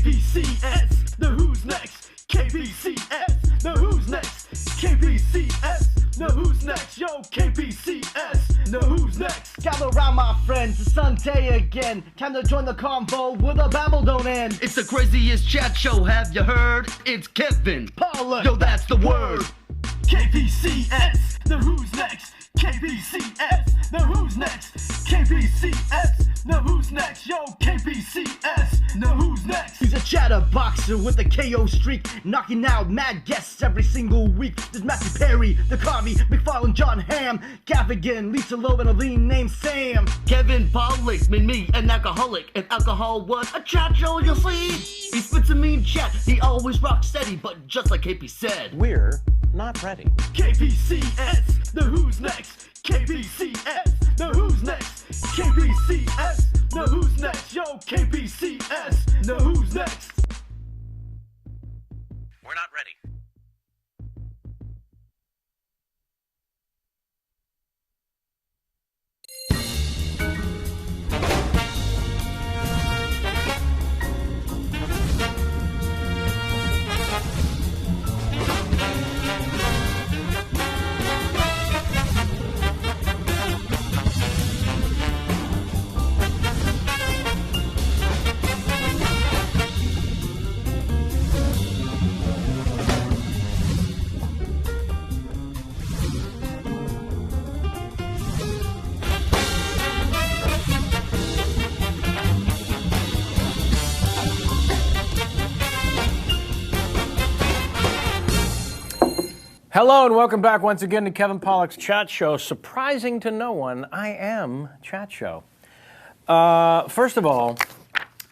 KPCS, the Who's Next? KPCS, the Who's Next? KPCS, the Who's Next? Yo, KPCS, the Who's Next? Gather round, my friends, it's Sunday again. Time to join the convo with a babble don't end. It's the craziest chat show, have you heard? It's Kevin Paula. Yo, that's the word. KPCS, the Who's Next? KPCS, the Who's Next? KPCS, the Who's Next? Yo, KPCS, the Who's Next? He's a chatterboxer with a KO streak, knocking out mad guests every single week. There's Matthew Perry, the Carvey, McFarlane, John Hamm, Gaffigan, Lisa Loeb, and a lean named Sam. Kevin Pollock made me an alcoholic, and alcohol was a chat show, you see. He spits a mean chat, he always rocks steady, but just like KP said, we're not ready. KPCS, the Who's Next? KPCS, the Who's Next? KPCS, the Who's Next? Yo, KPCS, the Who's Next? We're not ready. Hello and welcome back once again to Kevin Pollak's Chat Show. Surprising to no one, I am Chat Show. First of all,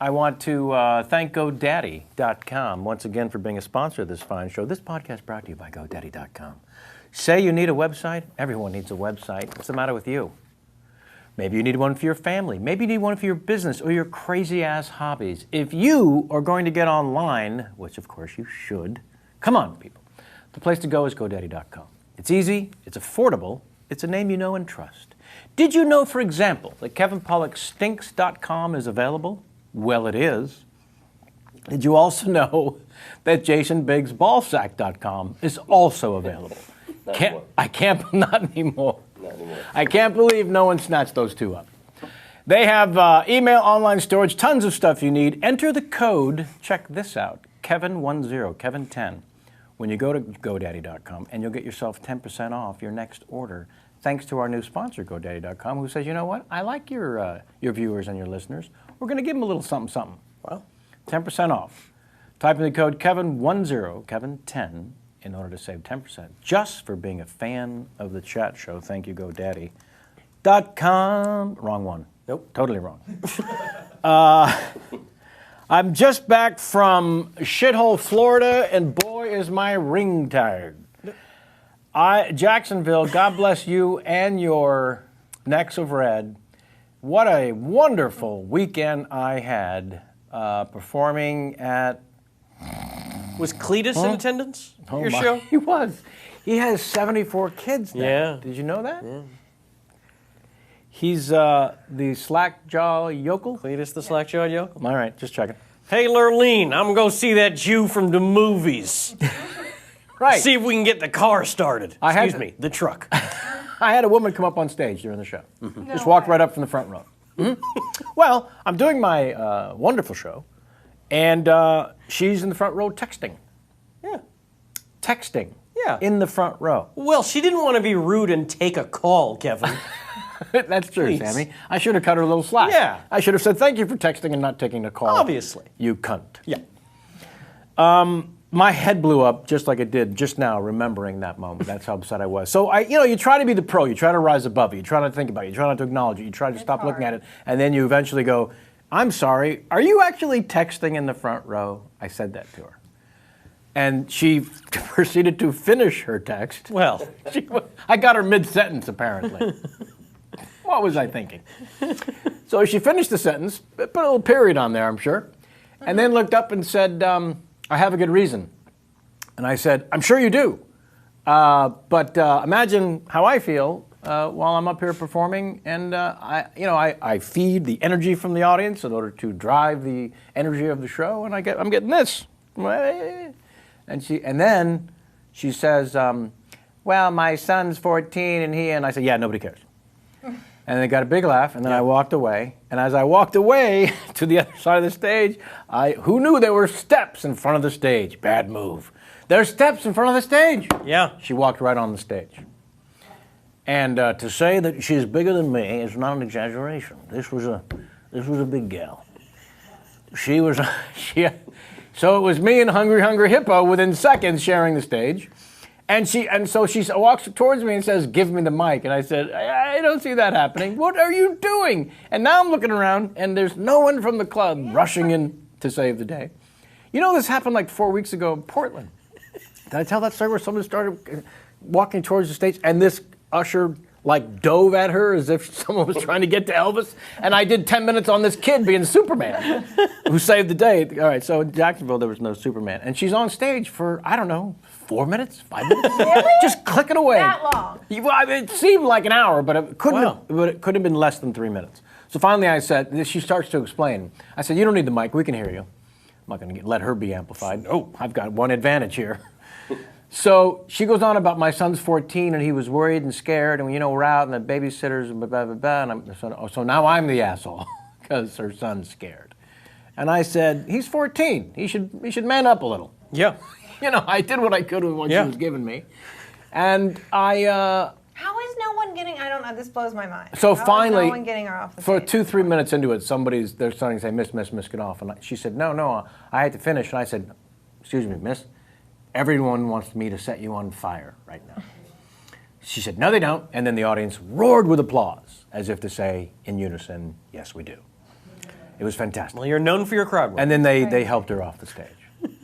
I want to thank GoDaddy.com once again for being a sponsor of this fine show. This podcast brought to you by GoDaddy.com. Say you need a website. Everyone needs a website. What's the matter with you? Maybe you need one for your family. Maybe you need one for your business or your crazy-ass hobbies. If you are going to get online, which of course you should, come on, people. The place to go is GoDaddy.com. It's easy, it's affordable, it's a name you know and trust. Did you know, for example, that KevinPollockStinks.com is available? Well, it is. Did you also know that JasonBiggsBallsack.com is also available? Not anymore. I can't believe no one snatched those two up. They have email, online storage, tons of stuff you need. Enter the code, check this out, Kevin10, Kevin10. When you go to GoDaddy.com, and you'll get yourself 10% off your next order, thanks to our new sponsor, GoDaddy.com, who says, you know what, I like your viewers and your listeners. We're going to give them a little something, something. Well, 10% off. Type in the code Kevin10, Kevin10, in order to save 10%, just for being a fan of the chat show. Thank you, GoDaddy.com. Wrong one. Nope, totally wrong. I'm just back from shithole Florida, and boy, is my ring tired. Jacksonville, God bless you and your necks of red. What a wonderful weekend I had performing at... Was Cletus in attendance at your show? He was. He has 74 kids now. Yeah. Did you know that? Yeah. He's the slack-jaw yokel? Cletus the slack-jawed yokel. All right, just checking. Hey, Lurleen, I'm going to see that Jew from the movies. Right. See if we can get the car started. Excuse me, the truck. I had a woman come up on stage during the show. Mm-hmm. Just walked right up from the front row. Mm-hmm. Well, I'm doing my wonderful show, and she's in the front row texting. Yeah. Texting. Yeah. In the front row. Well, she didn't want to be rude and take a call, Kevin. That's true, Please. Sammy. I should have cut her a little slack. Yeah. I should have said, thank you for texting and not taking the call. Obviously. You cunt. Yeah. My head blew up just like it did just now, remembering that moment. That's how upset I was. So, you try to be the pro. You try to rise above it. You try not to think about it. You try not to acknowledge it. You try to stop looking at it. And then you eventually go, I'm sorry, are you actually texting in the front row? I said that to her. And she proceeded to finish her text. Well. I got her mid-sentence, apparently. What was I thinking? So she finished the sentence, put a little period on there, I'm sure, and then looked up and said, I have a good reason. And I said, I'm sure you do. But imagine how I feel while I'm up here performing, and I feed the energy from the audience in order to drive the energy of the show, and I'm getting this, and then she says, well, my son's 14, and I said, yeah, nobody cares. And they got a big laugh, and then I walked away. And as I walked away to the other side of the stage, who knew there were steps in front of the stage? Bad move. There's steps in front of the stage. Yeah. She walked right on the stage. And to say that she's bigger than me is not an exaggeration. This was a big gal. She was, so it was me and Hungry Hippo within seconds sharing the stage. And so she walks towards me and says, give me the mic. And I said, I don't see that happening. What are you doing? And now I'm looking around, and there's no one from the club rushing in to save the day. You know, this happened like 4 weeks ago in Portland. Did I tell that story where someone started walking towards the stage, and this usher like dove at her as if someone was trying to get to Elvis? And I did 10 minutes on this kid being Superman who saved the day. All right, so in Jacksonville, there was no Superman. And she's on stage for, I don't know, 4 minutes, 5 minutes? Really? Just clicking away. That long? It seemed like an hour, but it couldn't have been less than 3 minutes. So finally I said, she starts to explain. I said, you don't need the mic, we can hear you. I'm not going to let her be amplified. Oh, I've got one advantage here. So she goes on about my son's 14 and he was worried and scared, and we're out and the babysitter's blah, blah, blah, blah, and so now I'm the asshole because her son's scared. And I said, he's 14. He should man up a little. Yeah. I did what I could with what she was giving me. And How is no one getting, I don't know, this blows my mind. So How finally, is no one getting her off the for stage? 2-3 minutes into it, they're starting to say, miss, get off. And she said, no, I had to finish. And I said, excuse me, miss, everyone wants me to set you on fire right now. She said, no, they don't. And then the audience roared with applause, as if to say, in unison, yes, we do. It was fantastic. Well, you're known for your crowd work. And then they helped her off the stage.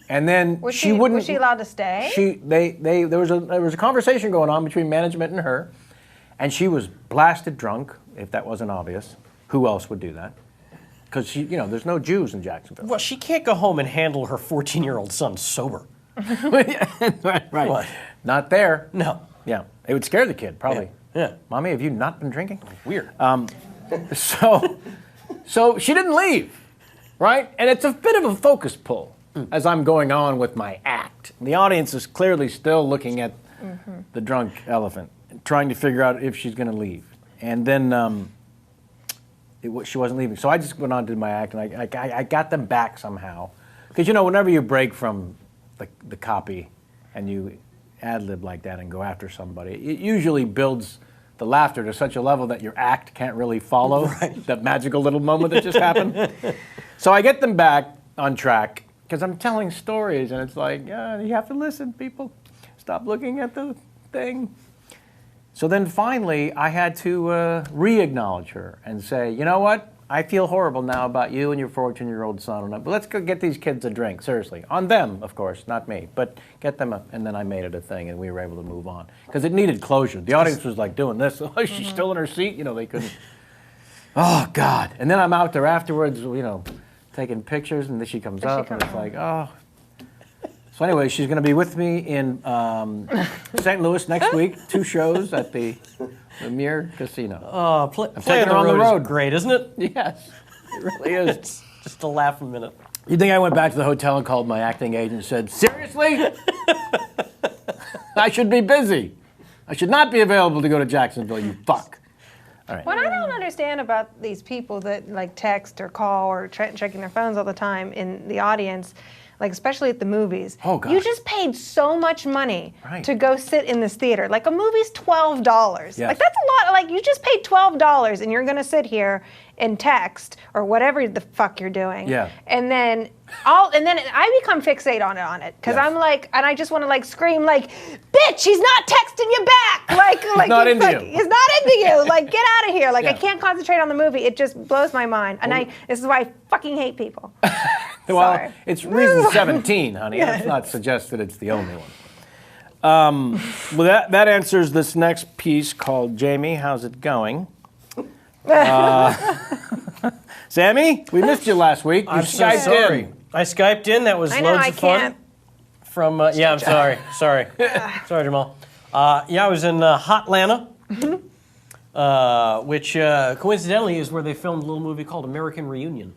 And then Was she wouldn't. Was she allowed to stay? There was a conversation going on between management and her, and she was blasted drunk. If that wasn't obvious, who else would do that? Because there's no Jews in Jacksonville. Well, she can't go home and handle her 14-year-old son sober. Right. What? Not there. No. Yeah, it would scare the kid probably. Yeah. Mommy, have you not been drinking? Weird. So she didn't leave, right? And it's a bit of a focus pull as I'm going on with my act. The audience is clearly still looking at the drunk elephant, trying to figure out if she's going to leave. And then she wasn't leaving. So I just went on to my act, and I got them back somehow. Because, whenever you break from the copy and you ad-lib like that and go after somebody, it usually builds the laughter to such a level that your act can't really follow that magical little moment that just happened. So I get them back on track because I'm telling stories, and it's like, you have to listen, people. Stop looking at the thing. So then finally, I had to re-acknowledge her and say, you know what? I feel horrible now about you and your 14-year-old son. But let's go get these kids a drink, seriously. On them, of course, not me. But get them a, and then I made it a thing, and we were able to move on. Because it needed closure. The audience was like doing this. Oh, she's still in her seat? They couldn't. Oh, God. And then I'm out there afterwards, taking pictures, and then she comes up, and it's like, oh. So anyway, she's going to be with me in St. Louis next week, 2 shows at the Mir Casino. Play on the road is great, isn't it? Yes, it really is. It's just a laugh a minute. You think I went back to the hotel and called my acting agent and said, seriously? I should be busy. I should not be available to go to Jacksonville, you fuck. All right. What I don't understand about these people that text or call or checking their phones all the time in the audience, especially at the movies. Oh, gosh. You just paid so much money Right. to go sit in this theater. A movie's $12. Yes. That's a lot. You just paid $12 and you're going to sit here and text or whatever the fuck you're doing. Yeah. And then I become fixated on it because Yes. I'm and I just want to scream bitch, he's not texting you back. He's not into you. He's not into you. Get out of here. Yeah. I can't concentrate on the movie. It just blows my mind. And this is why I fucking hate people. Well, Sorry. it's reason 17, honey. Let's not suggest that it's the only one. Well, that answers this next piece called Jamie, how's it going? Sammy, we missed you last week. You I'm so Skyped sorry. in. I Skyped in. That was I know, loads I of fun. can't. From I'm sorry. Sorry, Jamal. I was in Hotlanta. which coincidentally is where they filmed a little movie called American Reunion.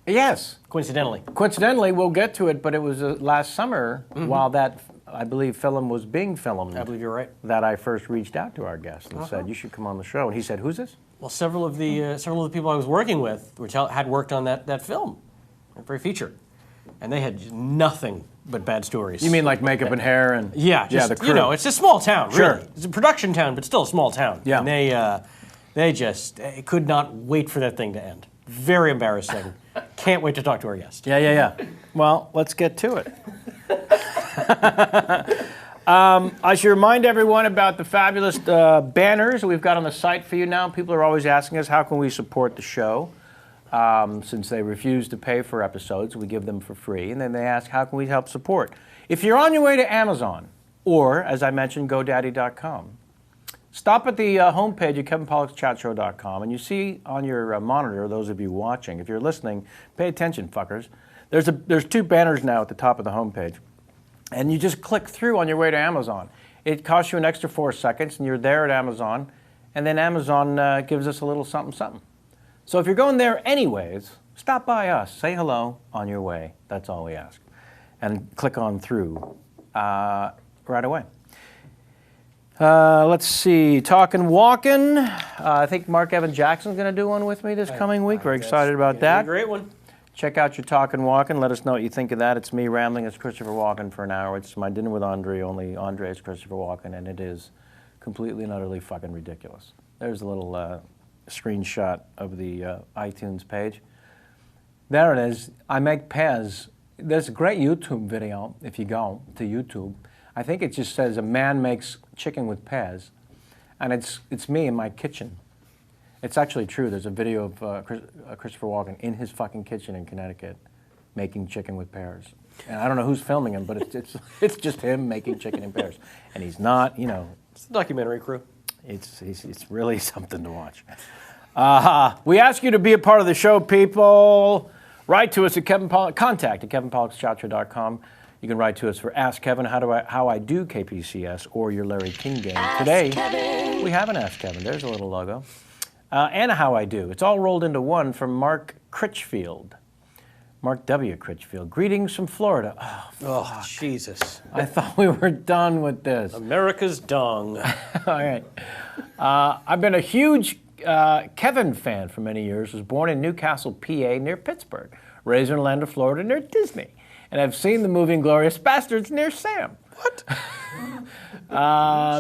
Yes. Coincidentally. Coincidentally, we'll get to it, but it was last summer while that, I believe, film was being filmed. I believe you're right. That I first reaced out to our guest and said, you should come on the show. And he said, who's this? Well, several of the people I was working with had worked on that film, that very feature, and they had nothing but bad stories. You mean like makeup and hair and the crew. you know, it's a small town, Sure. really. It's a production town, but still a small town. Yeah. And they just could not wait for that thing to end. Very embarrassing. Can't wait to talk to our guest. Yeah. Well, let's get to it. I should remind everyone about the fabulous banners we've got on the site for you now. People are always asking us, how can we support the show? Since they refuse to pay for episodes, we give them for free. And then they ask, how can we help support? If you're on your way to Amazon, or, as I mentioned, GoDaddy.com, stop at the homepage at KevinPollocksChatShow.com, and you see on your monitor, those of you watching, if you're listening, pay attention, fuckers. There's two banners now at the top of the homepage. And you just click through on your way to Amazon. It costs you an extra 4 seconds, and you're there at Amazon, and then Amazon gives us a little something, something. So if you're going there anyways, stop by us, say hello on your way. That's all we ask. And click on through right away. Let's see, Talkin' Walkin'. I think Mark Evan Jackson's going to do one with me this coming week. Very excited about that. Great one. Check out your Talkin' Walkin'. Let us know what you think of that. It's me rambling as Christopher Walken for an hour. It's my dinner with Andre, only Andre is Christopher Walken, and it is completely and utterly fucking ridiculous. There's a little screenshot of the iTunes page. There it is. I make Pez. There's a great YouTube video if you go to YouTube. I think it just says a man makes chicken with Pez, and it's me in my kitchen. It's actually true. There's a video of Christopher Walken in his fucking kitchen in Connecticut making chicken with pears. And I don't know who's filming him, but it's just him making chicken and pears. And he's not, you know. It's the documentary crew. It's really something to watch. We ask you to be a part of the show, people. Write to us at contact at KevinPollocksChatShow.com. You can write to us for Ask Kevin, how I do KPCS, or your Larry King game. Today, we have an Ask Kevin. There's a little logo. And a How I Do. It's all rolled into one from Mark Critchfield. Mark W. Critchfield. Greetings from Florida. Oh, Jesus. I thought we were done with this. America's dung. All right. I've been a huge Kevin fan for many years. Was born in Newcastle, PA, near Pittsburgh. Raised in Orlando, Florida, near Disney. And I've seen the movie Inglourious Bastards near Sam. What?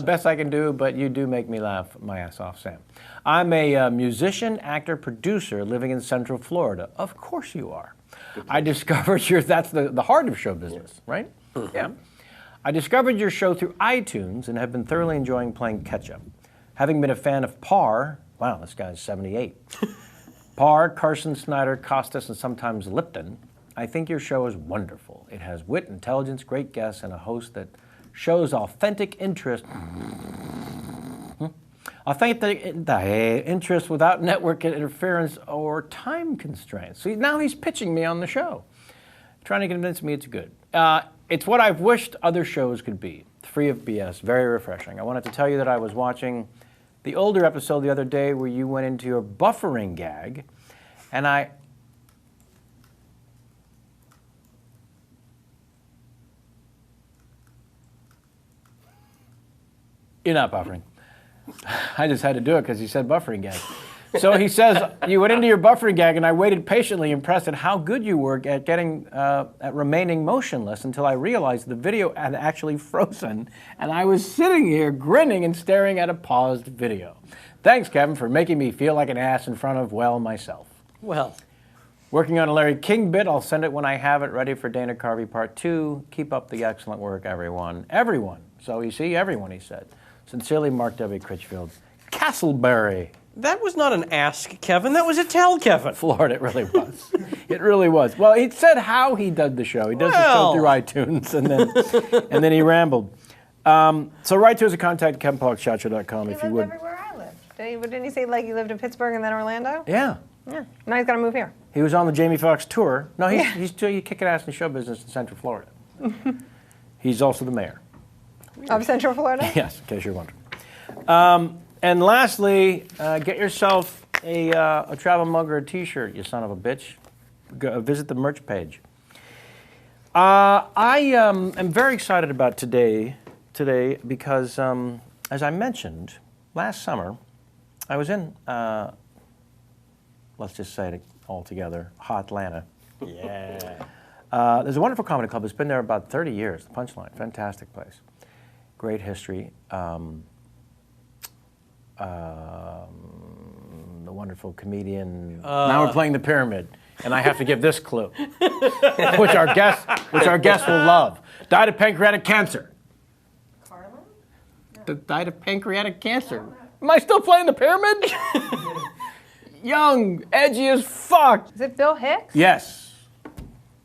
Best I can do, but you do make me laugh my ass off, Sam. I'm a musician, actor, producer living in Central Florida. Of course you are. I discovered that's the heart of show business, right? Mm-hmm. Yeah. I discovered your show through iTunes and have been thoroughly enjoying playing catch-up. Having been a fan of Parr, wow, this guy's 78. Parr, Carson, Snyder, Costas, and sometimes Lipton, I think your show is wonderful. It has wit, intelligence, great guests, and a host that shows authentic interest. Authentic interest without network interference or time constraints. See, now he's pitching me on the show, trying to convince me it's good. It's what I've wished other shows could be, free of BS, very refreshing. I wanted to tell you that I was watching the older episode the other day where you went into your buffering gag, and You're not buffering. I just had to do it because he said buffering gag. So he says, you went into your buffering gag, and I waited patiently, impressed at how good you were at at remaining motionless until I realized the video had actually frozen, and I was sitting here grinning and staring at a paused video. Thanks, Kevin, for making me feel like an ass in front of, well, myself. Well. Working on a Larry King bit. I'll send it when I have it ready for Dana Carvey Part 2. Keep up the excellent work, everyone. Everyone. So you see, everyone, he said. Sincerely, Mark W. Critchfield. Castleberry. That was not an ask, Kevin. That was a tell, Kevin. Florida, it really was. It really was. Well, he said how he did the show. He does the show through iTunes, and then he rambled. So write to us at contact at KevinPollocksChatShow.com if you would. He lived everywhere I lived. Didn't he say like he lived in Pittsburgh and then Orlando? Yeah. Yeah. Now he's got to move here. He was on the Jamie Foxx tour. No, he's kicking ass in the show business in Central Florida. He's also the mayor. Of Central Florida? Yes, in case you're wondering. And lastly, get yourself a travel mug or a T-shirt, you son of a bitch. Visit the merch page. I am very excited about today because, as I mentioned, last summer, I was in, let's just say it all together, hot Atlanta. Yeah. There's a wonderful comedy club. It's been there about 30 years, the Punchline. Fantastic place. Great history. The wonderful comedian. Now we're playing the Pyramid, and I have to give this clue, which our guests will love. Died of pancreatic cancer. Carlin? Died of pancreatic cancer. Am I still playing the Pyramid? Young, edgy as fuck. Is it Bill Hicks? Yes.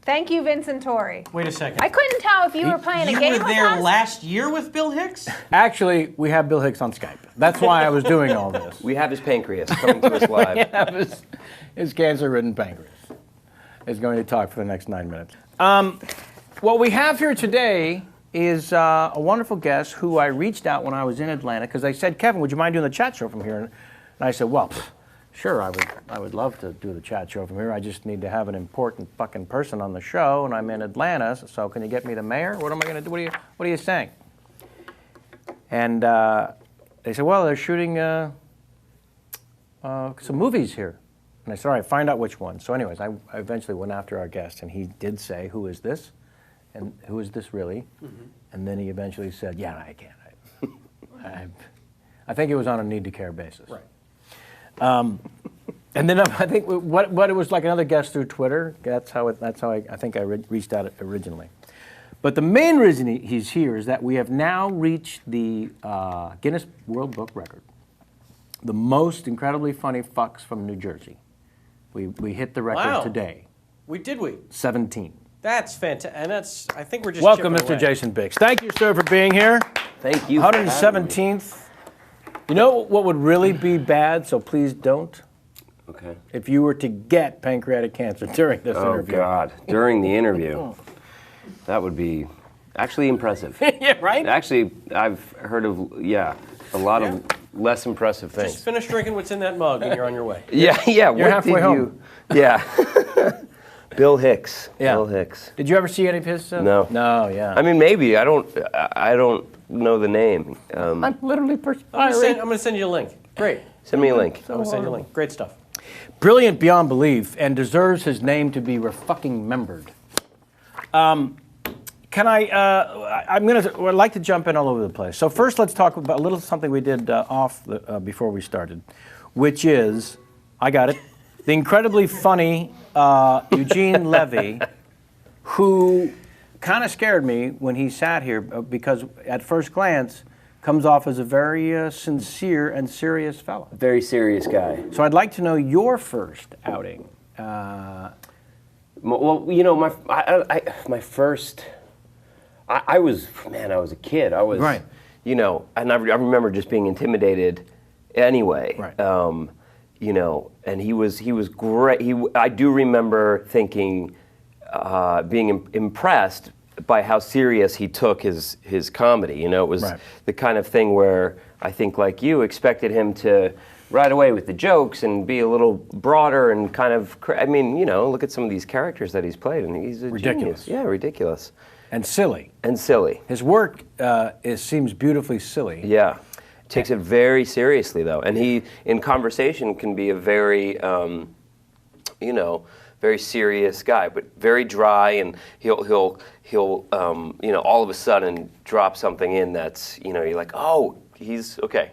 Thank you, Vincent Torrey. Wait a second. I couldn't tell if you were playing a game You were with there us. last year with Bill Hicks? Actually, we have Bill Hicks on Skype. That's why I was doing all this. We have his pancreas coming to us live. We have his cancer-ridden pancreas is going to talk for the next 9 minutes. What we have here today is a wonderful guest who I reached out when I was in Atlanta because they said, Kevin, would you mind doing the chat show from here? And I said, well, sure, I would love to do the chat show from here. I just need to have an important fucking person on the show, and I'm in Atlanta, so can you get me the mayor? What am I going to do? What are you saying? And they said, well, they're shooting some movies here. And I said, all right, find out which one. So anyways, I eventually went after our guest, and he did say, who is this? And who is this really? Mm-hmm. And then he eventually said, yeah, I can't. I think it was on a need-to-care basis. Right. And then I think what it was like another guest through Twitter. That's how I think I reached out originally. But the main reason he's here is that we have now reached the Guinness World Book Record. The most incredibly funny fucks from New Jersey. We hit the record today. We? 17. That's fantastic. And I think we're just Welcome, chipping Mr. away. Jason Biggs. Thank you, sir, for being here. Thank you. for having me. 117th. You know what would really be bad, so please don't? Okay. If you were to get pancreatic cancer during this interview. Oh, God. During the interview. That would be actually impressive. Yeah, right? Actually, I've heard of, a lot of less impressive things. Just finish drinking what's in that mug and you're on your way. Yeah. You're halfway home. Yeah. Bill Hicks. Yeah. Bill Hicks. Did you ever see any of his? No. No, yeah. I mean, maybe. I don't know the name. I'm literally I'm perspiring. going to send you a link. Great. Send me a link. I'm going to send you a link. Great stuff. Brilliant beyond belief and deserves his name to be fucking remembered. I'd like to jump in all over the place. So first let's talk about a little something we did before we started, which is, I got it, the incredibly funny Eugene Levy, who kind of scared me when he sat here because at first glance comes off as a very sincere and serious fellow. Very serious guy. So I'd like to know your first outing. Well, you know, my first, I was a kid. I was, right. You know, and I remember just being intimidated anyway. Right. You know, and he was great. I do remember thinking, being impressed by how serious he took his comedy. You know, it was the kind of thing where I think, like you, expected him to right away with the jokes and be a little broader and kind of, I mean, you know, look at some of these characters that he's played, and he's a ridiculous. Genius. Yeah, ridiculous. And silly. And silly. His work seems beautifully silly. Yeah. Takes it very seriously, though. And he, in conversation, can be a very, you know, very serious guy, but very dry, and he'll you know, all of a sudden drop something in that's, you know, you're like, oh, he's okay.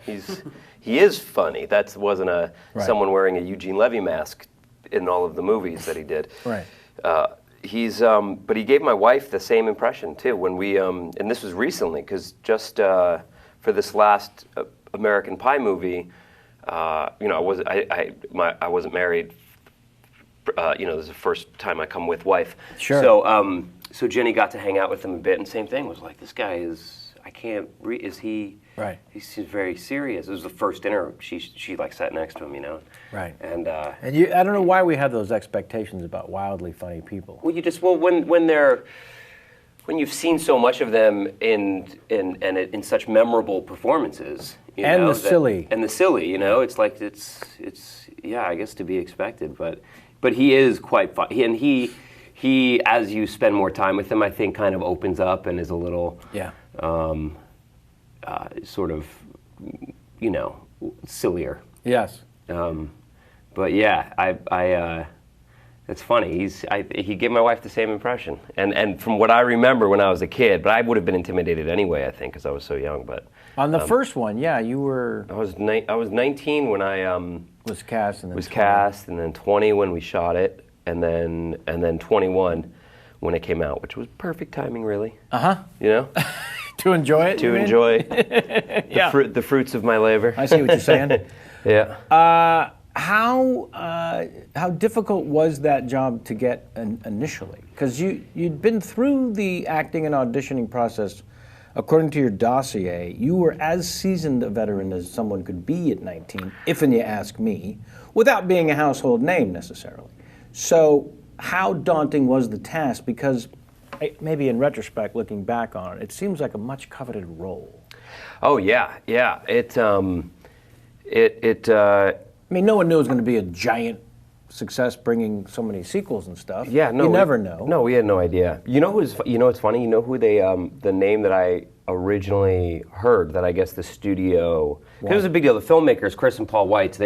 He is funny. That wasn't someone wearing a Eugene Levy mask in all of the movies that he did. Right. But he gave my wife the same impression too when we, and this was recently, because just for this last American Pie movie, you know, I wasn't married. You know, this is the first time I come with wife. Sure. So, so Jenny got to hang out with him a bit, and same thing was like, this guy is, is he? Right. He seems very serious. It was the first dinner. She like sat next to him, you know. Right. And I don't know why we have those expectations about wildly funny people. well, when you've seen so much of them in such memorable performances, You And know, the silly. And the silly, you know, it's like it's yeah, I guess to be expected, but he is quite fun. He as you spend more time with him, I think kind of opens up and is a little sort of, you know, sillier. Yes. But yeah, it's funny. He gave my wife the same impression, and from what I remember when I was a kid, but I would have been intimidated anyway, I think, because I was so young. But On the first one, yeah, you were I was 19 when I was cast, and then was 20. cast, and then 20 when we shot it, and then 21 when it came out, which was perfect timing, really. You know, To enjoy it. to you mean? enjoy Yeah. the fruits of my labor. I see what you're saying. Yeah. How difficult was that job to get initially? Because you'd been through the acting and auditioning process. According to your dossier, you were as seasoned a veteran as someone could be at 19, if and you ask me, without being a household name necessarily. So how daunting was the task? Because maybe in retrospect, looking back on it, it seems like a much coveted role. Oh yeah. I mean, no one knew it was going to be a giant success, bringing so many sequels and stuff. Yeah, no, you never know. No, we had no idea. You know what's funny? You know who they the name that I originally heard, that I guess the studio, 'cause it was a big deal. The filmmakers, Chris and Paul Weitz,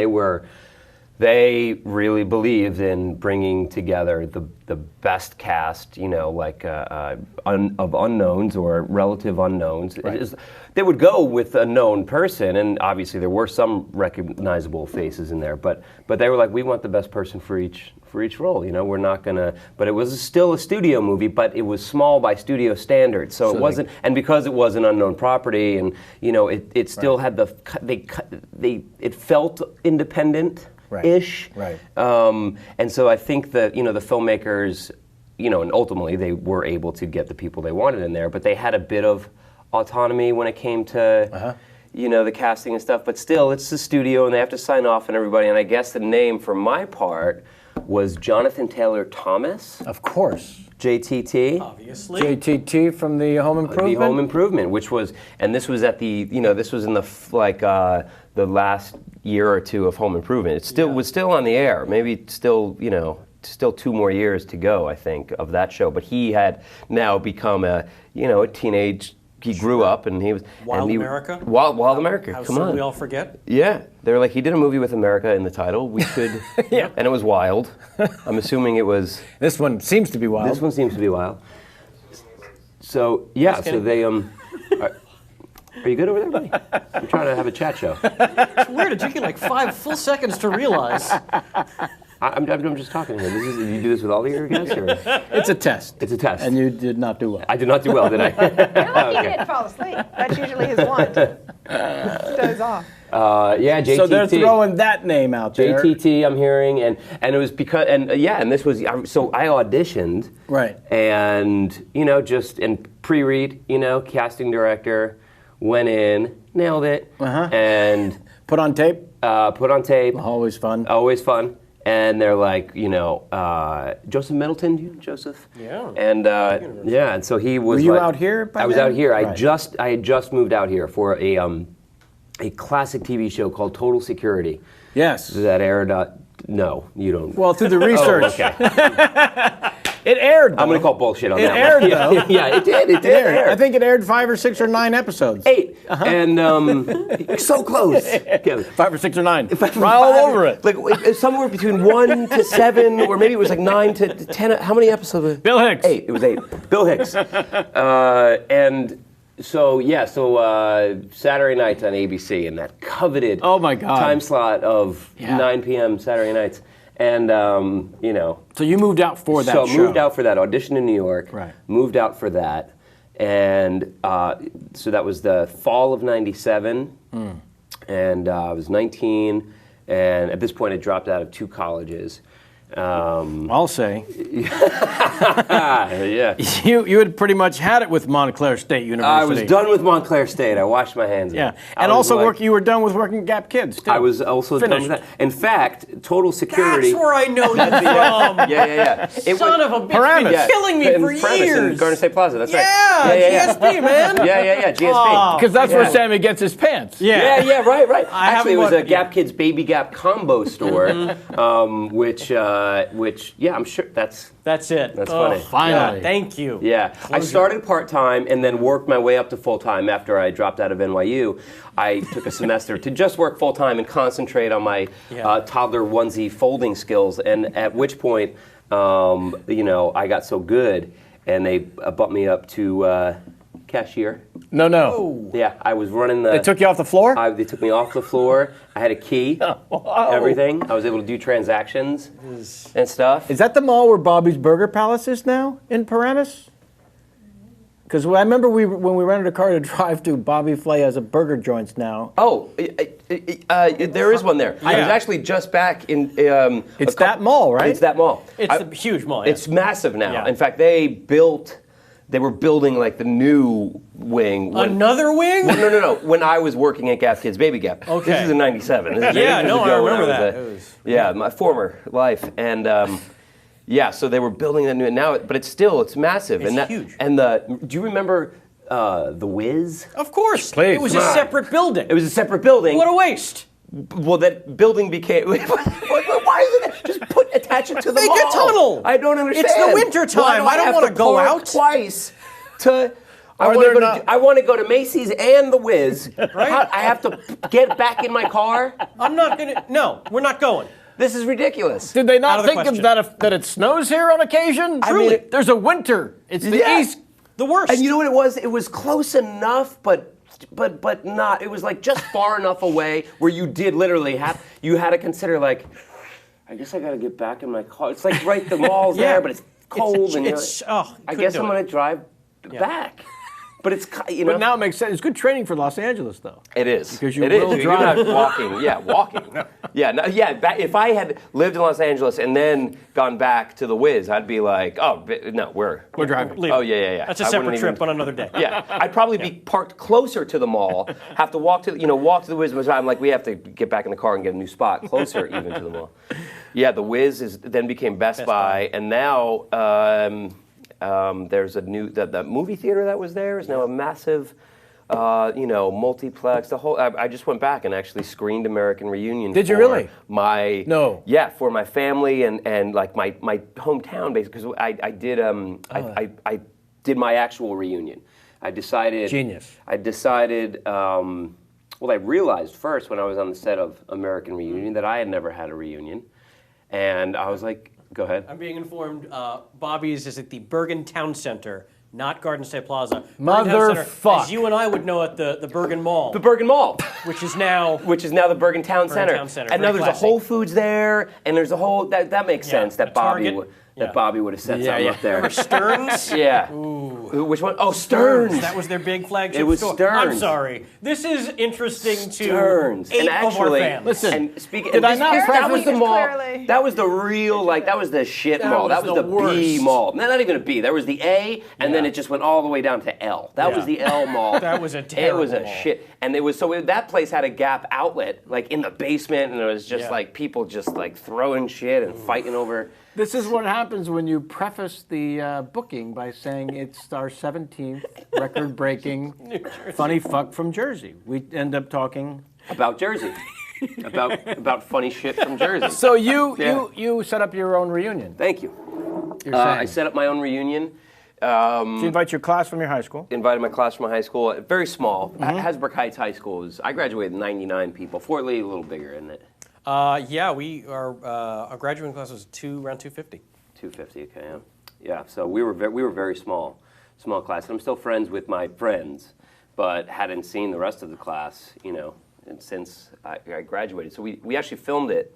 they really believed in bringing together the best cast, you know, like of unknowns or relative unknowns. Right. They would go with a known person, and obviously there were some recognizable faces in there, but they were like, we want the best person for each role, you know. We're not gonna, but it was still a studio movie, but it was small by studio standards, so it wasn't, and because it was an unknown property, and you know, it still had it felt independent. Ish. Right. And so I think that, you know, the filmmakers, you know, and ultimately they were able to get the people they wanted in there, but they had a bit of autonomy when it came to, you know, the casting and stuff, but still, it's the studio and they have to sign off on everybody, and I guess the name for my part was Jonathan Taylor Thomas. Of course. JTT. Obviously. JTT from the Home Improvement. The Home Improvement, which was, and this was at the, you know, this was in the last year or two of Home Improvement. It still was still on the air. Maybe still, you know, still 2 more years to go, I think, of that show. But he had now become a teenage. He grew up and he was Wild America. Wild America. How Come soon on. we all forget. Yeah, they're like, he did a movie with America in the title. We could, and it was wild. I'm assuming it was. This one seems to be wild. This one seems to be wild. So yeah, so they Are you good over there, buddy? I'm trying to have a chat show. It's weird. It took you like 5 full seconds to realize. I'm just talking to him. You do this with all of your guests? Or? It's a test. It's a test. And you did not do well. I did not do well, did I? You're lucky he didn't fall asleep. That's usually his want. Doze off. Yeah, JTT. So they're throwing that name out there. JTT, I'm hearing, and it was because, and this was, so I auditioned. Right. And, you know, just in pre-read, you know, casting director, went in, nailed it, and... Put on tape? Put on tape. Always fun. Always fun. And they're like, you know, Joseph Middleton, do you know Joseph? Yeah. And yeah, and so he was. Were you like, out here by I was then? out here. Right. I had just moved out here for a classic TV show called Total Security. Yes. That aired. No, you don't. Well, through the research. Oh, okay. It aired, though. I'm going to call bullshit on It that aired, one. though. Yeah, it did. It did air. I think it aired 5 or 6 or 9 episodes. 8. And so close. Kevin. 5 or 6 or 9. Right all over it. Like somewhere between 1 to 7, or maybe it was like 9 to 10. How many episodes? Bill Hicks. 8. It was 8. Bill Hicks. And so Saturday nights on ABC, and that coveted Oh my God. time slot of 9 p.m. Saturday nights. And, you know. So you moved out for that show. So moved out for that, auditioned in New York. Right. Moved out for that. And so that was the fall of 97. And I was 19. And at this point, I dropped out of 2 colleges. I'll say. Yeah. You had pretty much had it with Montclair State University. I was done with Montclair State. I washed my hands of Yeah, it. and also you were done with working Gap Kids too. I was also done with that. In fact, total security. That's where I know you from. Yeah. Son of a bitch, Paramus. been killing me in for Paramus years. in Garden State Plaza. That's right. Yeah, GSP, man. Yeah. GSP. Oh. because that's where Sammy gets his pants. Yeah, right. I Actually, it haven't was a looked- Gap Kids Baby Gap combo store, which I'm sure that's That's it. That's funny. Finally. Yeah, thank you. yeah. I started part-time and then worked my way up to full-time after I dropped out of NYU. I took a semester to just work full-time and concentrate on my toddler onesie folding skills, and at which point, I got so good, and they bumped me up to cashier. No. Yeah, I was running the... They took you off the floor? They took me off the floor. I had a key, everything. I was able to do transactions and stuff. Is that the mall where Bobby's Burger Palace is now in Paramus? Because I remember when we rented a car to drive to, Bobby Flay has a burger joints now. Oh, there is one there. I was actually just back in... It's that mall, right? It's that mall. It's a huge mall. Yeah. It's massive now. Yeah. In fact, they were building like the new wing. Another wing? Well, no. When I was working at Gap Kids Baby Gap. Okay. This is in '97. This is Yeah, ages no, I ago when remember was that. my former life, and so they were building that new. Now, but it's massive. It's huge. And do you remember the Wiz? Of course. Please, it was come a on. separate building. It was a separate building. What a waste. Well, that building became. Why is it just attach it to the Make mall? a tunnel. I don't understand. It's the winter time. Why I don't have wanna to go park out. twice to. I there want to go to Macy's and the Wiz. Right? I have to get back in my car. I'm not going to. No, we're not going. This is ridiculous. Did they Out not of the think question. that it snows here on occasion? Truly. There's a winter. It's the Yeah. East. The worst. And you know what it was? It was close enough, but not. It was like just far enough away where you did literally had to consider like, I guess I got to get back in my car. It's like right, the mall's Yeah. there, but it's cold and I guess I'm going to drive back. But it's But now it makes sense. It's good training for Los Angeles, though. It is. Because you It is. will You're drive. not walking. Yeah, walking. If I had lived in Los Angeles and then gone back to the Wiz, I'd be like, oh no, we're driving. Leave Oh it. yeah. That's a I separate wouldn't trip even- on another day. Yeah, I'd probably be parked closer to the mall. Have to walk to the Wiz. I'm like, we have to get back in the car and get a new spot closer even to the mall. Yeah, the Wiz then became Best Buy, and now there's a new the movie theater that was there is now a massive. Multiplex. The whole. I just went back and actually screened American Reunion. Did you for really? My No. Yeah, for my family and like my hometown, basically, because I did I did my actual reunion. I decided. Genius. I decided. I realized first when I was on the set of American Reunion that I had never had a reunion, and I was like, "Go ahead." I'm being informed Bobby's is at the Bergen Town Center, not Garden State Plaza. Bergen Town Center, Motherfuck. as you and I would know at the Bergen Mall, The Bergen Mall. which is now the Bergen Town Center. Town Center, And now very there's a classy. Whole Foods there, and there's a whole that makes sense a that Bobby Target. would Yeah. Bobby would have set something up there. Stearns. Yeah. Which one? Oh, Stearns. That was their big flagship It was store. Stearns. I'm sorry. This is interesting Stearns. to 8 And of our actually, fans. Listen, and speaking, did I not that was the preface- mall. Clearly. That was the real, that was the shit mall. That was was the the B worst. mall. No, not even a B. There was the A, and then it just went all the way down to L. That was the L mall. That was a It terrible was a mall. shit. And it was that place had a Gap outlet, like in the basement, and it was just Yeah. like people just like throwing shit and fighting over. This is what happens when you preface the booking by saying it's our 17th record-breaking funny fuck from Jersey. We end up talking. About Jersey. about funny shit from Jersey. So you Yeah. you set up your own reunion. Thank you. You're I saying. set up my own reunion. So you invite your class from your high school. Invited my class from my high school. Very small. Mm-hmm. Hasbrook Heights High School is. I graduated 99 people. Fort Lee a little bigger, isn't it? Our graduating class was around 250. 250. Okay. Yeah. So we were very small class. And I'm still friends with my friends, but hadn't seen the rest of the class, and since I graduated. So we actually filmed it.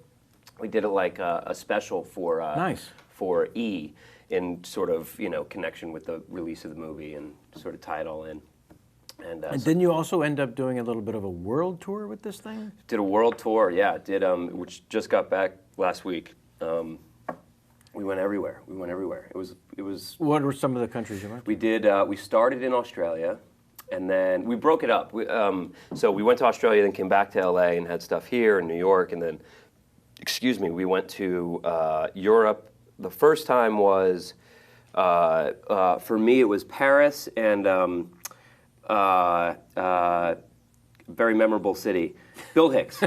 We did it like a special for Nice. for E, in sort of connection with the release of the movie and sort of title and. And And didn't you also end up doing a little bit of a world tour with this thing? did a world tour, yeah. Did which just got back last week. went everywhere. We went everywhere. It was. What were some of the countries you went to? We did. We started in Australia, and then we broke it up. So we went to Australia, then came back to LA and had stuff here in New York, and then, we went to Europe. The first time was, for me, it was Paris and very memorable city, Bill Hicks.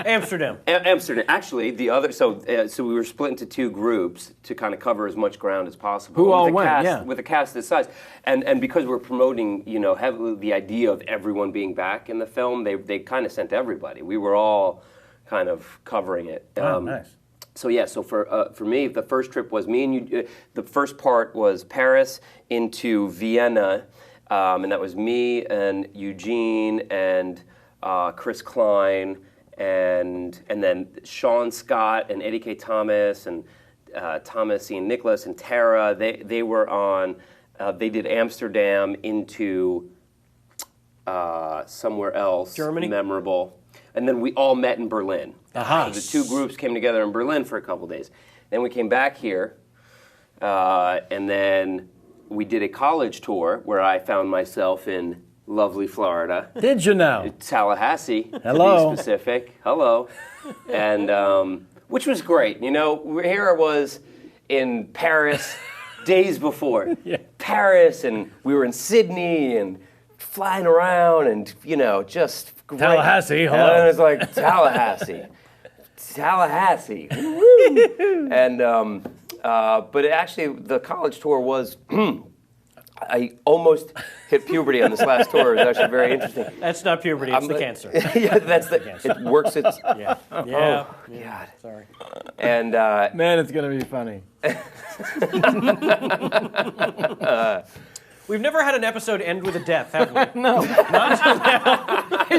Amsterdam. Amsterdam. Actually, the other. So we were split into two groups to kind of cover as much ground as possible. Who all with a went? cast, Yeah. With a cast this size, and because we're promoting, heavily the idea of everyone being back in the film, they kind of sent everybody. We were all kind of covering it. Nice. So yeah, so for me, the first trip was me and you. The first part was Paris into Vienna, and that was me and Eugene and Chris Klein and then Sean Scott and Eddie K. Thomas and Thomas Ian Nicholas and Tara. They were on. They did Amsterdam into somewhere else. Germany? Memorable. And then we all met in Berlin. Aha. So the two groups came together in Berlin for a couple days. Then we came back here, and then we did a college tour where I found myself in lovely Florida. Did you now? Tallahassee, Hello. to be specific. Hello. And which was great. Here I was in Paris days before. Yeah. Paris, and we were in Sydney and flying around and, just great. Tallahassee, hello. And it was like, Tallahassee. Woo! And, but actually, the college tour was... I almost hit puberty on this last tour. It was actually very interesting. That's not puberty, it's the cancer. Yeah, that's it works its... Yeah. Oh, God. Sorry. And... Man, it's going to be funny. We've never had an episode end with a death, have we? No. He's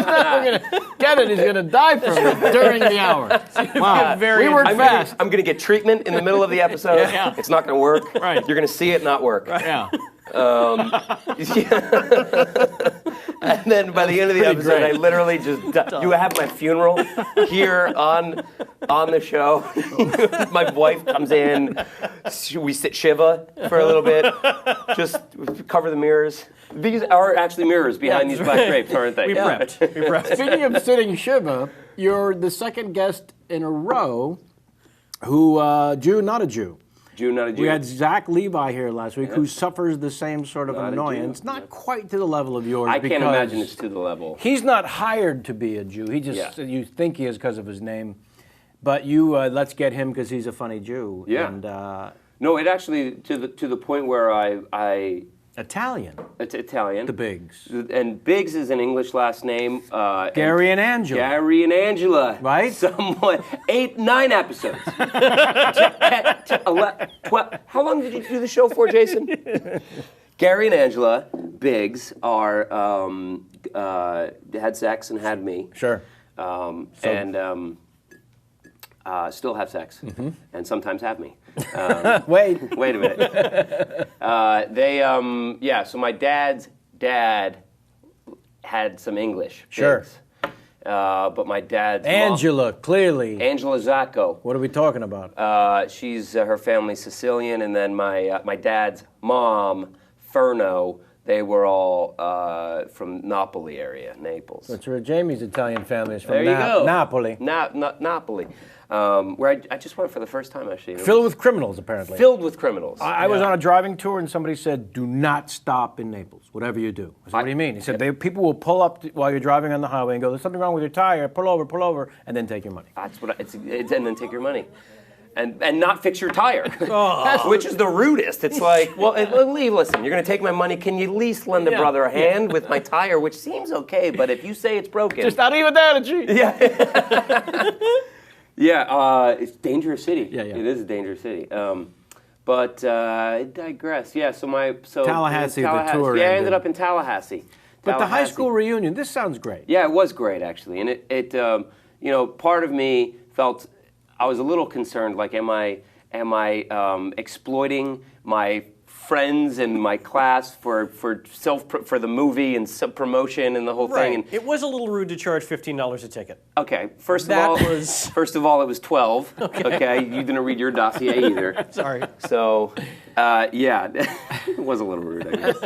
not going to get it. He's going to die from it during the hour. Wow. Very We work I'm fast. going to get treatment in the middle of the episode. Yeah. It's not going to work. Right. You're going to see it not work. Yeah. And then by the end of the Pretty episode, great. I literally just you have my funeral here on the show. My wife comes in. We sit Shiva for a little bit. Just cover the mirrors. These are actually mirrors behind these black drapes, aren't they? We prepped. Speaking of sitting Shiva, you're the second guest in a row who, Jew, not a Jew. Jew, not a Jew. We had Zach Levi here last week, who suffers the same sort of Not a annoyance. Jew. Not quite to the level of yours. I can't because imagine it's to the level. He's not hired to be a Jew. He just Yeah. you think he is because of his name, but you let's get him because he's a funny Jew. Yeah. And No, it actually to the point where I Italian. it's Italian. The Biggs. And Biggs is an English last name. Gary and Angela. Gary and Angela. Right? Somewhat. 9 episodes. 12. How long did you do the show for, Jason? Gary and Angela Biggs are had sex and had me. Sure. Still have sex and sometimes have me. Wait. Wait a minute. So my dad's dad had some English. Sure. Biggs. But my dad's Angela, clearly. mom, Angela Zacco. What are we talking about? She's her family's Sicilian, and then my dad's mom, Ferno. They were all from Napoli area, Naples. That's where Jamie's Italian family is from. There you go. Napoli. Napoli. Where I just went for the first time, actually. Filled with criminals, apparently. Filled with criminals. I was on a driving tour and somebody said, "Do not stop in Naples, whatever you do." I said, "What do you mean?" He said, "People will pull up while you're driving on the highway and go, 'There's something wrong with your tire. Pull over,' and then take your money." That's what it's and then take your money. And not fix your tire, which is the rudest. It's like, listen, you're going to take my money. Can you at least lend a brother a hand with my tire, which seems okay, but if you say it's broken. Just arrivederci. Yeah. Yeah, it's a dangerous city. Yeah. It is a dangerous city. But I digress. Yeah, Tallahassee, the tour Yeah, I ended. ended up in Tallahassee. But the high Tallahassee. school reunion, this sounds great. Yeah, it was great actually, and it part of me felt I was a little concerned. Like, am I exploiting my friends in my class for the movie and promotion and the whole thing. And, It was a little rude to charge $15 a ticket. okay, first That of all, was- it was 12. Okay, you didn't read your dossier either. Sorry. So, yeah, it was a little rude, I guess.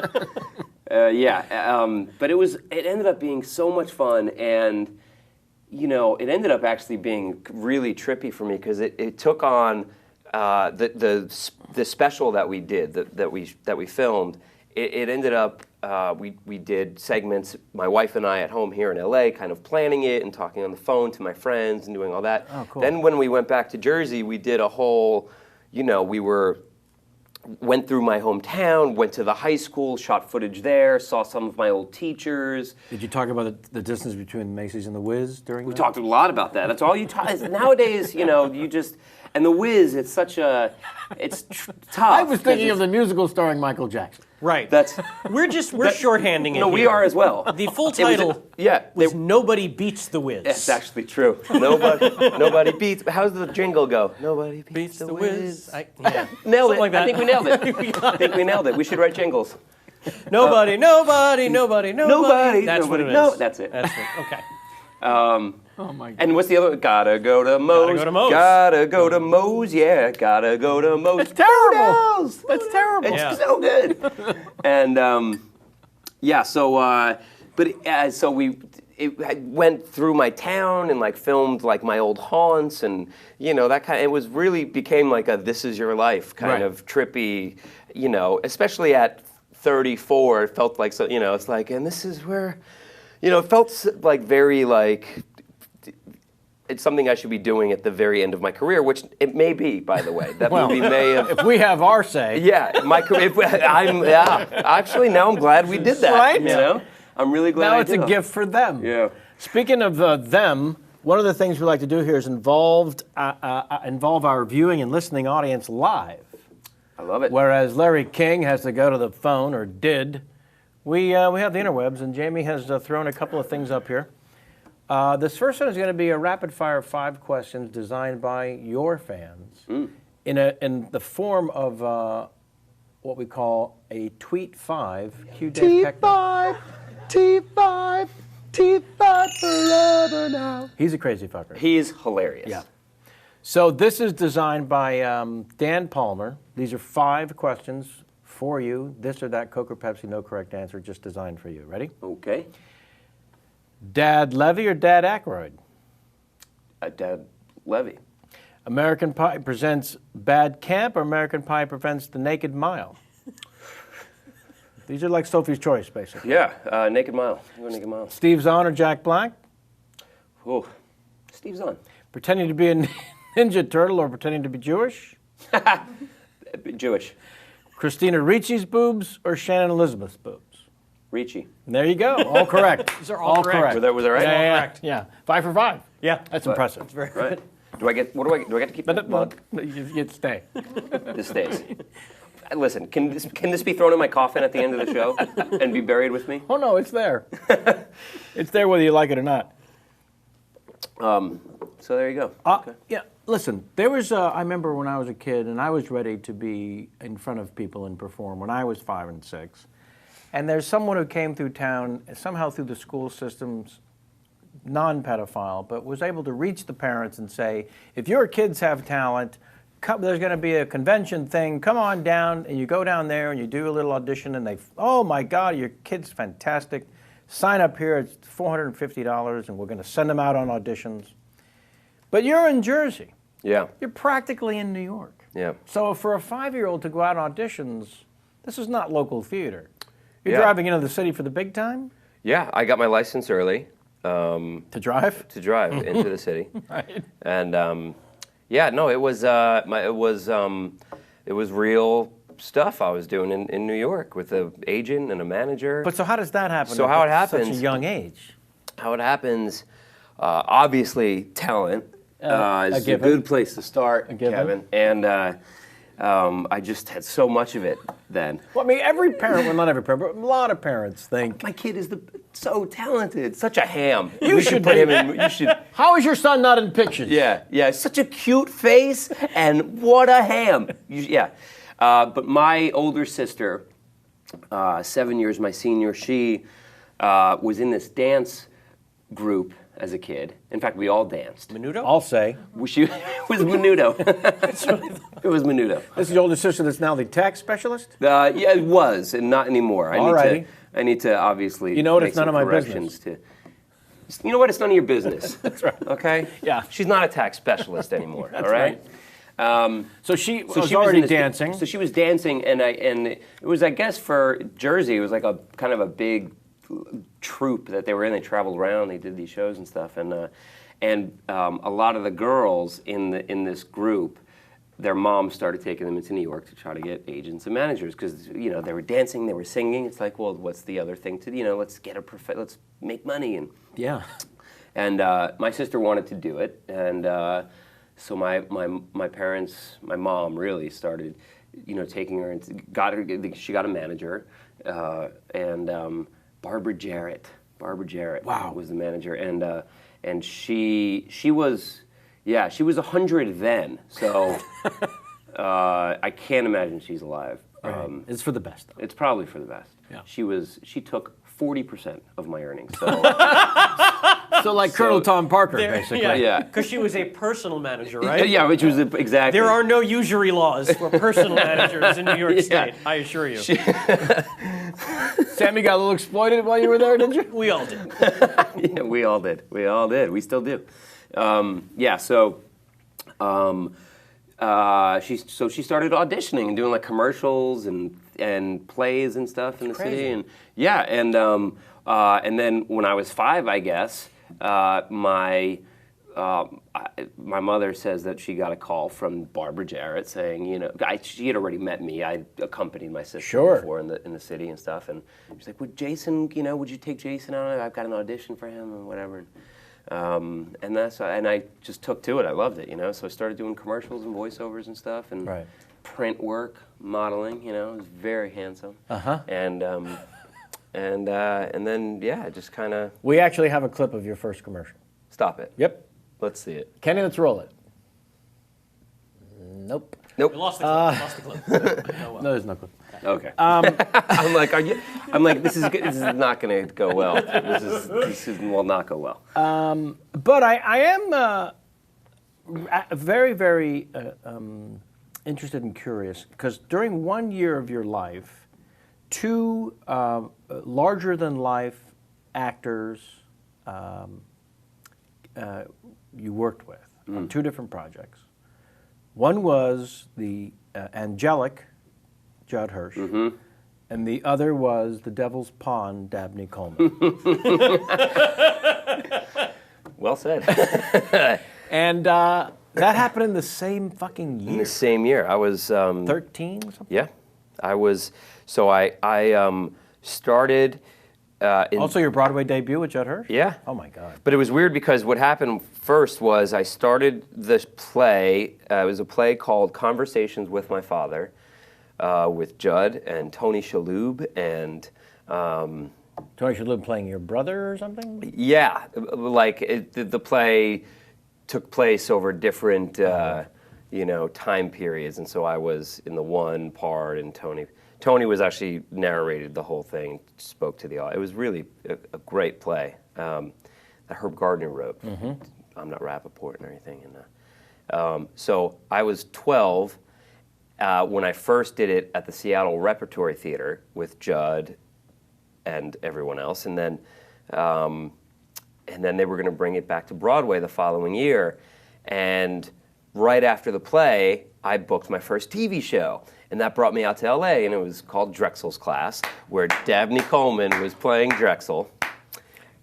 But it ended up being so much fun, and it ended up actually being really trippy for me because it took on the special that we did that we filmed. It ended up we did segments, my wife and I at home here in LA, kind of planning it and talking on the phone to my friends and doing all that. Oh, cool. Then when we went back to Jersey, we did a whole, went through my hometown, went to the high school, shot footage there, saw some of my old teachers. Did you talk about the distance between Macy's and the Wiz during We that? talked a lot about that. That's all you talk. Nowadays, you just, and the Wiz, it's tough. I was thinking of the musical starring Michael Jackson. Right. That's We're shorthanding it. no, we here. are as well. The full It was title was Nobody Beats the Wiz. It's actually true. Nobody beats. How's the jingle go? Nobody Beats beats the Wiz. Yeah. Nailed it. Something like that. I think we nailed it. I think we nailed it. We should write jingles. Nobody. That's nobody, what it is. no, that's it. That's it. Okay. Oh my God. And what's the other? Gotta go to Moe's. go to Moe's. Gotta go to Moe's. Yeah, gotta go to Moe's. It's terrible. Moe's. That's terrible. It's Yeah. so good. And it went through my town and filmed my old haunts and that kind. It was really became like a This Is Your Life kind Right. of trippy. Especially at 34, it felt like so. It's like, and this is where. It felt very it's something I should be doing at the very end of my career, which it may be, by the way. That movie may have. If we have our say. Yeah, my career. Actually, now I'm glad we did that. Right? I'm really glad. Now I it's a did. gift for them. Yeah. Speaking of them, one of the things we like to do here is involve our viewing and listening audience live. I love it. Whereas Larry King has to go to the phone, or did. We have the interwebs, and Jamie has thrown a couple of things up here. This first one is going to be a rapid-fire 5 questions designed by your fans in the form of what we call a Tweet 5. Cue Dave Keckner. T5 forever now. He's a crazy fucker. He's hilarious. Yeah. So this is designed by Dan Palmer. These are 5 questions for you. This or that, Coke or Pepsi, no correct answer, just designed for you. Ready? Okay. Dad Levy or Dad Aykroyd? Dad Levy. American Pie presents Bad Camp or American Pie presents The Naked Mile? These are like Sophie's Choice, basically. Yeah. Naked Mile. Go Naked Mile. Steve Zahn or Jack Black? Oh, Steve's on. Pretending to be a Ninja Turtle or pretending to be Jewish? Jewish. Christina Ricci's boobs or Shannon Elizabeth's boobs? Ricci. There you go. All correct. These are all correct. Was that right? Yeah, correct. yeah. 5 for 5. Yeah. That's impressive. Very Right. Do I get to keep the mug? You stay. This stays. Listen, can this be thrown in my coffin at the end of the show and be buried with me? Oh no, it's there. It's there whether you like it or not. So there you go. Okay. Yeah, listen, there was, I remember when I was a kid and I was ready to be in front of people and perform when I was 5 and 6. And there's someone who came through town, somehow through the school systems, non-pedophile, but was able to reach the parents and say, if your kids have talent, there's going to be a convention thing, come on down, and you go down there and you do a little audition and they, oh my God, your kid's fantastic. Sign up here, it's $450 and we're going to send them out on auditions. But you're in Jersey. Yeah. You're practically in New York. Yeah. So for a 5-year-old to go out on auditions, this is not local theater. You're Yeah. driving into the city for the big time? Yeah, I got my license early To drive? to drive into the city, Right. and yeah, no, it was real stuff I was doing in New York with an agent and a manager. But so how does that happen So at how it such a happens- young age? How it happens, obviously, talent is a given. good place to start, given. Kevin. And I just had so much of it then. Well, I mean, every parent, well, not every parent, but a lot of parents think, My kid is so talented, such a ham. You We should put be. him in. You should. how is your son not in pictures? Yeah, such a cute face, and what a ham. Yeah. But my older sister, 7 years my senior, she was in this dance group as a kid. In fact, we all danced. Menudo? I'll say. It was Menudo. It was Menudo. This is your older sister that's now the tax specialist? Yeah, it was, and not anymore. Alrighty. I need to obviously. You know what? make It's none some of my corrections you know what? It's none of your business. That's right. Okay. Yeah. She's not a tax specialist anymore. That's all right. So she was she already in this- dancing. So she was dancing, and it was, I guess, for Jersey, it was like a kind of a big troupe that they were in. They traveled around, they did these shows and stuff, and a lot of the girls in this group, their moms started taking them into New York to try to get agents and managers because they were dancing, they were singing. It's like, well, what's the other thing to let's get let's make money and. Yeah. And my sister wanted to do it, and so my parents, my mom really started, taking her and she got a manager, and Barbara Jarrett Wow. was the manager, and she was 100 then, so I can't imagine she's alive. Right. It's for the best, though. It's probably for the best. Yeah. She took 40% of my earnings. So, So like Colonel Tom Parker, basically. Yeah. Because she was a personal manager, right? yeah, which was exactly. There are no usury laws for personal managers in New York Yeah. State, I assure you. Sammy got a little exploited while you were there, didn't you? We all did. Yeah, we all did. We still do. She started auditioning and doing like commercials and plays and stuff in the city, and then when I was 5, I guess, my mother says that she got a call from Barbara Jarrett saying, she had already met me. I accompanied my sister before in the city and stuff, and she's like, "Would Jason, would you take Jason out? I've got an audition for him and whatever." And I just took to it. I loved it, So I started doing commercials and voiceovers and stuff, and print work, modeling. I was very handsome. And then just kind of. We actually have a clip of your first commercial. Stop it. Yep. Let's see it. Kenny, let's roll it. Nope. We lost the clip. No, there's no clip. Okay. I'm like, this is good. This is not going to go well. This will not go well. But I am very, very interested and curious because during 1 year of your life, 2 larger-than-life actors you worked with on 2 different projects. One was the angelic Judd Hirsch, and the other was the Devil's Pawn, Dabney Coleman. Well said. And that happened in the same fucking year. In the same year, I was 13 or something. Yeah, I was. So I started. Also, your Broadway debut with Judd Hirsch? Yeah. Oh my God. But it was weird because what happened first was I started this play. It was a play called Conversations with My Father, with Judd and Tony Shalhoub and. Tony Shalhoub playing your brother or something? Yeah, like the play took place over different, time periods, and so I was in the one part, and Tony was actually narrated the whole thing, spoke to the audience. It was really a great play that Herb Gardner wrote. I'm not Rappaport and everything, and so I was 12 when I first did it at the Seattle Repertory Theater with Judd and everyone else, and then they were going to bring it back to Broadway the following year. And right after the play, I booked my first TV show, and that brought me out to LA, and it was called Drexel's Class, where Dabney Coleman was playing Drexel.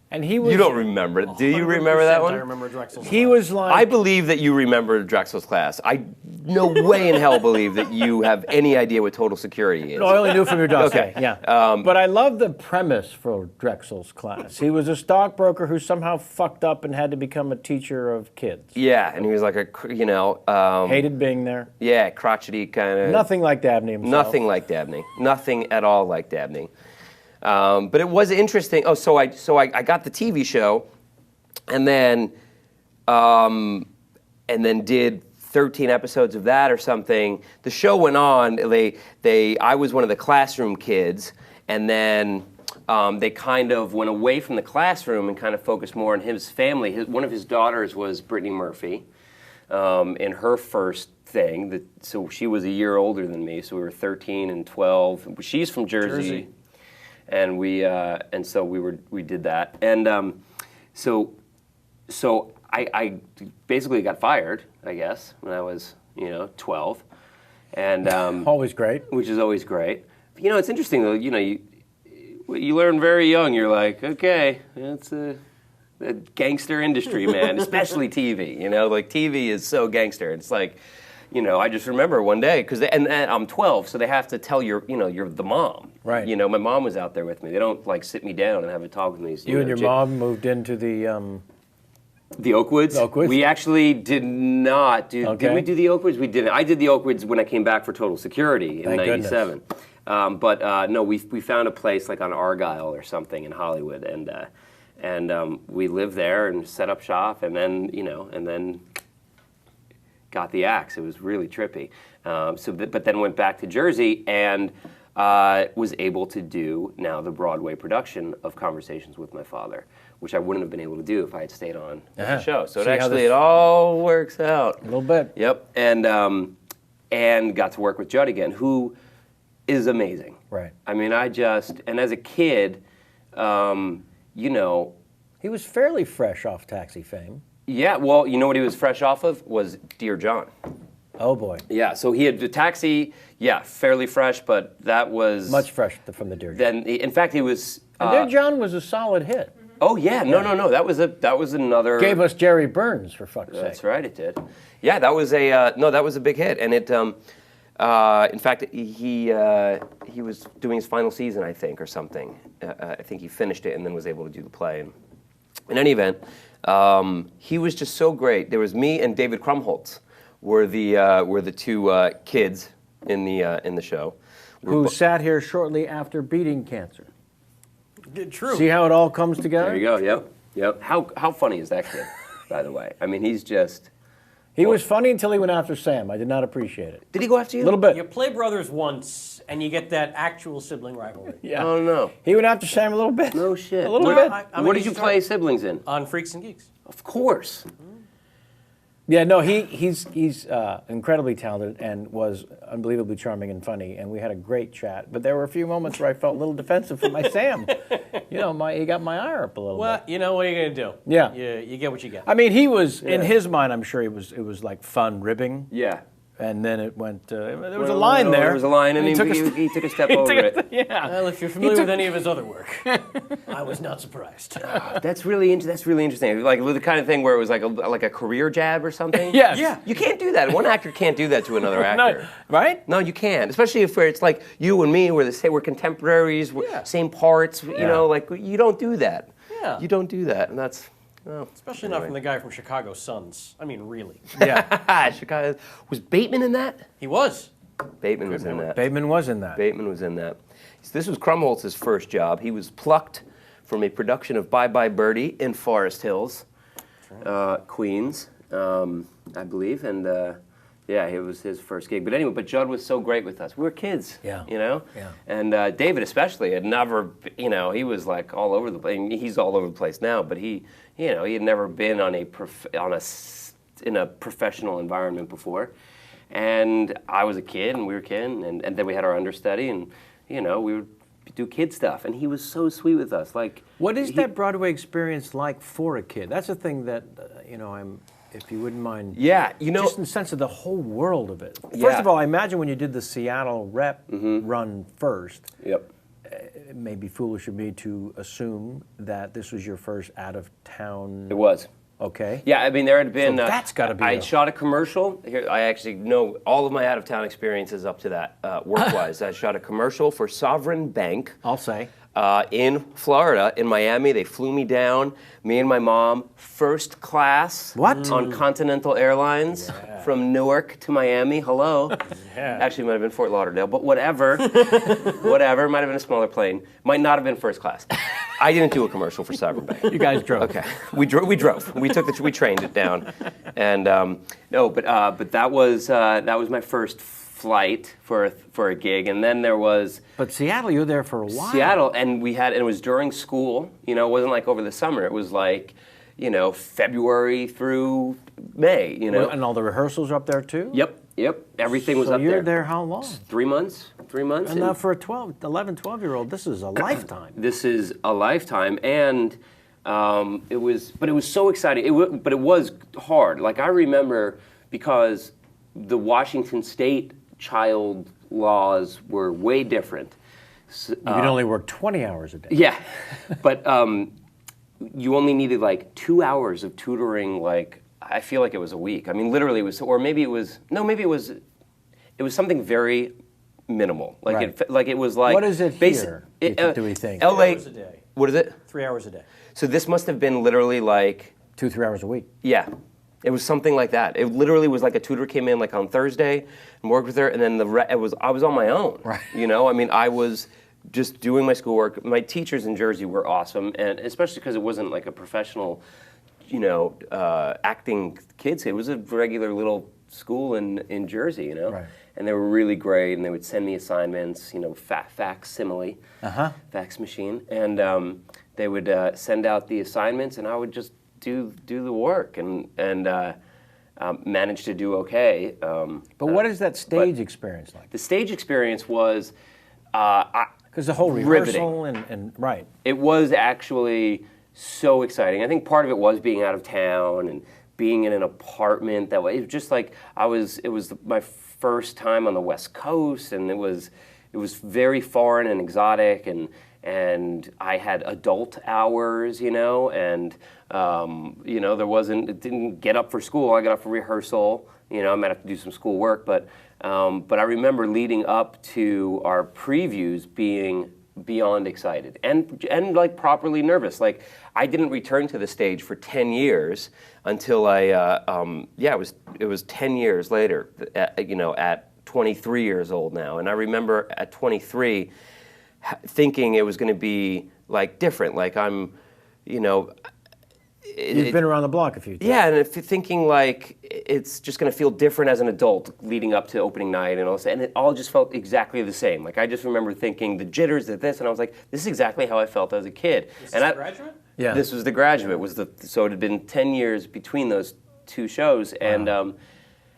And he was. You don't remember it. Do you remember that one? I remember Drexel's He was like. I believe that you remember Drexel's Class. I no way in hell believe that you have any idea what Total Security is. No, I only knew from your dossier. Okay. Yeah. But I love the premise for Drexel's Class. He was a stockbroker who somehow fucked up and had to become a teacher of kids. Yeah, and he was like Hated being there. Yeah, crotchety kind of. Nothing like Dabney himself. Nothing like Dabney. Nothing at all like Dabney. But it was interesting. Oh, so I got the TV show, and then did 13 episodes of that or something. The show went on. I was one of the classroom kids, and then they kind of went away from the classroom and kind of focused more on his family. One of his daughters was Brittany Murphy in her first thing. So she was a year older than me, so we were 13 and 12. She's from Jersey. And we did that. And so I basically got fired, I guess, when I was 12. And Always great. which is always great. It's interesting though. You learn very young. You're like, okay, it's a gangster industry, man. Especially TV. Like TV is so gangster. It's like, I just remember one day because and I'm 12, so they have to tell you're the mom. Right. My mom was out there with me. They don't like sit me down and have a talk with me. You and your mom moved into the Oakwoods? The Oakwoods? We actually did not do. Okay. Did we do the Oakwoods? We didn't. I did the Oakwoods when I came back for Total Security in Thank '97. But no, we found a place like on Argyle or something in Hollywood, and we lived there and set up shop, and then got the axe. It was really trippy. But then went back to Jersey and was able to do now the Broadway production of Conversations with My Father, which I wouldn't have been able to do if I had stayed on the show. So it all works out. A little bit. Yep. And got to work with Judd again, who is amazing. Right. I mean, and as a kid, He was fairly fresh off Taxi fame. yeah, well, you know what he was fresh off of? Was Dear John. Oh boy. Yeah, so he had the Taxi, fairly fresh, but that was... Much fresh from the Dear John. Then, in fact, he was... And Dear John was a solid hit. Oh yeah, no. That was another. Gave us Jerry Burns for fuck's sake. That's right, it did. Yeah, that was a big hit, and it. In fact, he was doing his final season, I think, or something. I think he finished it and then was able to do the play. And in any event, he was just so great. There was me and David Krumholtz were the two kids in the show. Who sat here shortly after beating cancer. True. See how it all comes together? There you go. Yep. How funny is that kid, by the way? I mean, he's just. He was funny until he went after Sam. I did not appreciate it. Did he go after you? A little bit. You play brothers once, and you get that actual sibling rivalry. Yeah. Oh no. He went after Sam a little bit. No shit. A little What- bit. What did you play siblings in? On Freaks and Geeks. Of course. Yeah, no, he's incredibly talented and was unbelievably charming and funny, and we had a great chat. But there were a few moments where I felt a little defensive for my Sam. He got my ire up a little Well, bit. what are you going to do? Yeah. You get what you get. I mean, he was in his mind. I'm sure it was like fun ribbing. Yeah. And then it went. There was a line there. There was a line, and he took a step over it. Yeah. Well, if you're familiar with any of his other work, I was not surprised. That's really interesting. Like the kind of thing where it was like a career jab or something. Yes. Yeah. You can't do that. One actor can't do that to another actor. No, right? No, you can't. Especially if it's like you and me, we're contemporaries, Yeah. same parts. Like you don't do that. Yeah. You don't do that, and that's. Oh, Especially not from the guy from Chicago Suns. I mean, really. Yeah. Chicago. Was Bateman in that? He was. Bateman was in that. Bateman was in that. Bateman was in that. So this was Krumholtz's first job. He was plucked from a production of Bye Bye Birdie in Forest Hills, Queens, I believe, and it was his first gig. But anyway, Judd was so great with us. We were kids, Yeah. Yeah. And David especially had never, he was like all over the place. He's all over the place now, but he had never been in a professional environment before. And I was a kid, and we were kidding, and then we had our understudy, and we would do kid stuff, and he was so sweet with us. Like, What is that Broadway experience like for a kid? That's the thing that if you wouldn't mind. Yeah, just in the sense of the whole world of it. First Yeah. of all, I imagine when you did the Seattle rep run first, Yep. it may be foolish of me to assume that this was your first out of town. It was. Okay. Yeah, I mean, there had been. So that's gotta be I a- had shot a commercial. Here, I actually know all of my out-of-town experiences up to that, work-wise. I shot a commercial for Sovereign Bank. I'll say. In Florida, in Miami. They flew me down, me and my mom, first class. What? On Continental Airlines from Newark to Miami. Hello. Yeah. Actually, it might have been Fort Lauderdale, but whatever. Whatever. Might have been a smaller plane. Might not have been first class. I didn't do a commercial for Sovereign Bank. You guys drove. Okay, we drove. We trained it down, and no, but that was my first flight for a gig, and then there was But Seattle, you were there for a while. Seattle, and it was during school. You know, it wasn't like over the summer. It was like, you know, February through May. You know, And all the rehearsals are up there too? Yep. Everything was So up you're there. there how long? 3 months. 3 months. And now for a 12-year-old, this is a lifetime. This is a lifetime, and it was so exciting. But it was hard. Like, I remember, because the Washington State child laws were way different. You could only work 20 hours a day. Yeah, but you only needed like 2 hours of tutoring. Like, I feel like it was a week. I mean, literally, it was, or maybe it was. No, maybe it was. It was something very minimal. Like Right. it was like. What is it here, do we think? 3 hours a day. What is it? 3 hours a day. So this must have been literally like. 2-3 hours a week. Yeah, it was something like that. It literally was like a tutor came in like on Thursday and worked with her, and then I was on my own. Right. You know, I mean, I was just doing my schoolwork. My teachers in Jersey were awesome, and especially because it wasn't like a professional, you know, acting kids. It was a regular little school in Jersey, you know. Right. And they were really great, and they would send me assignments, you know, facsimile, fax machine, and they would send out the assignments, and I would just do the work and manage to do okay. But what is that stage experience like? The stage experience was Because the whole rehearsal and right. it was actually so exciting. I think part of it was being out of town and being in an apartment that way. It was just like it was my first time on the West Coast, and it was very foreign and exotic, and I had adult hours, you know, and you know, it didn't get up for school. I got up for rehearsal. You know, I might have to do some school work, but I remember leading up to our previews being beyond excited and like properly nervous. Like, I didn't return to the stage for 10 years until it was 10 years later, you know, at 23 years old now. And I remember at 23 thinking it was going to be like different, like I'm, you know, You've been around the block a few times. yeah, and if you're thinking like it's just going to feel different as an adult leading up to opening night and all this, and it all just felt exactly the same. Like, I just remember thinking the jitters of this, and I was like, this is exactly how I felt as a kid. Graduate? Yeah. This was The Graduate. So it had been 10 years between those two shows, and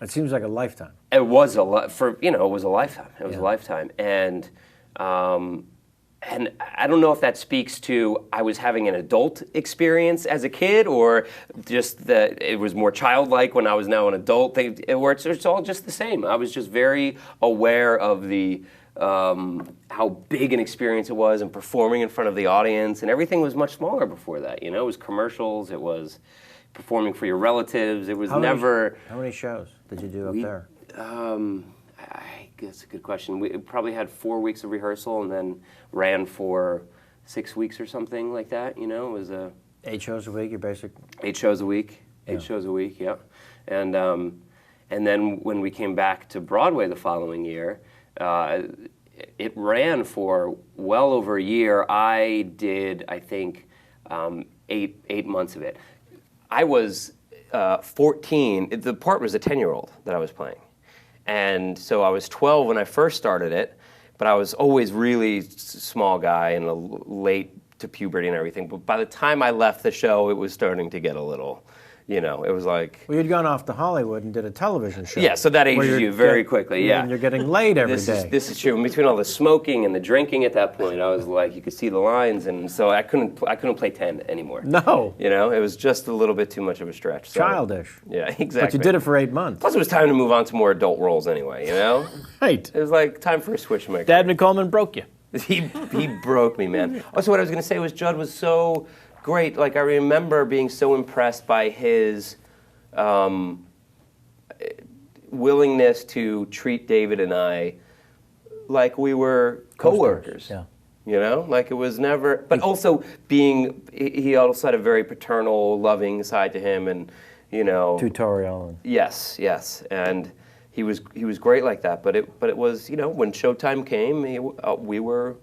It seems like a lifetime. it was a it was a lifetime. It was a lifetime, and I don't know if that speaks to I was having an adult experience as a kid, or just that it was more childlike when I was now an adult. It's all just the same. I was just very aware of the how big an experience it was, and performing in front of the audience, and everything was much smaller before that. You know, it was commercials, it was performing for your relatives. It was How never. many shows did you do up there? That's a good question. We probably had 4 weeks of rehearsal and then ran for 6 weeks or something like that. You know, it was 8 shows a week, your basic? 8 shows a week. Yeah. 8 shows a week, yeah. And then when we came back to Broadway the following year, it ran for well over a year. I did, I think, 8 months of it. I was 14. The part was a 10-year-old that I was playing. And so I was 12 when I first started it, but I was always really small guy and late to puberty and everything. But by the time I left the show, it was starting to get a little, you know, it was like... Well, you'd gone off to Hollywood and did a television show. Yeah, so that ages you very quickly, yeah. And you're getting laid every day. This is true. In between all the smoking and the drinking at that point, I was like, you could see the lines, and so I couldn't play 10 anymore. No. You know, it was just a little bit too much of a stretch. So, Childish. Yeah, exactly. But you did it for 8 months. Plus, it was time to move on to more adult roles anyway, you know? Right. It was like time for a switch in my career. Dabney Coleman broke you. He broke me, man. Also, what I was going to say was Judd was so great. Like, I remember being so impressed by his willingness to treat David and I like we were coworkers. Yeah. You know, like it was never. But also he also had a very paternal, loving side to him, and you know. Tutorial. Yes, and he was great like that. But it was, you know, when showtime came, we were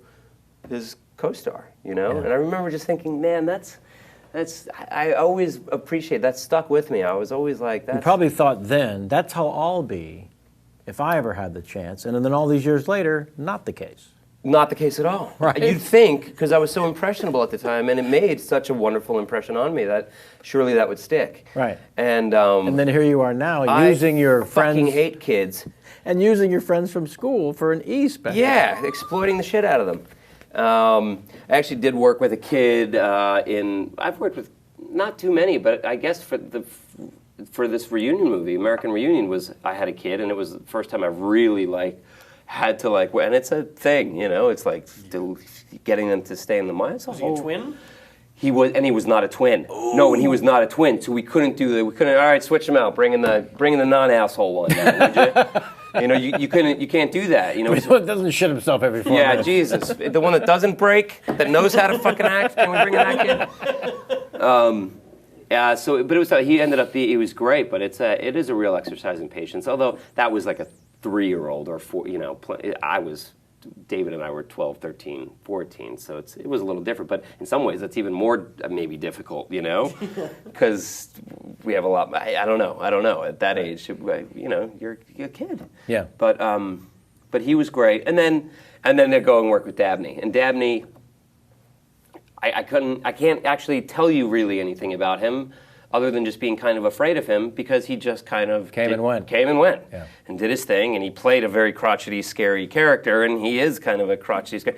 his co-star, you know? And I remember just thinking, man, I always appreciate that. Stuck with me. I was always like, You probably thought then, that's how I'll be if I ever had the chance. And then all these years later, not the case. Not the case at all. Right. You'd think, because I was so impressionable at the time, and it made such a wonderful impression on me that surely that would stick. Right. And then here you are now, using your friends. fucking hate kids. And using your friends from school for an E special. Yeah, exploiting the shit out of them. I actually did work with a kid I've worked with not too many, but I guess for this reunion movie, American Reunion, I had a kid, and it was the first time I really had to and it's a thing, you know. It's like still getting them to stay in the mind. Was he a twin? He was not a twin. Ooh. No, and he was not a twin, so we couldn't. All right, switch them out. Bring in the non-asshole one. Now, would you? You know, you can't do that. You know, it doesn't shit himself every 4 minutes. Yeah, Jesus, the one that doesn't break, that knows how to fucking act. Can we bring in that kid? But it was he ended up he was great, but it is a real exercise in patience. Although that was like a 3-year-old or 4. You know, David and I were 12, 13, 14, so it was a little different. But in some ways, that's even more maybe difficult, you know, because we have a lot. I don't know. At that age, you know, you're a kid. Yeah. But he was great, and then they go and work with Dabney, and Dabney. I can't actually tell you really anything about him, other than just being kind of afraid of him, because he just kind of came and went, and did his thing, and he played a very crotchety, scary character, and he is kind of a crotchety, scary.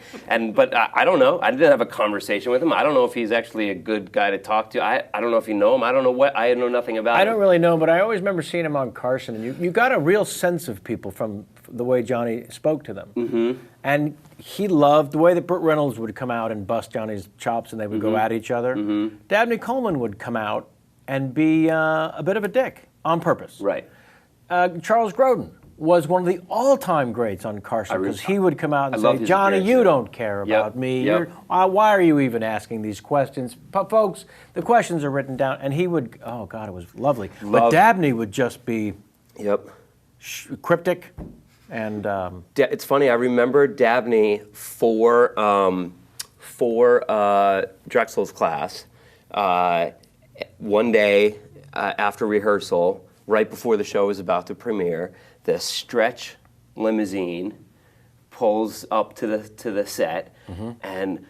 But I don't know. I didn't have a conversation with him. I don't know if he's actually a good guy to talk to. I don't know if you know him. I don't know I know nothing about him. I don't really know, but I always remember seeing him on Carson, and you got a real sense of people from the way Johnny spoke to them. Mm-hmm. And he loved the way that Burt Reynolds would come out and bust Johnny's chops, and they would go at each other. Mm-hmm. Dabney Coleman would come out and be a bit of a dick on purpose. Right. Charles Grodin was one of the all-time greats on Carson, because he would come out and say, Johnny, you don't care about me. Yep. Why are you even asking these questions? But folks, the questions are written down, and he would, oh God, it was lovely. But Dabney would just be cryptic. And it's funny, I remember Dabney for Drexel's class. One day after rehearsal, right before the show was about to premiere, the Stretch limousine pulls up to the set, and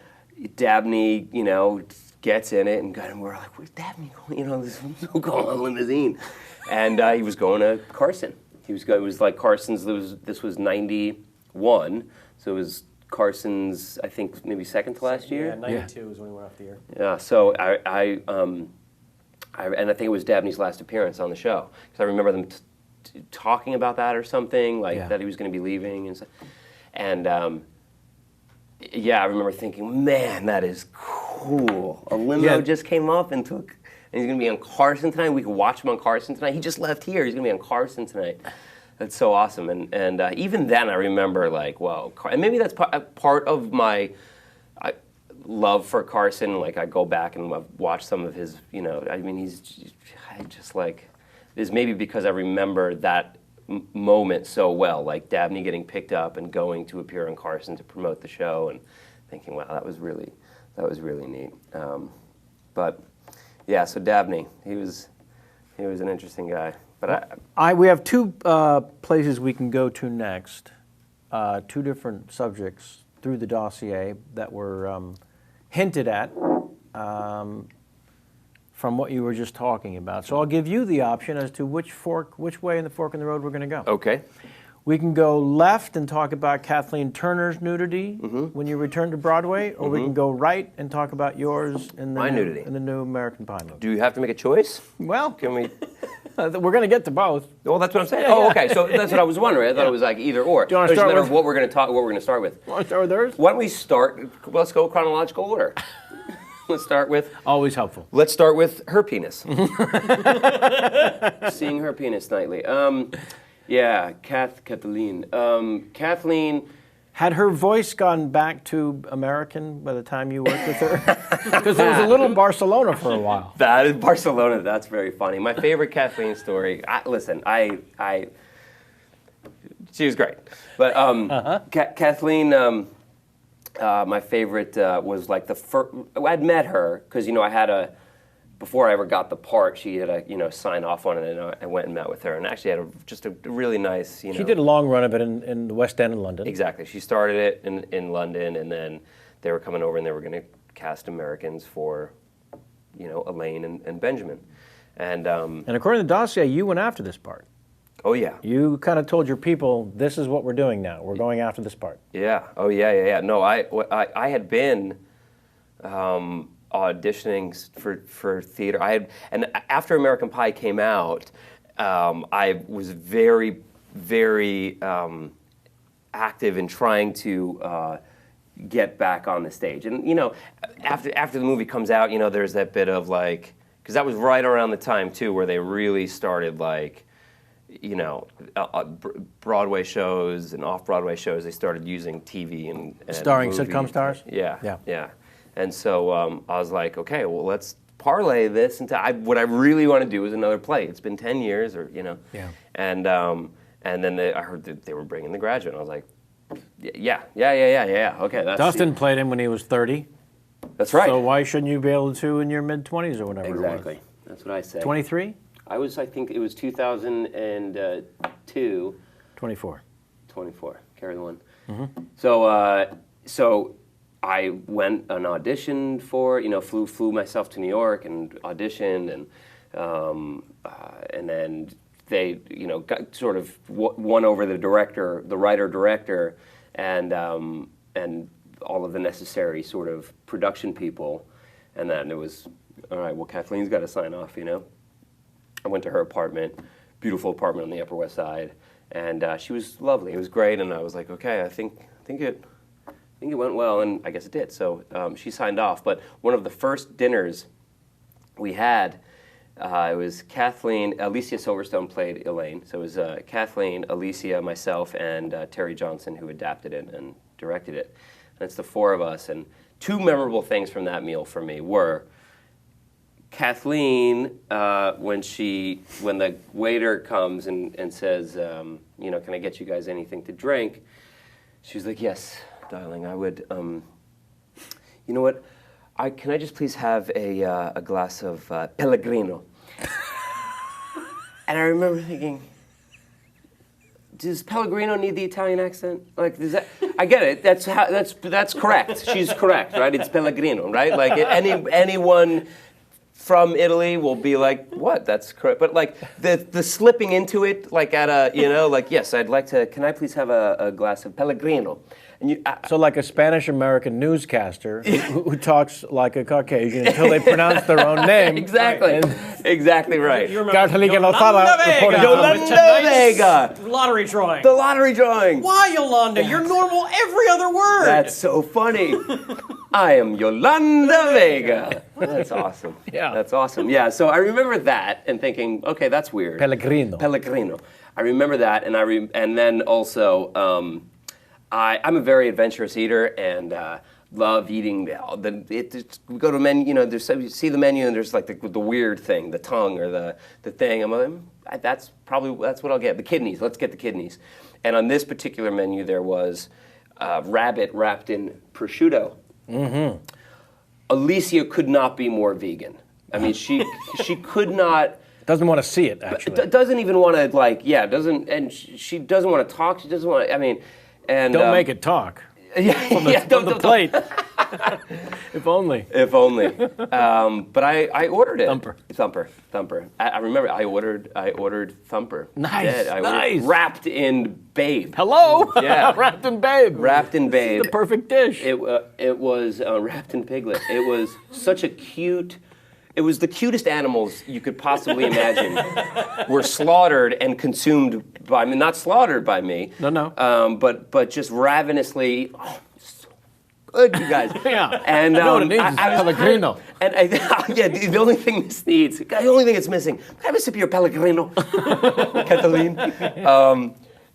Dabney, you know, gets in it, and we're like, "Where's Dabney going? You know, this is going on limousine," and he was going to Carson. It was like Carson's. This was 91, so it was Carson's. I think maybe second to last year. Yeah, 92 is when he went off the air. Yeah, so I think it was Dabney's last appearance on the show, because I remember them talking about that or something, that he was going to be leaving, and I remember thinking, man, that is cool. A limo just came up and took. And he's going to be on Carson tonight. We can watch him on Carson tonight. He just left here. He's going to be on Carson tonight. That's so awesome. And even then, I remember, like, wow. And maybe that's part of my love for Carson. Like, I go back and watch some of his, you know, I mean, I just like, it's maybe because I remember that moment so well, like Dabney getting picked up and going to appear on Carson to promote the show, and thinking, wow, that was really neat. But yeah, so Dabney, he was an interesting guy. But we have two places we can go to next, two different subjects through the dossier that were hinted at from what you were just talking about. So I'll give you the option as to which way in the fork in the road we're going to go. Okay. We can go left and talk about Kathleen Turner's nudity when you return to Broadway, or we can go right and talk about yours in the nudity in the new American Pie movie. Do you have to make a choice? Well, can we? We're going to get to both. Well, that's what I'm saying. Oh, okay. So that's what I was wondering. I thought it was like either or. Do you want to start with what we're going to talk? What we're going to start with? Want to start with yours? Why don't we start? Let's go chronological order. Let's start with. Always helpful. Let's start with her penis. Seeing her penis nightly. Yeah, Kathleen. Kathleen. Had her voice gone back to American by the time you worked with her? Because there was a little Barcelona for a while. That is Barcelona. That's very funny. My favorite Kathleen story. She was great. But Kathleen my favorite was like the first. I'd met her because I had before I ever got the part, she had a sign off on it, and I went and met with her, and actually had just a really nice. She did a long run of it in the West End in London. Exactly. She started it in London, and then they were coming over, and they were going to cast Americans for, Elaine and Benjamin, and according to the dossier, you went after this part. Oh yeah. You kind of told your people, this is what we're doing now. We're going after this part. Yeah. Oh yeah. No, I had been auditioning for theater. And after American Pie came out, I was very, very active in trying to get back on the stage. And after the movie comes out, there's that bit of like, because that was right around the time too where they really started like. Broadway shows and off-Broadway shows, they started using TV and starring movies. sitcom stars? Yeah. And so I was like, okay, well, let's parlay this into what I really want to do is another play. It's been 10 years Yeah. And then I heard that they were bringing The Graduate, and I was like, yeah. Okay, that's Dustin played him when he was 30. That's right. So why shouldn't you be able to in your mid-20s or whatever Exactly. it was? That's what I said. 23? I think it was 2002. 24. 24. Carry the one. Mm-hmm. So I went and auditioned for, flew myself to New York and auditioned, and then they, got sort of won over the writer-director, and all of the necessary sort of production people, and then it was, all right, well, Kathleen's got to sign off, I went to her apartment, beautiful apartment on the Upper West Side, and she was lovely. It was great, and I was like, okay, I think it went well, and I guess it did. So she signed off. But one of the first dinners we had, it was Kathleen. Alicia Silverstone played Elaine. So it was Kathleen, Alicia, myself, and Terry Johnson who adapted it and directed it. And it's the four of us. And two memorable things from that meal for me were Kathleen, when the waiter comes and says, can I get you guys anything to drink? She was like, yes, darling, I would. You know what? Can I just please have a glass of Pellegrino? And I remember thinking, does Pellegrino need the Italian accent? Like, does that? I get it. That's correct. She's correct, right? It's Pellegrino, right? Like anyone from Italy will be like, what? That's correct. But like the slipping into it, like yes, I'd like to. Can I please have a glass of Pellegrino? And so like a Spanish-American newscaster who talks like a Caucasian until they pronounce their own name. Exactly. Exactly right. You remember Yolanda Vega. Lottery drawing. The lottery drawing. Why, Yolanda? You're normal every other word. That's so funny. I am Yolanda Vega. That's awesome. Yeah. That's awesome. Yeah, so I remember that and thinking, okay, that's weird. Pellegrino. I remember that, and then also, I'm a very adventurous eater and love eating. We go to a menu, you see the menu and there's like the weird thing, the tongue or the thing. I'm like, that's what I'll get. The kidneys. Let's get the kidneys. And on this particular menu, there was rabbit wrapped in prosciutto. Mm-hmm. Alicia could not be more vegan. I mean, she could not. Doesn't want to see it, actually. Doesn't even want to and she doesn't want to talk. She doesn't want to. I mean. And, don't make it talk. From the plate. If only. If only. But I ordered it. Thumper. I remember I ordered Thumper. Nice. Ordered wrapped in Babe. Hello. Yeah. Wrapped in Babe. Wrapped in Babe. The perfect dish. It was wrapped in Piglet. It was such a cute. It was the cutest animals you could possibly imagine were slaughtered and consumed by me. Not slaughtered by me. No. But just ravenously. Oh, so good, you guys. Yeah. And you know what it needs is Pellegrino. The only thing this needs, the only thing it's missing. Can I have a sip of your Pellegrino, Kathleen?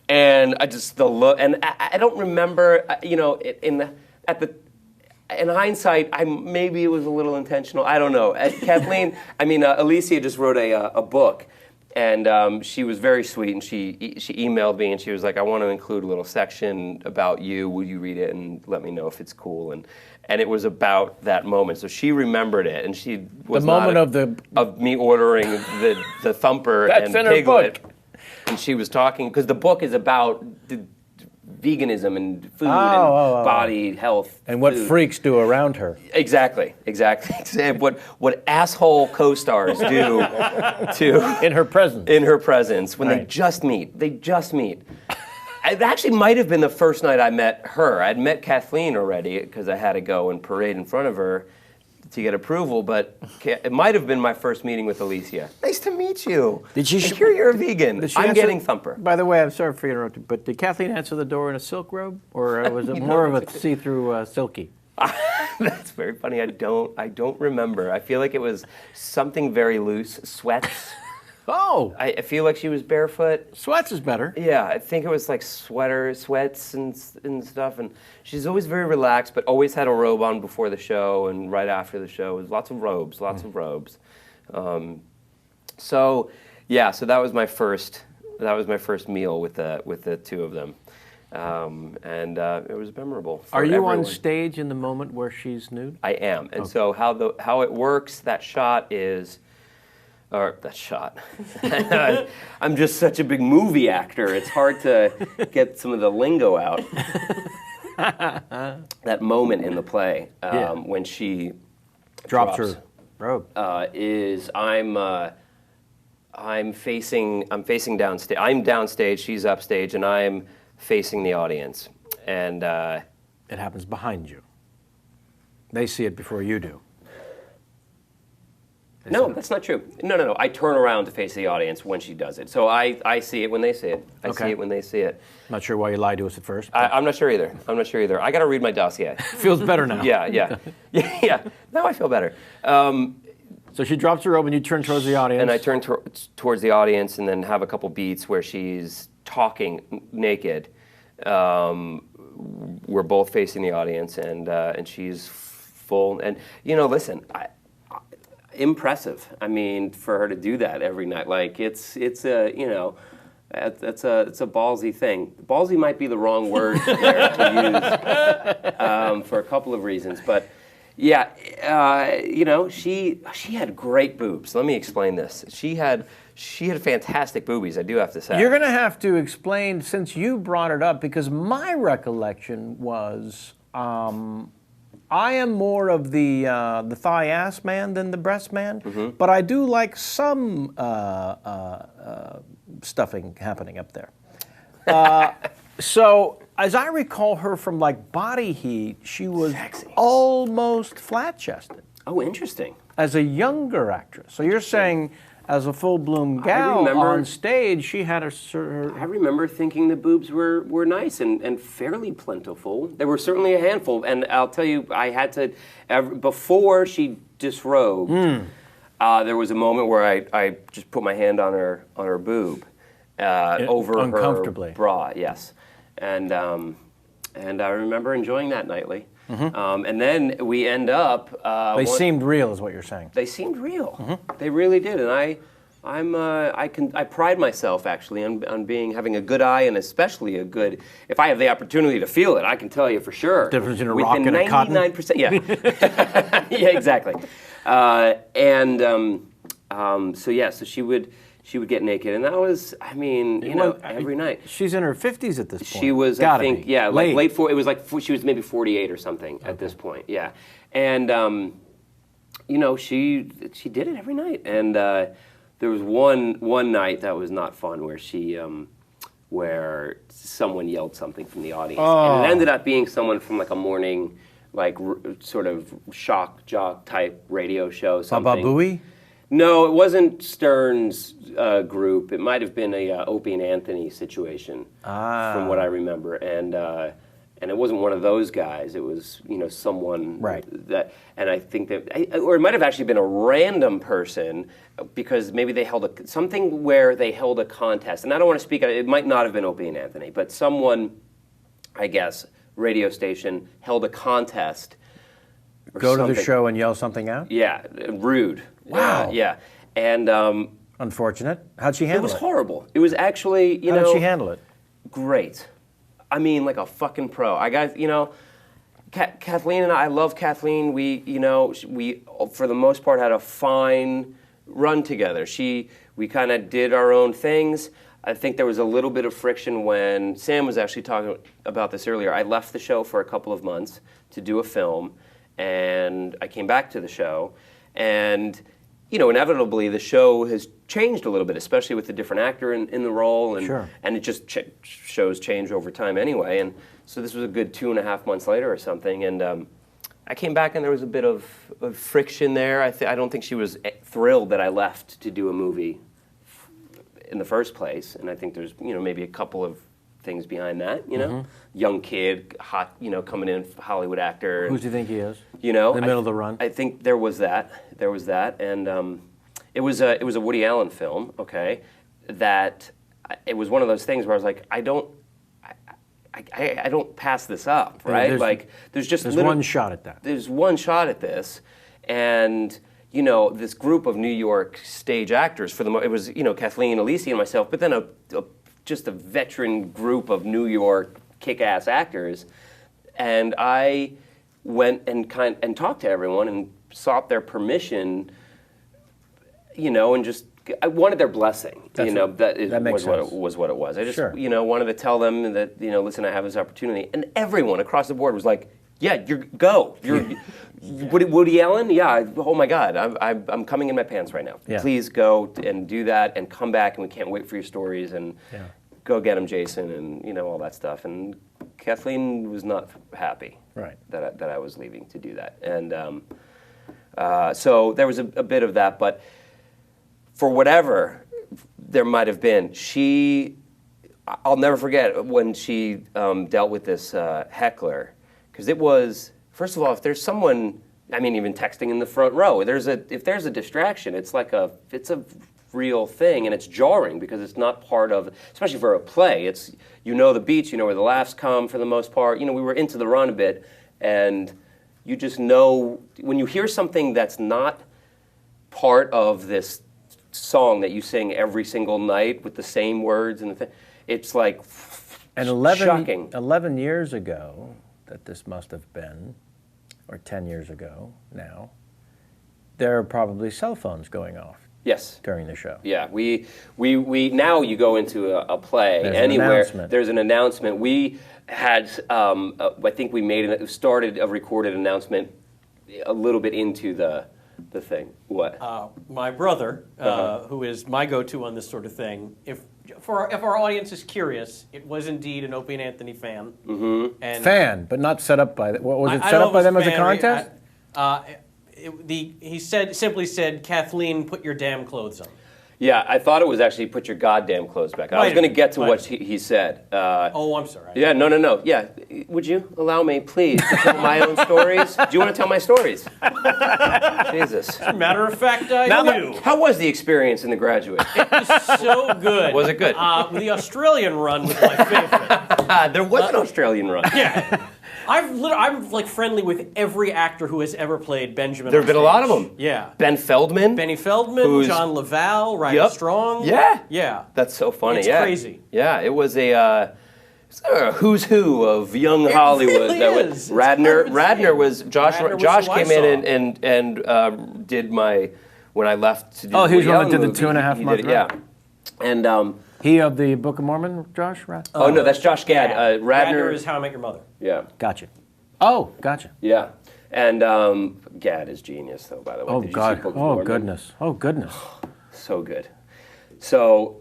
And I just the look, and I don't remember, in hindsight, maybe it was a little intentional. I don't know. Kathleen, Alicia just wrote a book, And she was very sweet, and she emailed me, and she was like, "I want to include a little section about you. Will you read it and let me know if it's cool?" And it was about that moment. So she remembered it, and she was the moment of me ordering the Thumper That's and in her Piglet, book. and she was talking because the book is about veganism and food and body health And what food. freaks do around her. Exactly. What asshole co-stars do to In her presence. in her presence when they Right. just meet. They just meet. It actually might have been the first night I met her. I'd met Kathleen already because I had to go and parade in front of her to get approval, but it might have been my first meeting with Alicia. Nice to meet you. Did she I sh- hear you're a vegan. Did she I'm answer- getting Thumper. By the way, I'm sorry for interrupting, but did Kathleen answer the door in a silk robe, or was it more of a see-through silky? That's very funny. I don't remember. I feel like it was something very loose. Sweats. Oh, I feel like she was barefoot. sweats is better. Yeah, I think it was like sweats and stuff. And she's always very relaxed, but always had a robe on before the show and right after the show. It was lots of robes. So that was my first. That was my first meal with the two of them, and it was memorable. For Are you on everyone. stage in the moment where she's nude? I am, and so how it works. That shot is. Or that shot. I'm just such a big movie actor. It's hard to get some of the lingo out. That moment in the play when she Drops her robe. is I'm facing downstage. I'm downstage. She's upstage, and I'm facing the audience. And It happens behind you. They see it before you do. no, that's not true. No. I turn around to face the audience when she does it. So I see it when they see it. I Okay. see it when they see it. Not sure why you lied to us at first. I'm not sure either. I got to read my dossier. Feels better now. Yeah. Now I feel better. So she drops her robe and you turn towards the audience. And I turn towards the audience and then have a couple beats where she's talking naked. We're both facing the audience, and she's full. And listen, impressive. I mean, for her to do that every night, like it's a it's a ballsy thing. Ballsy might be the wrong word there to use for a couple of reasons, but. Yeah, she had great boobs. Let me explain this. She had fantastic boobies, I do have to say. You're going to have to explain, since you brought it up, because my recollection was I am more of the thigh ass man than the breast man, but I do like some stuffing happening up there. So, as I recall her from like Body Heat, she was Sexy. almost flat-chested Oh, interesting. as a younger actress. So you're saying, as a full-bloom gal remember- on stage, she had her I remember thinking the boobs were nice and fairly plentiful. There were certainly a handful, and I'll tell you, I had to, before she disrobed, there was a moment where I just put my hand on her boob over uncomfortably. her bra, yes. And I remember enjoying that nightly. And then we end up. They seemed real, is what you're saying. They seemed real. They really did, and I pride myself actually on having a good eye, and especially a good. If I have the opportunity to feel it, I can tell you for sure. Difference between a Within rock and a cotton? 99%, yeah, yeah, exactly. So she would get naked, and that was, I mean, every night. She's in her 50s at this point. She was, Gotta I think, be. yeah, like Late. late it was like she was maybe 48 or something at this point, yeah. And she did it every night. And there was one night that was not fun where someone yelled something from the audience, and it ended up being someone from like a morning, like sort of shock jock type radio show. Baba Something. Booey? No, it wasn't Stern's group. It might have been a Opie and Anthony situation, from what I remember, and it wasn't one of those guys. It was someone that, and I think that, or it might have actually been a random person, because maybe they held something where they held a contest, and I don't want to speak. It might not have been Opie and Anthony, but someone, I guess, radio station held a contest. Go to the show and yell something out? Yeah, rude. Wow. Yeah. And Unfortunate. How'd she It handle was it? horrible. It was actually, How did she handle it? great. I mean, like a fucking pro. I got, Kathleen and I love Kathleen. We for the most part had a fine run together. We kind of did our own things. I think there was a little bit of friction when Sam was actually talking about this earlier. I left the show for a couple of months to do a film, and I came back to the show, and inevitably the show has changed a little bit, especially with the different actor in the role, and Sure. and it just shows change over time anyway. And so this was a good 2.5 months later or something, and I came back and there was a bit of friction there. I don't think she was thrilled that I left to do a movie in the first place, and I think there's maybe a couple of things behind that. Young kid, hot, coming in, Hollywood actor. Who do you think he is? In the middle of the run? I think there was that, and it was a Woody Allen film. Okay, that it was one of those things where I was like, I don't pass this up, right? There's one shot at that. There's one shot at this, and this group of New York stage actors. It was Kathleen, Alicia, and myself, but then just a veteran group of New York kick-ass actors, and I went and talked to everyone and sought their permission, and just I wanted their blessing. That makes sense. What it was. I just Sure. wanted to tell them that listen, I have this opportunity, and everyone across the board was like, yeah, you're Woody Allen? Yeah, oh my God, I'm coming in my pants right now. Yeah. Please go and do that and come back, and we can't wait for your stories, and go get him, Jason, and all that stuff. And Kathleen was not happy that I was leaving to do that. And so there was a bit of that, but for whatever there might have been, I'll never forget when she dealt with this heckler, because it was, first of all, if there's someone, even texting in the front row, if there's a distraction, it's a real thing, and it's jarring because it's not part of, especially for a play, it's, the beats, where the laughs come for the most part. We were into the run a bit, and you just know, when you hear something that's not part of this song that you sing every single night with the same words, and it's like, and shocking. 11 years ago, that this must have been, or 10 years ago now, there are probably cell phones going off. Yes. During the show. Yeah, we now you go into a play There's anywhere. an There's an announcement. We had, I think we started a recorded announcement a little bit into the thing. What? My brother, who is my go-to on this sort of thing, if our audience is curious, it was indeed an Opie and Anthony fan. Mm-hmm. And fan, but not set up by. Was it I set don't up by know them if as a fan, contest? He simply said, Kathleen, put your damn clothes on. Yeah, I thought it was actually put your goddamn clothes back on. I was going to get to what he said. Oh, I'm sorry. Yeah, no. Yeah, would you allow me, please, to tell my own stories? Do you want to tell my stories? Jesus. Matter of fact, I do. How was the experience in The Graduate? It was so good. Was it good? The Australian run was my favorite. There was an Australian run. Yeah. I'm like friendly with every actor who has ever played Benjamin. There have been a lot of them. Yeah. Ben Feldman. Benny Feldman, John Laval, Ryan Strong. Yeah. Yeah. That's so funny. It's crazy. Yeah, it was a who's who of young Hollywood. Really is. Radner was Josh. Radner was Josh who I came in and did my when I left to do. Oh, he was the the one that Allen did the movie. 2.5 He month did it, yeah. run. And he of the Book of Mormon, Josh? oh no, that's Josh Gad. Radner is How I Met Your Mother. Yeah. Gotcha. Oh, gotcha. Yeah. And Gad is genius, though. By the way. Oh Did you see God. Book of Oh Mormon? goodness. Oh goodness. So good. So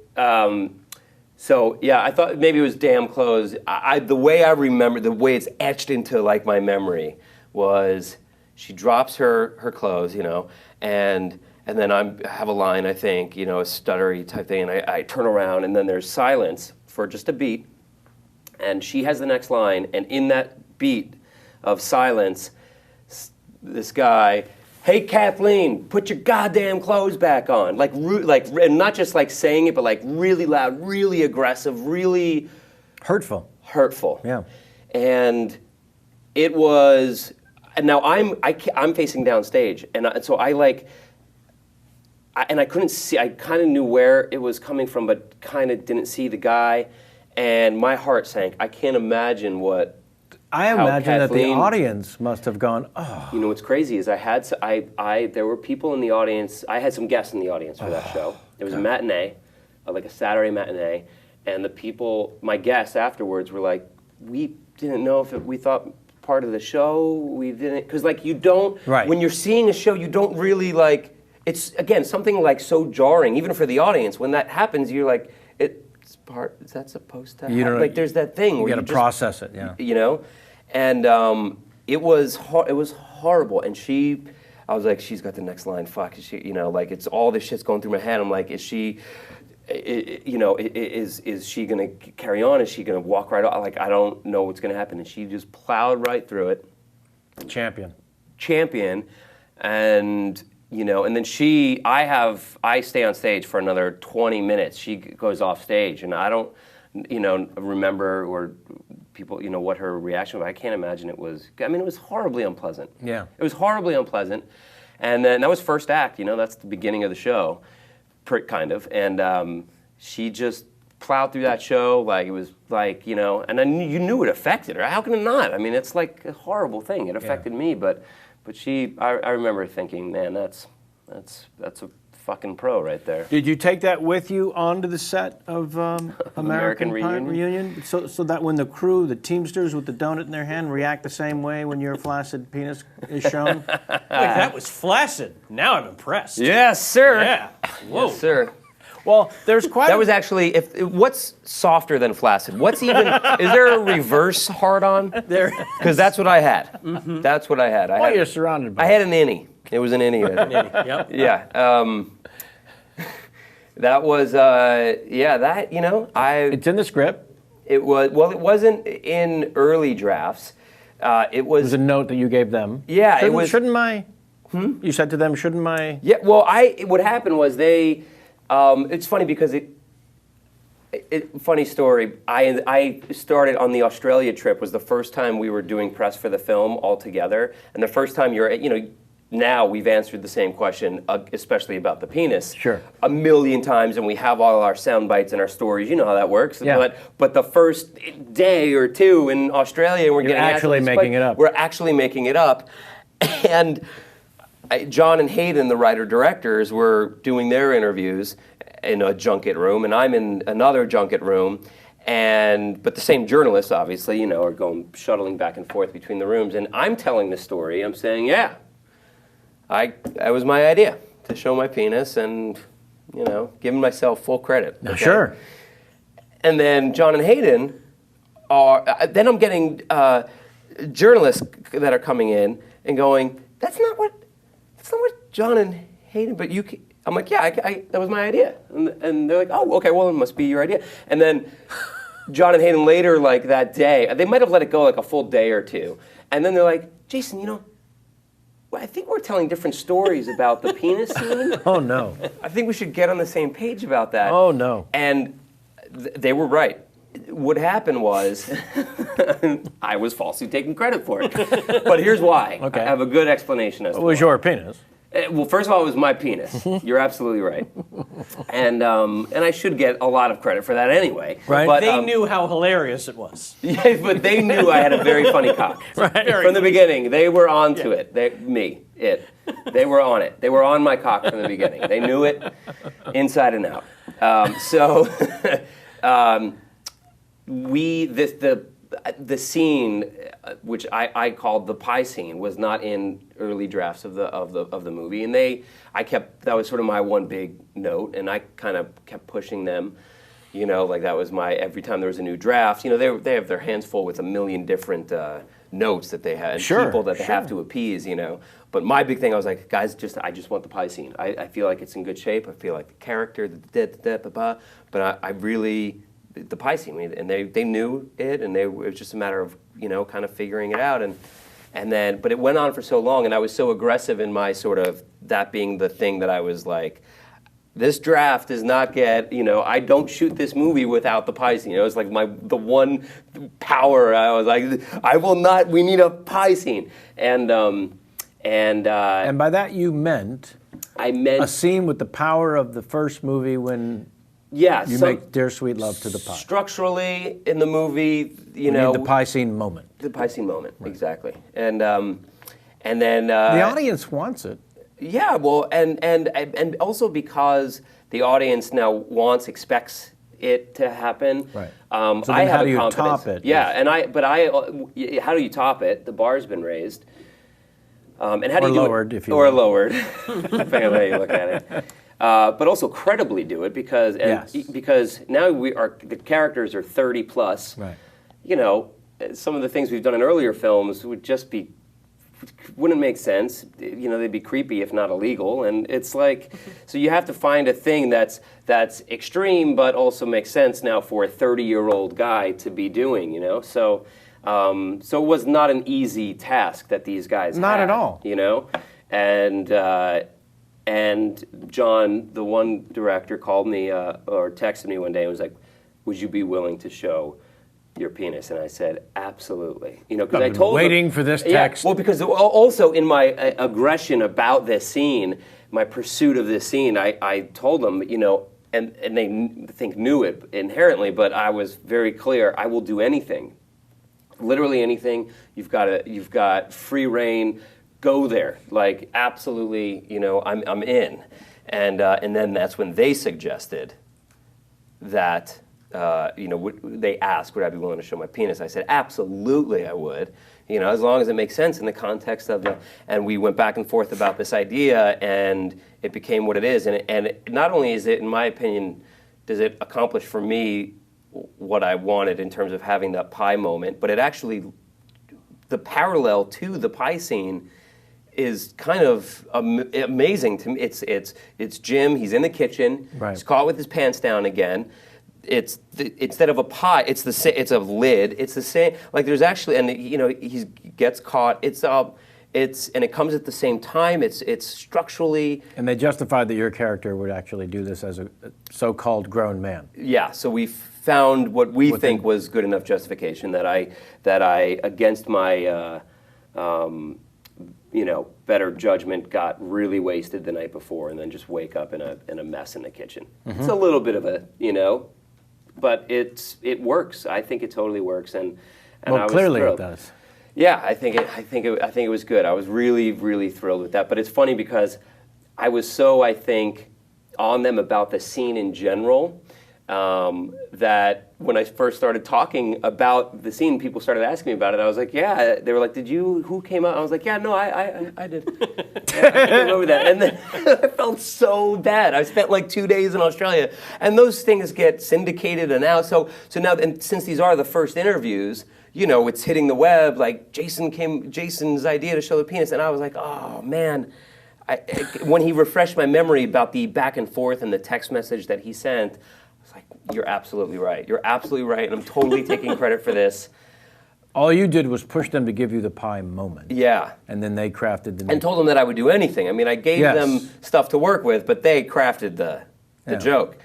yeah, I thought maybe it was damn close. The way I remember, the way it's etched into like my memory was she drops her clothes, and then I have a line, I think, a stuttery type thing, and I turn around, and then there's silence for just a beat, and she has the next line, and in that beat of silence, this guy, hey Kathleen, put your goddamn clothes back on, and not just like saying it, but like really loud, really aggressive, really Hurtful. Yeah, and it was. And now I'm facing downstage, and so I like. I couldn't see. I kind of knew where it was coming from, but kind of didn't see the guy, and my heart sank. I can't imagine what. I how imagine that the Kathleen- audience must have gone, oh. You know what's crazy is there were people in the audience. I had some guests in the audience for that show. It was a matinee, like a Saturday matinee, and the people, my guests afterwards were like, we didn't know if we thought part of the show, we didn't, because like you don't, Right. when you're seeing a show, you don't really like, it's again, something like so jarring, even for the audience, when that happens, you're like, it's part, is that supposed to happen? Like there's that thing where You got to just- process it, yeah. you know, and it was horrible. And I was like, she's got the next line. Fuck, is she? You know, like it's all this shit's going through my head. I'm like, is she? You know, is she gonna carry on? Is she gonna walk right off? Like I don't know what's gonna happen. And she just plowed right through it. Champion, and you know, and then I stay on stage for another 20 minutes. She goes off stage, and I don't, you know, remember or people, you know, what her reaction was. I can't imagine it was. I mean, it was horribly unpleasant. Yeah. It was horribly unpleasant, and then that was first act. You know, that's the beginning of the show, kind of, and she just plowed through that show like it was like, you know, and then you knew it affected her. How can it not? I mean, it's like a horrible thing. It affected me, but I remember thinking, man, that's a fucking pro right there. Did you take that with you onto the set of American Pie Reunion? So that when the crew, the Teamsters with the donut in their hand, react the same way when your flaccid penis is shown? Like, that was flaccid. Now I'm impressed. Yes, sir. Yeah. Whoa. Yes, sir. Well, there's quite. That was actually what's softer than flaccid? What's even? Is there a reverse hard on? There. Because that's what I had. Mm-hmm. That's what I had. Well, you're surrounded by. I had an innie. It was an innie. Yep. Yeah. That was that, you know, It's in the script. it wasn't in early drafts. It It was was a note that you gave them. Yeah, it was- Shouldn't my? You said to them, shouldn't my? yeah, well, what happened was they it's funny because funny story. I started on the Australia trip was the first time we were doing press for the film all together, and the first time now we've answered the same question, especially about the penis, Sure. a million times, and we have all our sound bites and our stories. You know how that works. Yeah. But the first day or two in Australia, we're getting actually making it up. We're actually making it up, and John and Hayden, the writer-directors, were doing their interviews in a junket room, and I'm in another junket room, but the same journalists, obviously, you know, are shuttling back and forth between the rooms, and I'm telling the story. I'm saying, yeah, that was my idea, to show my penis and, you know, giving myself full credit. Okay? Sure. And then John and Hayden then I'm getting journalists that are coming in and going, that's not what John and Hayden, but you can. I'm like, yeah, that was my idea. And they're like, oh, okay, well, it must be your idea. And then John and Hayden later, like that day, they might have let it go like a full day or two. And then they're like, Jason, you know, I think we're telling different stories about the penis scene. Oh no. I think we should get on the same page about that. Oh no. And they were right. What happened was, I was falsely taking credit for it. But here's why. Okay. I have a good explanation as to It was why. your penis. Well, first of all, it was my penis. You're absolutely right. And I should get a lot of credit for that anyway. Right. But, They knew how hilarious it was. Yeah, but they knew I had a very funny cock. From the beginning. They were on to it. They were on it. They were on my cock from the beginning. They knew it inside and out. The scene, which I called the pie scene, was not in early drafts of the movie, and that was sort of my one big note, and I kind of kept pushing them, you know, like that was every time there was a new draft, you know, they have their hands full with a million different notes that they had, Sure, people that they sure. have to appease, you know. But my big thing, I was like, guys, I just want the pie scene. I feel like it's in good shape. I feel like the character, but I really. The pie scene, and they knew it, and it was just a matter of, you know, kind of figuring it out, and then, but it went on for so long, and I was so aggressive in my sort of, that being the thing that I was like, this draft does not get, you know, I don't shoot this movie without the pie scene. It was like the one power. I was like, I will not, we need a pie scene, and And by that you meant I meant A scene with the power of the first movie when yeah. you so make Dear Sweet Love to the pie. structurally in the movie, you You know, need the pie scene moment. the pie scene moment exactly, and then The audience wants it. yeah, well, and also because the audience now expects it to happen. Right. So then I have how do you confidence. top it? Yeah, how do you top it? The bar's been raised. And how do Or you do lowered, it? if you or will. lowered, depending on how you look at it. But also credibly do it because Yes. because now the characters are 30 plus. Right. You know, some of the things we've done in earlier films wouldn't make sense. You know, they'd be creepy if not illegal. And it's like, so you have to find a thing that's extreme but also makes sense now for a 30-year-old guy to be doing. You know, so it was not an easy task that these guys Not had, at all. You know, and John, the one director, called me or texted me one day and was like, "Would you be willing to show your penis?" And I said, "Absolutely." You know, because I've I been told waiting them, for this yeah, text. well, because also in my aggression about this scene, my pursuit of this scene, I told them, you know, and they knew it inherently, but I was very clear. I will do anything, literally anything. You've got free reign. Go there, like absolutely. You know, I'm in, and then that's when they suggested that. You know, they asked, would I be willing to show my penis? I said, absolutely I would. You know, as long as it makes sense in the context of and we went back and forth about this idea, and it became what it is. And not only is it, in my opinion, does it accomplish for me what I wanted in terms of having that pie moment, but it actually, the parallel to the pie scene is kind of amazing to me. It's Jim, he's in the kitchen, Right. He's caught with his pants down again. Instead of a pie, it's a lid. It's the same. Like there's actually, and you know, he gets caught. And it comes at the same time. It's structurally. And they justified that your character would actually do this as a so-called grown man. Yeah. So we found what we think was good enough justification that I against my you know, better judgment, got really wasted the night before, and then just wake up in a mess in the kitchen. It's a little bit of a, you know. But it works. I think it totally works, and Well, I was clearly thrilled. it does. Yeah, I think it was good. I was really, really thrilled with that. But it's funny because I was so, I think, on them about the scene in general that when I first started talking about the scene, people started asking me about it. I was like, yeah. They were like, who came out? I was like, yeah, no, I did. I came over that. And then I felt so bad. I spent like 2 days in Australia. And those things get syndicated and now. So now, and since these are the first interviews, you know, it's hitting the web. Like Jason's idea to show the penis. And I was like, oh, man. When he refreshed my memory about the back and forth and the text message that he sent, like, you're absolutely right. You're absolutely right, and I'm totally taking credit for this. All you did was push them to give you the pie moment. Yeah. And then they crafted the... And told them that I would do anything. I mean, I gave them stuff to work with, but they crafted the joke,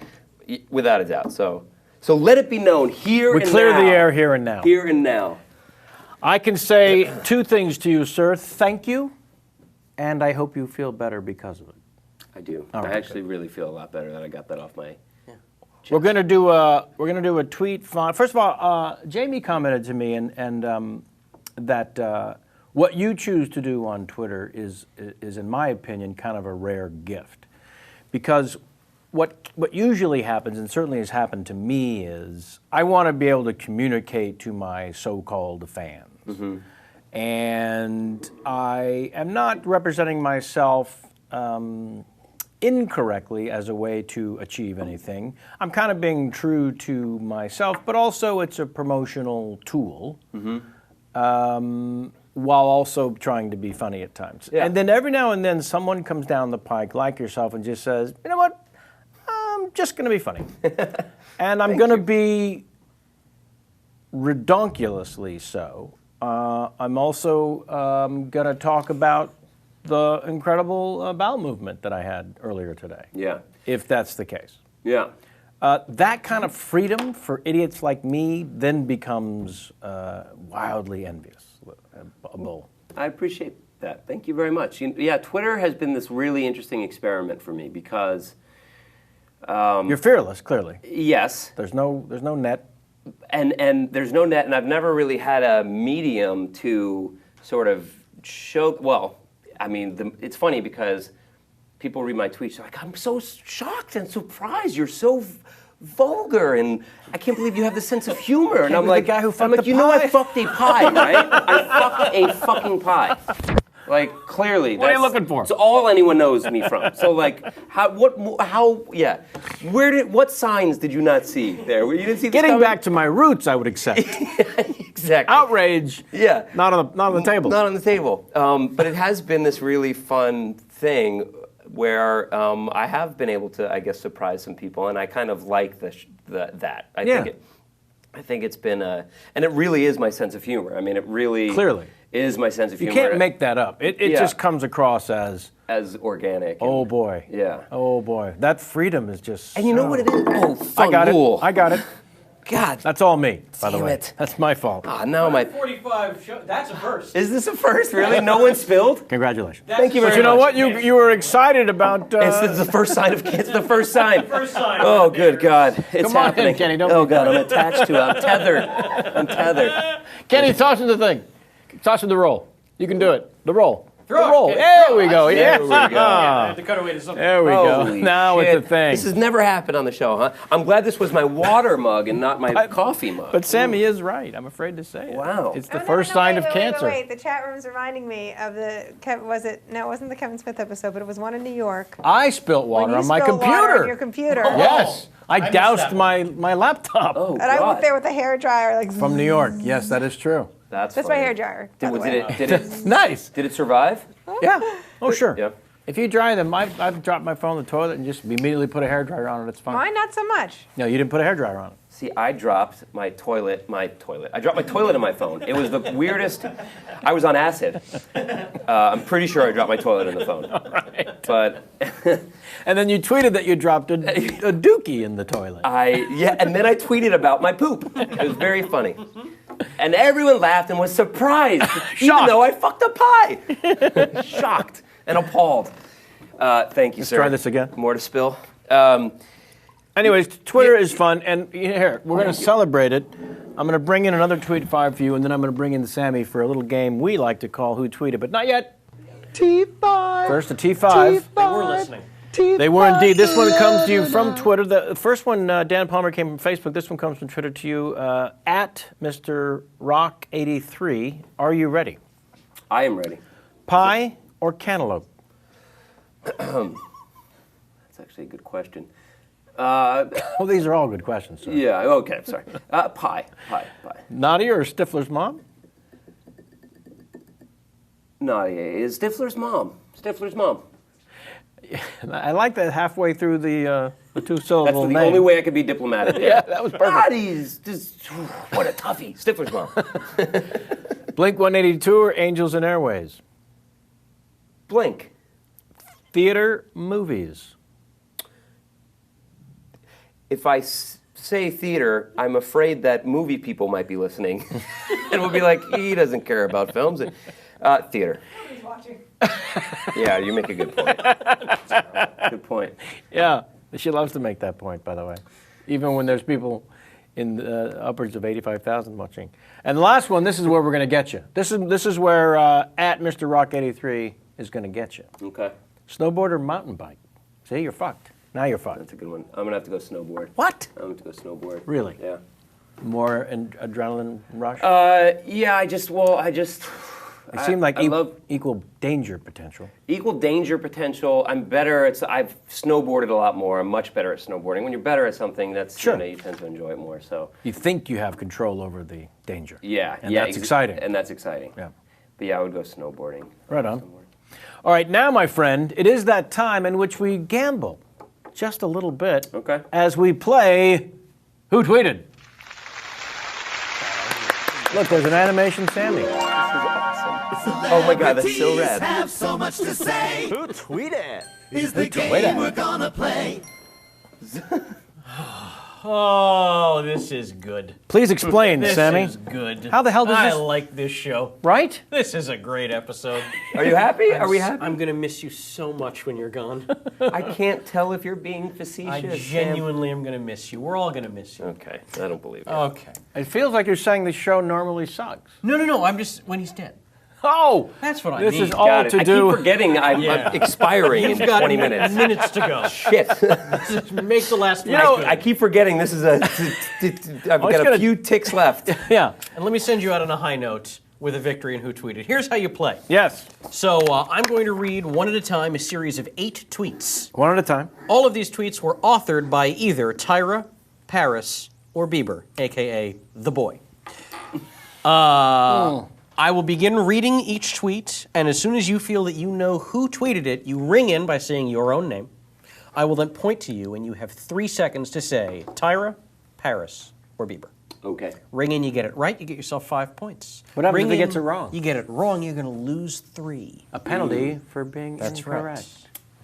without a doubt. So let it be known here and now. We clear the air here and now. Here and now. I can say two things to you, sir. Thank you, and I hope you feel better because of it. I do. All right, I actually really feel a lot better that I got that off my... We're gonna do a tweet font. First of all, Jamie commented to me and that what you choose to do on Twitter is in my opinion kind of a rare gift, because what usually happens, and certainly has happened to me, is I want to be able to communicate to my so-called fans, and I am not representing myself incorrectly as a way to achieve anything. I'm kind of being true to myself, but also it's a promotional tool, while also trying to be funny at times. Yeah. And then every now and then someone comes down the pike like yourself and just says, you know what, I'm just going to be funny. And I'm going to be redonkulously so. I'm also going to talk about the incredible bowel movement that I had earlier today. Yeah. If that's the case. Yeah. That kind of freedom for idiots like me then becomes wildly envious. I appreciate that. Thank you very much. Yeah, Twitter has been this really interesting experiment for me because You're fearless, clearly. yes, There's no net. and there's no net, and I've never really had a medium to sort of show. Well, I mean, it's funny because people read my tweets, they're like, I'm so shocked and surprised. You're so vulgar, and I can't believe you have this sense of humor. And I'm like, the guy who fucked the you know, I pie. fucked a pie, right? I fucked a fucking pie. Like, clearly. What are you looking for? It's all anyone knows me from. So, like, what signs did you not see there? You didn't see this Getting coming? back to my roots, I would accept. Exactly. Outrage. Yeah. Not on the table. Not on the table. But it has been this really fun thing where I have been able to, I guess, surprise some people, and I kind of like that. I think it's been and it really is my sense of humor. I mean, it really Clearly is my sense of You humor. can't make that up. It just comes across as organic. oh boy. Yeah. Oh boy. That freedom is just. And you know so- what it is? Oh, I got Fungul. it. I got it. God. That's all me, by the Damn way. it. That's my fault. Now my. 45 show. That's a first. Is this a first? Really? No one spilled? Congratulations. Thank you But very you know much. what? You were excited about. It's the first sign of it's the first sign. First sign. Oh, good God! It's Come on in, happening. Kenny, don't oh be God, I'm attached to it. I'm tethered. I'm tethered. Kenny, toss him the thing. Toss him the roll. You can do it. The roll. Throw the it, roll. Kenny, There throw it. we go. There Yeah. we go. I have to cut away to something. There we go. Holy Now shit. it's the thing. This has never happened on the show, huh? I'm glad this was my water mug and not my coffee mug. But Sammy is right. I'm afraid to say it. Wow. It's the Oh, no, first no, sign wait, of cancer. Wait. The chat room's reminding me of it wasn't the Kevin Smith episode, but it was one in New York. I spilt water When you on my spilled water computer. on your computer. Yes. I missed doused that my laptop. Oh, And I God. went there with a hair dryer, like From New York. Yes, that is true. That's That's my funny. hair dryer. by the way. Did it Nice. did it survive? Yeah. Oh, sure. Yeah. If you dry them, I've dropped my phone in the toilet and just immediately put a hairdryer on it. It's fine. Mine, not so much. No, you didn't put a hairdryer on it. See, I dropped my toilet. I dropped my toilet in my phone. It was the weirdest. I was on acid. I'm pretty sure I dropped my toilet in the phone. Right. But And then you tweeted that you dropped a dookie in the toilet. and then I tweeted about my poop. It was very funny. And everyone laughed and was surprised, even Shocked. though I fucked a pie. Shocked and appalled. Thank you, sir. try this again. More to spill. Anyways, Twitter is fun, and here, we're going to celebrate it. I'm going to bring in another tweet 5 for you, and then I'm going to bring in Sammy for a little game we like to call Who Tweeted, but not yet. T5. First, a T5. They were listening. They were indeed. This one comes to you from Twitter. The first one, Dan Palmer, came from Facebook. This one comes from Twitter to you, at Mr. Rock83. Are you ready? I am ready. Pie or cantaloupe? That's actually a good question. Well, these are all good questions, sir. Yeah, okay, sorry. Pie. Nadia or Stifler's mom? Nadia is Stifler's mom. Stifler's mom. I like that halfway through the That's two-syllable the name. only way I could be diplomatic there. Yeah, that was perfect. Nadia's just, what a toughie. Stifler's mom. Blink-182 or Angels and Airways? Blink. Theater, movies? If I say theater, I'm afraid that movie people might be listening and will be like, he doesn't care about films. Theater. Nobody's watching. Yeah, you make a good point. Good point. Yeah, she loves to make that point, by the way, even when there's people in upwards of 85,000 watching. And the last one, this is where we're going to get you. This is where at Mr. Rock83 is going to get you. Okay. Snowboard or mountain bike? See, you're fucked. Now you're fucked. That's a good one. I'm going to have to go snowboard. What? I'm going to go snowboard. Really? Yeah. More adrenaline rush? Yeah, It seemed like I love equal danger potential. equal danger potential. I'm better at. I've snowboarded a lot more. I'm much better at snowboarding. When you're better at something, that's Sure. you tend to enjoy it more. So You think you have control over the danger. yeah, And yeah, that's exciting. And that's exciting. Yeah. But yeah, I would go snowboarding. Right on. All right, now, my friend, it is that time in which we gamble just a little bit Okay. as we play Who Tweeted? Look, there's an animation Sammy. This is awesome. Oh my God, that's so rad. Have so much to say. Who tweeted? Is the tweeted? game we're gonna play. Oh, this is good. Please explain, This Sammy. is good. How the hell does I this- like this show. Right? This is a great episode. Are you happy? Are we happy? I'm gonna miss you so much when you're gone. I can't tell if you're being facetious. I genuinely am gonna miss you. We're all gonna miss you. Okay, I don't believe it. Okay. It feels like you're saying the show normally sucks. No. I'm just when he's dead. Oh! That's what I This mean. is all Got it. to I do. keep forgetting I'm Yeah. expiring in You've got 20 minutes. minutes to go. Shit. Make the last one. know, good. I keep forgetting this is a. I've got gonna- a few ticks left. Yeah. And let me send you out on a high note with a victory in Who Tweeted. Here's how you play. Yes. So I'm going to read one at a time a series of 8 tweets. One at a time. All of these tweets were authored by either Tyra, Paris, or Bieber, aka the boy. I will begin reading each tweet, and as soon as you feel that you know who tweeted it, you ring in by saying your own name. I will then point to you, and you have 3 seconds to say Tyra, Paris, or Bieber. Okay. Ring in, you get it right, you get yourself 5 points. What happens Ring if he in, gets it wrong? You get it wrong, you're going to lose 3. A penalty for being That's incorrect. right.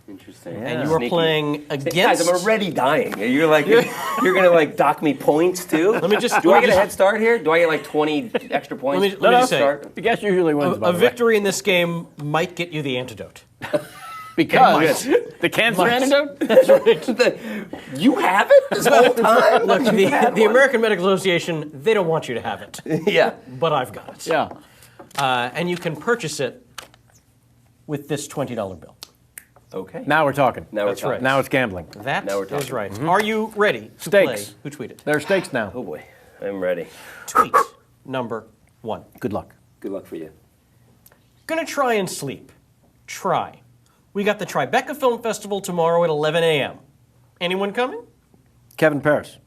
Interesting. And you are Sneaky. playing against. Guys, I'm already dying. You're like, you're gonna like dock me points too. Let me just. Do let I me get a just- head start here? Do I get like 20 extra points? Let me just say, Start? The guest usually wins, by a the way. victory in this game might get you the antidote. Because the cancer antidote? You have it this whole time? Look, the American Medical Association, they don't want you to have it, Yeah. but I've got it. Yeah. And you can purchase it with this $20 bill. Okay. Now we're talking. Now we're That's talking. right. Now it's gambling. That Now we're is talking. right. Are you ready to Stakes. play Who Tweeted? There are stakes now. Oh boy, I'm ready. Tweet number 1. Good luck. Good luck for you. Gonna try and sleep. Try. We got the Tribeca Film Festival tomorrow at 11 a.m. Anyone coming? Kevin Paris.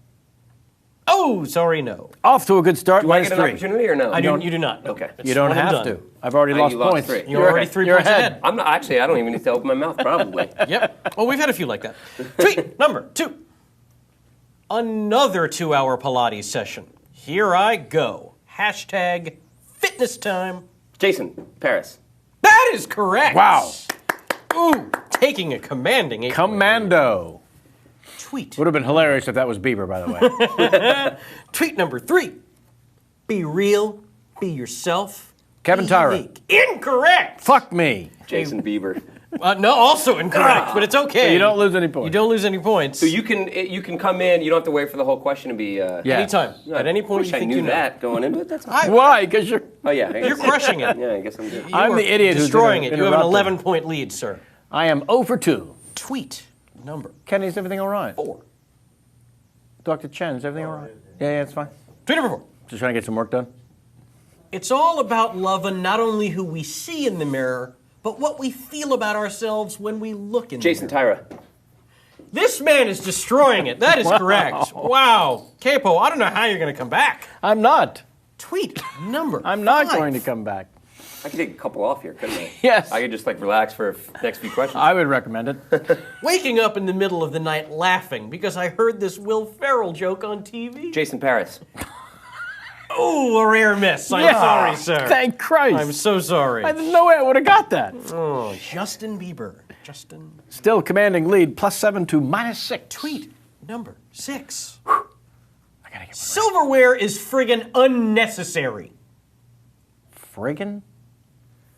Oh, sorry, no. Off to a good start. Do I minus get an 3. opportunity or no? You do not. No. Okay. It's You don't one and have done. to. I've already lost you lost points. 3. You're already 3 you're points ahead. I'm not actually. I don't even need to open my mouth. Probably. Yep. Well, we've had a few like that. Tweet number 2. Another 2-hour Pilates session. Here I go. Hashtag fitness time. Jason, Paris. That is correct. Wow. Ooh, taking a commanding 8. Commando. Tweet. Would have been hilarious if that was Bieber, by the way. Tweet number 3. Be real. Be yourself. Kevin be Tyra. unique. Incorrect. Fuck me. Jason Bieber. No, also incorrect, but it's okay. So you don't lose any points. You don't lose any points. So you can come in. You don't have to wait for the whole question to be. Yeah. Anytime. At any point Wish you I think knew you know. that going into it. That's fine. Why? Because you're. Oh yeah. I You're guess- crushing it. Yeah, I guess I'm good. I'm You the are idiot who's destroying it. You have an interrupting. 11-point lead, sir. I am 0 for 2. Tweet number Kenny, is everything all right? 4. Dr. Chen, is everything all right? Yeah, it's fine. Tweet number 4. Just trying to get some work done. It's all about loving not only who we see in the mirror, but what we feel about ourselves when we look in Jason the mirror. Tyra. This man is destroying it. That is correct. Wow. Capo, I don't know how you're going to come back. I'm not. Tweet number I'm not 5. going to come back. I could take a couple off here, couldn't I? Yes. I could just like relax for next few questions. I would recommend it. Waking up in the middle of the night laughing because I heard this Will Ferrell joke on TV. Jason Paris. Ooh, a rare miss. I'm sorry, sir. Thank Christ. I'm so sorry. There's no way I would have got that. Oh, Justin Bieber. Justin. Still commanding lead, +7 to -6. Tweet number 6. I gotta get Silverware is friggin' unnecessary. Friggin'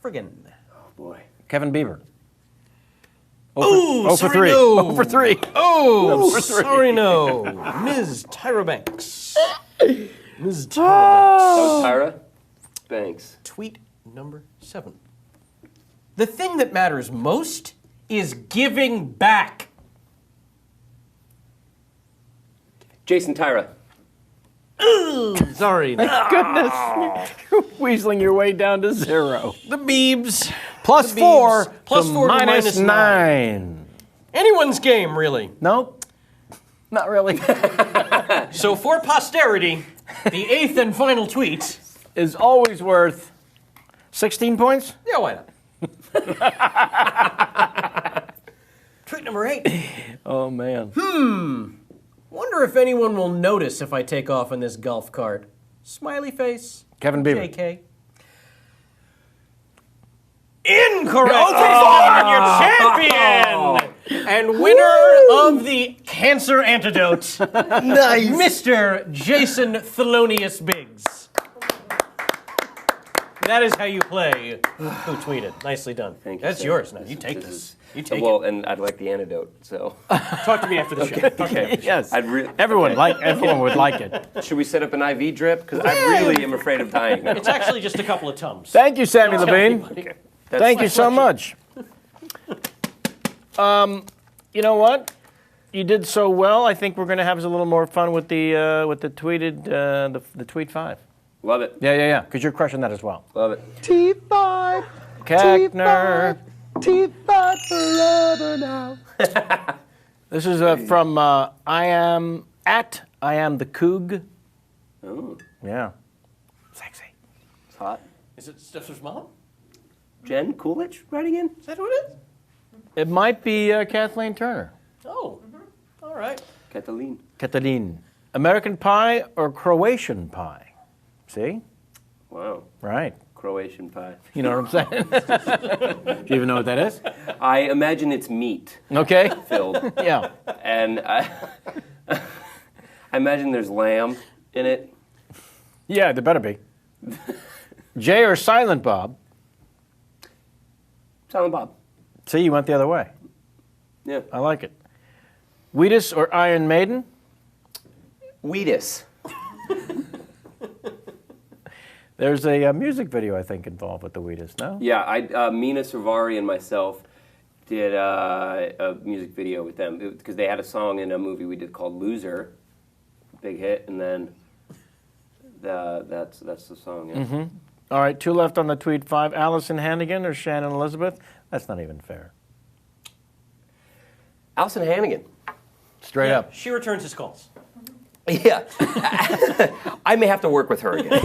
Friggin'. Oh boy. Kevin Bieber. Ooh, 0 for sorry, 3. no. 0 for 3. Oh, for 3. sorry, no. Ms. Tyra Banks. Ms. Tyra Banks. That was Tyra Banks. Tweet number 7. The thing that matters most is giving back. Jason Tyra. Sorry. Goodness. You're weaseling your way down to 0. The Beebs. +4 The Beebs. to +4 to -9. Anyone's game, really. Nope. Not really. So for posterity, the 8th and final tweet. Is always worth 16 points? Yeah, why not? Tweet number 8. Oh, man. Wonder if anyone will notice if I take off in this golf cart. Smiley face. Kevin Bieber. JK. Incorrect. Oh, your champion. And winner of the cancer antidote, Nice. Mr. Jason Thelonious Biggs. That is how you play Who Tweeted. Nicely done. Thank you, That's sir. yours now. You take this. You take Well, and I'd like the antidote. So it. Talk to me after the show. Talk to me after the show. Yes. I'd Everyone would like it. should we set up an IV drip? Because I really am afraid of dying now. It's actually just a couple of Tums. Thank you, Sammy Don't tell Levine. anybody. That's Thank my you so selection. much. You know what? You did so well. I think we're going to have a little more fun with the tweeted the tweet 5. Love it. Yeah. Because you're crushing that as well. Love it. T5, Keckner. T5 forever now. This is from I am the Coog. Oh, Yeah. Sexy. it's hot. Is it Steph's mom? Jen Coolidge writing in? Is that who it is? It might be Kathleen Turner. Oh, all right. Cataline. Catalin. American pie or Croatian pie? See? Wow. Right. Croatian pie. You know what I'm saying? Do you even know what that is? I imagine it's meat Okay. filled. Yeah. And I imagine there's lamb in it. Yeah, there better be. Jay or Silent Bob? Silent Bob. See, you went the other way. Yeah. I like it. Wheatus or Iron Maiden? Wheatus. There's a music video, I think, involved with the Wheatus, no? Yeah, Mina Sarvari and myself did a music video with them because they had a song in a movie we did called Loser, big hit, and then that's the song. Yeah. Mm-hmm. All right, 2 left on the tweet 5. Allison Hannigan or Shannon Elizabeth? That's not even fair. Allison Hannigan. Straight up. She returns his calls. Yeah. I may have to work with her again.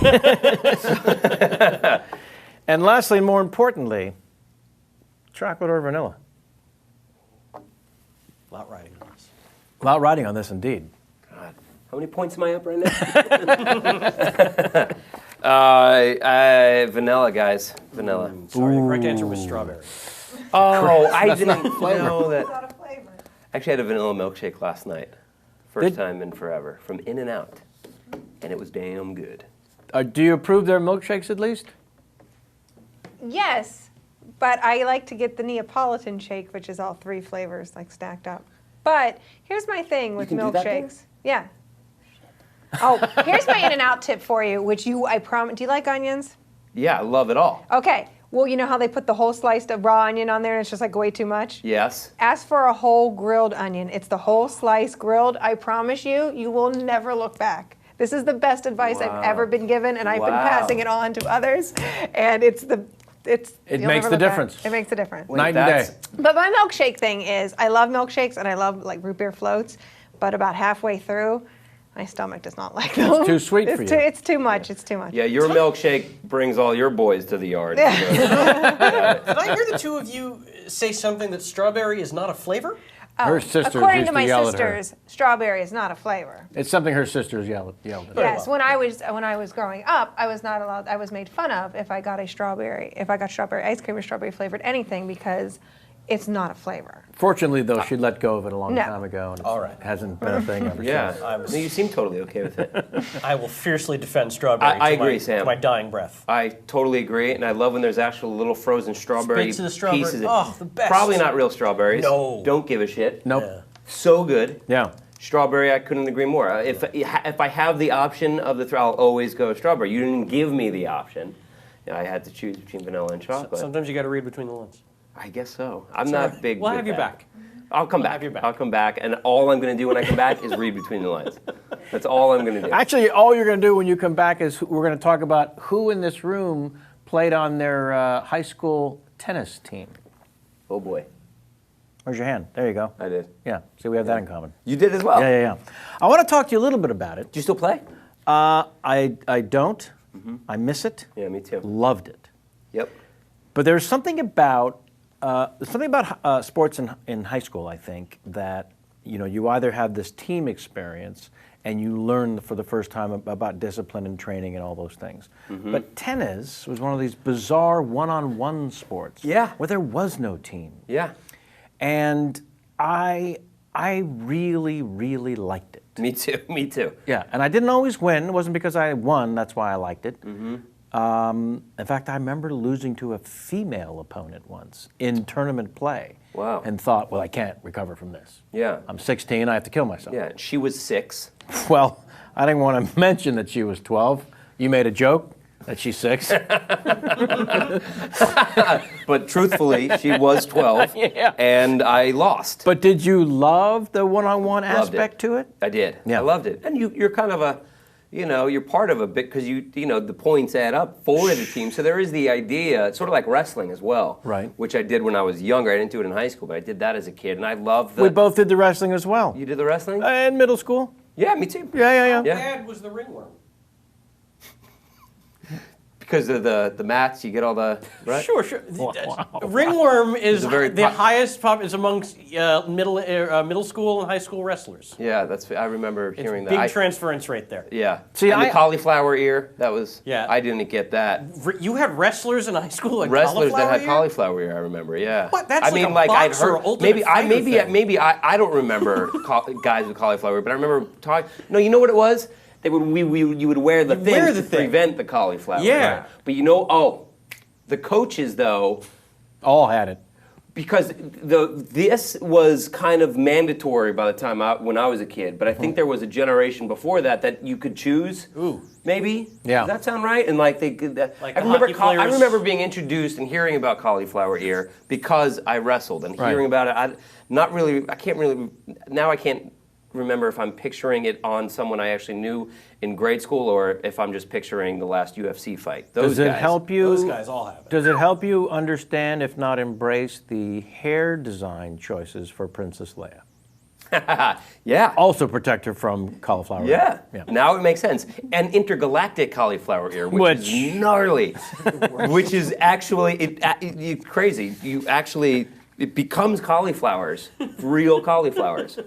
And lastly, more importantly, chocolate or vanilla? A lot riding on this. A lot riding on this, indeed. God, how many points am I up right now? Vanilla, guys. Vanilla. Sorry, the correct answer was strawberry. Oh, I didn't know that. Not a flavor. Actually, I had a vanilla milkshake last night. First time in forever. From In-N-Out. And it was damn good. Do you approve their milkshakes at least? Yes, but I like to get the Neapolitan shake, which is all 3 flavors like stacked up. But here's my thing with can do that there? milkshakes. Yeah. Oh, here's my In-N-Out tip for you, which I promise. Do you like onions? Yeah, I love it all. Okay. Well, you know how they put the whole slice of raw onion on there and it's just like way too much? Yes. Ask for a whole grilled onion. It's the whole slice grilled. I promise you, you will never look back. This is the best advice I've ever been given, and I've been passing it on to others. And It you'll makes never the look back. difference. It makes a difference. Night and day. But my milkshake thing is, I love milkshakes and I love like root beer floats, but about halfway through, my stomach does not like them. It's too sweet for you. It's too much. It's too much. Yeah, your milkshake brings all your boys to the yard. Did I hear the two of you say something that strawberry is not a flavor? Her sisters According used to my yell at her. sisters, strawberry is not a flavor. It's something her sisters yelled at her. Yes, when I was growing up, I was not allowed. I was made fun of if I got strawberry ice cream or strawberry flavored anything because it's not a flavor. Fortunately, though, she let go of it a long No. time ago, and All right. it hasn't been a thing ever Yeah. since. No, you seem totally okay with it. I will fiercely defend strawberry I to agree, my, Sam. to my dying breath. I totally agree, and I love when there's actual little frozen strawberry Bits of the strawberry. pieces. Oh, the best. Probably not real strawberries. No. Don't give a shit. Nope. Yeah. So good. Yeah. Strawberry, I couldn't agree more. If I have the option of the I'll always go strawberry. You didn't give me the option. I had to choose between vanilla and chocolate. Sometimes you got to read between the lines. I guess so. I'm not big. We'll with have you that. back. I'll come back. have you back. I'll come back, and all I'm going to do when I come back is read between the lines. That's all I'm going to do. Actually, all you're going to do when you come back is we're going to talk about who in this room played on their high school tennis team. Oh boy, Where's your hand? There you go. I did. Yeah. See, we have that in common. You did as well. Yeah. I want to talk to you a little bit about it. Do you still play? I don't. Mm-hmm. I miss it. Yeah, me too. Loved it. Yep. But there's something about sports in high school, I think, that you either have this team experience and you learn for the first time about discipline and training and all those things. Mm-hmm. But tennis was one of these bizarre one-on-one sports Yeah. where there was no team. Yeah. And I really, really liked it. Me too. Me too. Yeah, and I didn't always win. It wasn't because I won. That's why I liked it. In fact, I remember losing to a female opponent once in tournament play. Wow. And thought, well, I can't recover from this. Yeah. I'm 16. I have to kill myself. Yeah. She was 6. Well, I didn't want to mention that she was 12. You made a joke that she's 6. But truthfully, she was 12, Yeah. and I lost. But did you love the one-on-one Loved aspect to it? I did. Yeah. I loved it. And you're kind of a, you're part of a bit because the points add up for the team. So there is the idea, it's sort of like wrestling as well. Right. Which I did when I was younger. I didn't do it in high school, but I did that as a kid, and I love We both did the wrestling as well. You did the wrestling? In middle school. Yeah, me too. Yeah. Yeah. Dad was the ringworm. Because of the mats, you get all the right. Sure. Ringworm is a very the highest is amongst middle school and high school wrestlers. Yeah, I remember hearing Big that. transference right there. Yeah. See, and the cauliflower ear. That was. Yeah. I didn't get that. You had wrestlers in high school and Wrestlers that had ear? cauliflower ear. I remember. Yeah. What? That's I like mean, a like I'd boxer heard. ultimate fighter thing. I don't remember guys with cauliflower ear, but I remember talking. No, you know what it was? They would you would wear the thing to prevent the cauliflower. Yeah. Right? But the coaches though. All had it. Because this was kind of mandatory by the time when I was a kid, but I think there was a generation before that you could choose. Ooh. Maybe. Yeah. Does that sound right? And like they could. Like I the remember. hockey players. I remember being introduced and hearing about cauliflower ear because I wrestled and hearing about it. I can't really. Now I can't remember if I'm picturing it on someone I actually knew in grade school or if I'm just picturing the last UFC fight. Does it help you? Those guys all have it. Does it help you understand, if not embrace, the hair design choices for Princess Leia? Yeah. Also protect her from cauliflower Yeah. ear. Now it makes sense. And intergalactic cauliflower ear, which is gnarly, which is actually it's crazy. It becomes cauliflowers, real cauliflowers.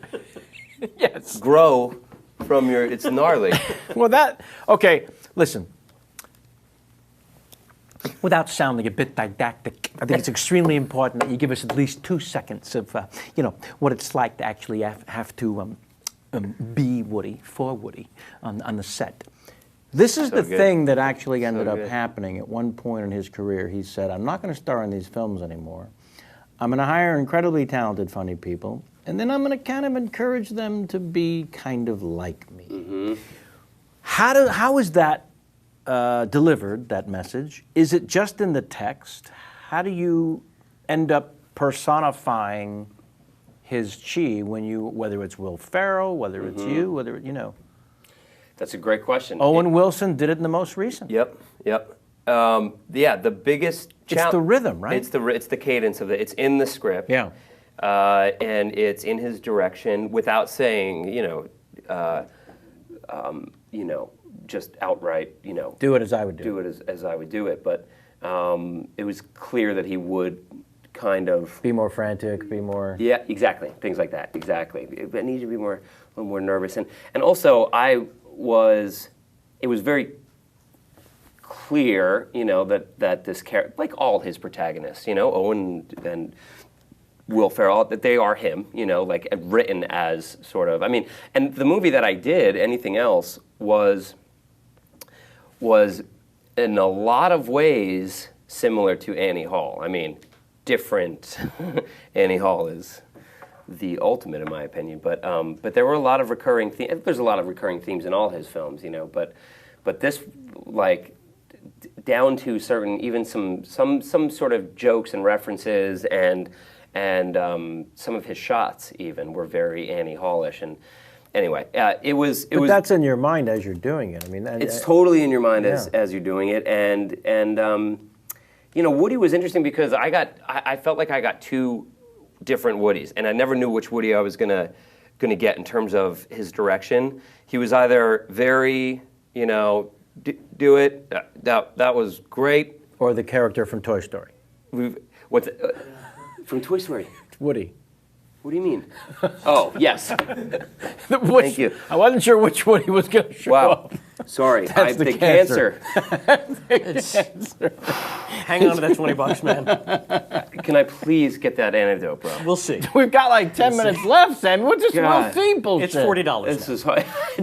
Yes. Grow from it's gnarly. Well, okay, listen. Without sounding a bit didactic, I think it's extremely important that you give us at least 2 seconds of, what it's like to actually have to be Woody, for Woody, on the set. This is So the good. thing that actually ended up good. happening at one point in his career. He said, I'm not going to star in these films anymore. I'm going to hire incredibly talented, funny people, and then I'm going to kind of encourage them to be kind of like me. Mm-hmm. How is that delivered, that message? Is it just in the text? How do you end up personifying his chi whether it's Will Ferrell, whether it's you, whether That's a great question. Owen Wilson did it in the most recent. Yep. The biggest It's the rhythm, right? It's the cadence of it. It's in the script. Yeah. And it's in his direction without saying, just outright, Do it as I would do. do it as I would do it. But it was clear that he would kind of Be more frantic, be more... Yeah, exactly. Things like that. Exactly. I need to be a little more nervous. And also, it was very clear, that this character, like all his protagonists, Owen and Will Ferrell, that they are him, like written as sort of, and the movie that I did, Anything Else, was in a lot of ways similar to Annie Hall. Different. Annie Hall is the ultimate, in my opinion. But there were a lot of recurring themes. There's a lot of recurring themes in all his films, But this, down to certain, even some sort of jokes and references, and some of his shots even were very Annie Hallish. And anyway, it was. But that's in your mind as you're doing it. It's totally in your mind as you're doing it, and. Woody was interesting because I felt like I got 2 different Woodies, and I never knew which Woody I was gonna get in terms of his direction. He was either very, do it, that was great. Or the character from Toy Story. From Toy Story? Woody. What do you mean? Oh, yes. Thank you. I wasn't sure which Woody was going to show up. Sorry, That's the cancer. Hang on to that $20, man. Can I please get that anecdote, bro? We'll see. We've got like 10 minutes left, Sammy. What's this God. small bullshit? It's $40. This is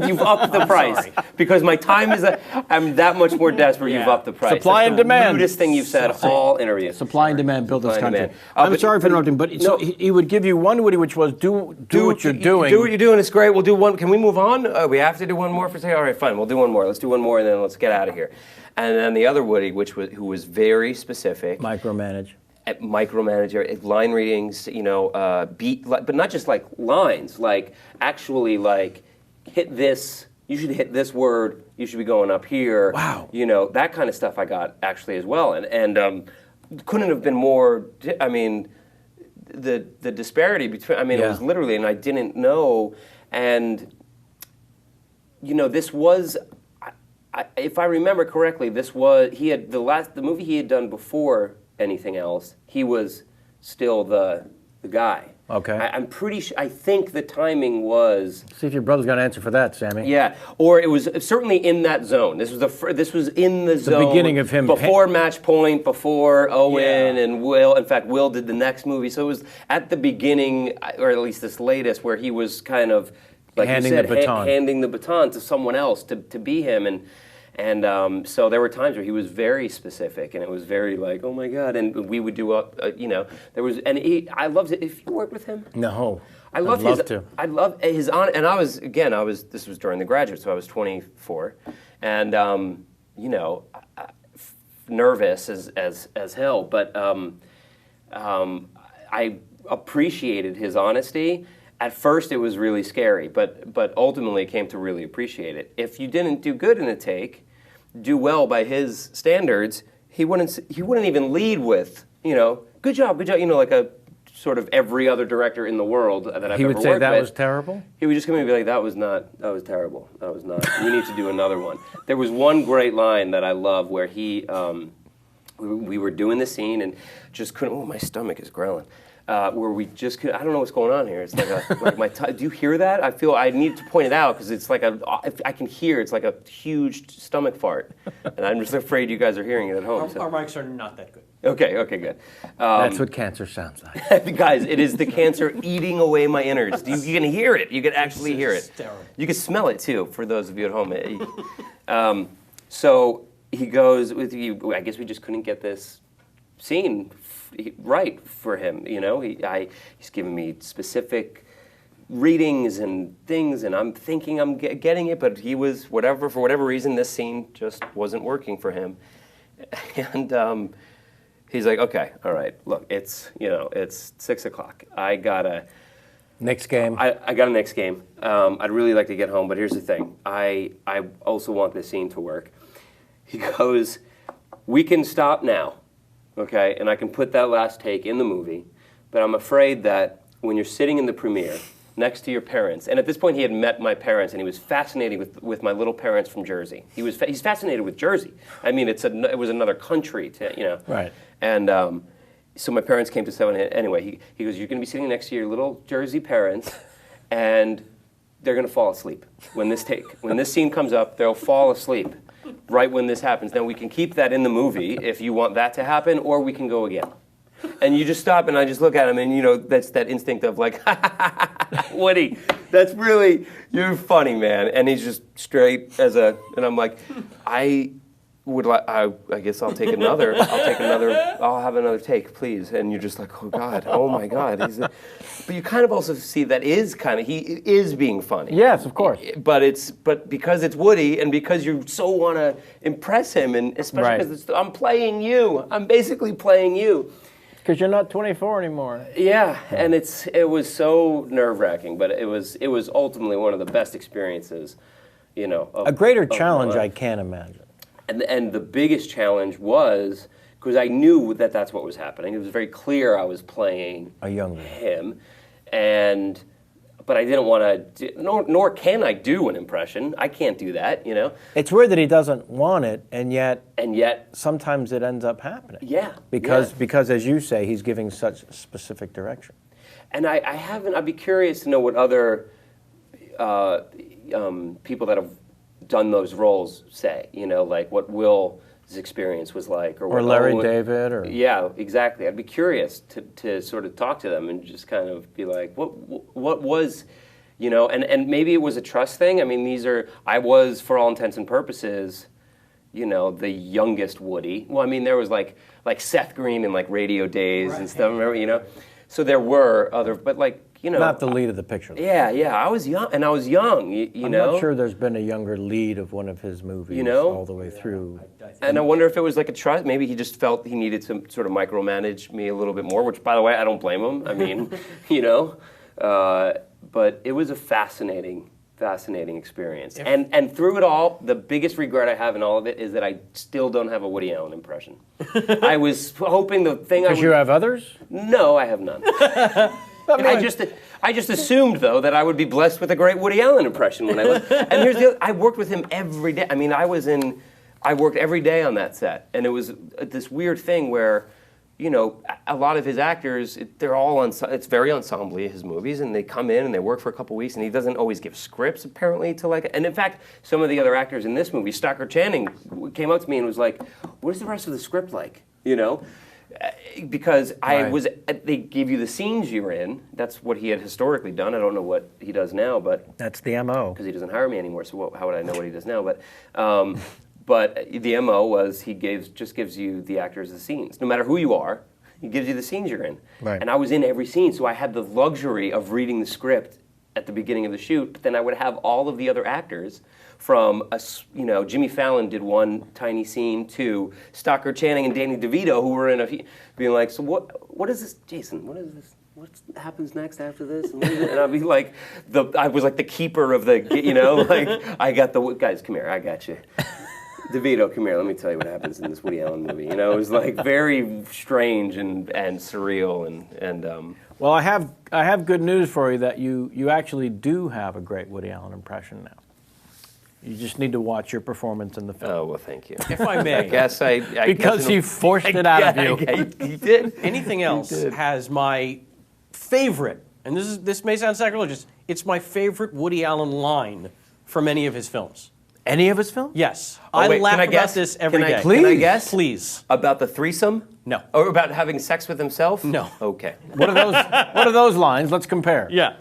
you've upped the price because my time is. I'm that much more desperate. You've upped the price. Supply That's and the demand. rudest thing you've said all interview. Supply and demand build this Supply and country. demand. I'm But- sorry for but- interrupting, but so no. he would give you one Woody, which was do what you're doing. Do what you're doing. It's great. We'll do one. Can we move on? We have to do one more for say. All right, fine. We'll do one more. Let's do one more, and then let's get out of here. And then the other Woody, who was very specific. Micromanage. At micromanager, at line readings, beat, but not just like lines, like actually like hit this. You should hit this word. You should be going up here. Wow. That kind of stuff I got actually as well, and couldn't have been more. I mean, the disparity between. I mean, it was literally, and I didn't know, and this was. If I remember correctly, this was the movie he had done before anything else. He was still the guy. Okay. I'm pretty sure. I think the timing was. See if your brother's got an answer for that, Sammy. Yeah, or it was certainly in that zone. This was in the zone. beginning of him before Match Point, before Owen and Will. In fact, Will did the next movie, so it was at the beginning, or at least this latest, where he was kind of like Handing you said, the baton. handing the baton to someone else to be him and so there were times where he was very specific, and it was very like, oh my God, and we would do there was, and I loved it. If you worked with him, No. I loved I'd love to. I love his on, and I was this was during the graduate, so I was 24, and nervous as hell, but I appreciated his honesty. At first, it was really scary, but ultimately came to really appreciate it. If you didn't do good in a take, do well by his standards, he wouldn't even lead with good job, like a sort of every other director in the world that I've ever He would worked say with. that was terrible? He would just come in and be like, that was terrible. That was not. We need to do another one. There was one great line that I love where he, we were doing the scene and just couldn't. Oh, my stomach is growling. Where we just could. I don't know what's going on here. It's like my. Do you hear that? I feel I need to point it out because it's like I can hear. It's like a huge stomach fart, and I'm just afraid you guys are hearing it at home. Our mics are not that good. Okay, good. That's what cancer sounds like. Guys, it is the cancer eating away my innards. You can hear it. You can actually hear it. You can smell it too, for those of you at home. So he goes with you. I guess we just couldn't get this scene right for him. He's giving me specific readings and things, and I'm thinking I'm getting it, but he was for whatever reason, this scene just wasn't working for him. And he's like, okay, all right, look, it's 6:00. I got Next game. I got a next game. I'd really like to get home, but here's the thing. I also want this scene to work. He goes, we can stop now, okay, and I can put that last take in the movie, but I'm afraid that when you're sitting in the premiere next to your parents, and at this point he had met my parents, and he was fascinated with my little parents from Jersey. He's fascinated with Jersey. I mean, it was another country, Right. And so my parents came to 7. Anyway, he goes, you're going to be sitting next to your little Jersey parents, and they're going to fall asleep when this scene comes up. They'll fall asleep right when this happens. Now we can keep that in the movie if you want that to happen, or we can go again. And you just stop, and I just look at him, and that's that instinct of like, Woody, that's really, you're funny, man. And he's just straight and I'm like, I guess I'll take another. I'll have another take, please. And you're just like, oh God, oh my God. But you kind of also see that he is being funny. Yes, of course. But because it's Woody, and because you so want to impress him, and especially because I'm playing you. I'm basically playing you. Because you're not 24 anymore. Yeah, and it was so nerve-wracking, but it was ultimately one of the best experiences, A greater challenge I can't imagine. And the biggest challenge was, because I knew that that's what was happening. It was very clear I was playing A young man. him, but I didn't want to, nor can I do an impression. I can't do that, It's weird that he doesn't want it, and yet sometimes it ends up happening. Yeah. Because as you say, he's giving such specific direction. And I'd be curious to know what other people that have done those roles say, like what Will experience was like, Or Larry David, or yeah, exactly. I'd be curious to sort of talk to them and just kind of be like, what was, you know, and maybe it was a trust thing. I mean, I was, for all intents and purposes, you know, the youngest Woody. Well, I mean, there was like Seth Green in like Radio Days and stuff. Remember, you know, so there were other, but like, you know, not the lead of the picture. Yeah, I was young, and I was young. You I'm know, not sure there's been a younger lead of one of his movies, you know, all the way through. And I wonder if it was like a trust. Maybe he just felt he needed to sort of micromanage me a little bit more. Which, by the way, I don't blame him. I mean, you know, but it was a fascinating experience. And through it all, the biggest regret I have in all of it is that I still don't have a Woody Allen impression. I was hoping the thing Because you have others? No, I have none. I just assumed, though, that I would be blessed with a great Woody Allen impression when I was. And here's the other, I worked with him every day. I mean, I worked every day on that set. And it was this weird thing where, you know, a lot of his actors, they're all it's very ensemble, his movies, and they come in and they work for a couple weeks, and he doesn't always give scripts, apparently, to like, and in fact, some of the other actors in this movie, Stockard Channing came up to me and was like, what is the rest of the script like, you know? Because they give you the scenes you're in. That's what he had historically done. I don't know what he does now, but that's the MO. Because he doesn't hire me anymore. So how would I know what he does now? But the MO was he just gives you the actors the scenes, no matter who you are. He gives you the scenes you're in. Right. And I was in every scene, so I had the luxury of reading the script at the beginning of the shoot. But then I would have all of the other actors. From Jimmy Fallon did one tiny scene to Stockard Channing and Danny DeVito, who were in being like, so what is this, Jason? What is this? What happens next after this? And I'd be like, I was like the keeper of the, you know, like I got the guys. Come here, I got you. DeVito, come here. Let me tell you what happens in this Woody Allen movie. You know, it was like very strange and surreal and. Well, I have good news for you that you actually do have a great Woody Allen impression now. You just need to watch your performance in the film. Oh, well, thank you. If I may. I guess because he forced it out of you. He did. Anything else has my favorite, and this may sound sacrilegious, it's my favorite Woody Allen line from any of his films. Any of his films? Yes. Oh, wait, I laugh about this every day. Can I guess? Please. About the threesome? No. Or about having sex with himself? No. Okay. What are those lines? Let's compare. Yeah.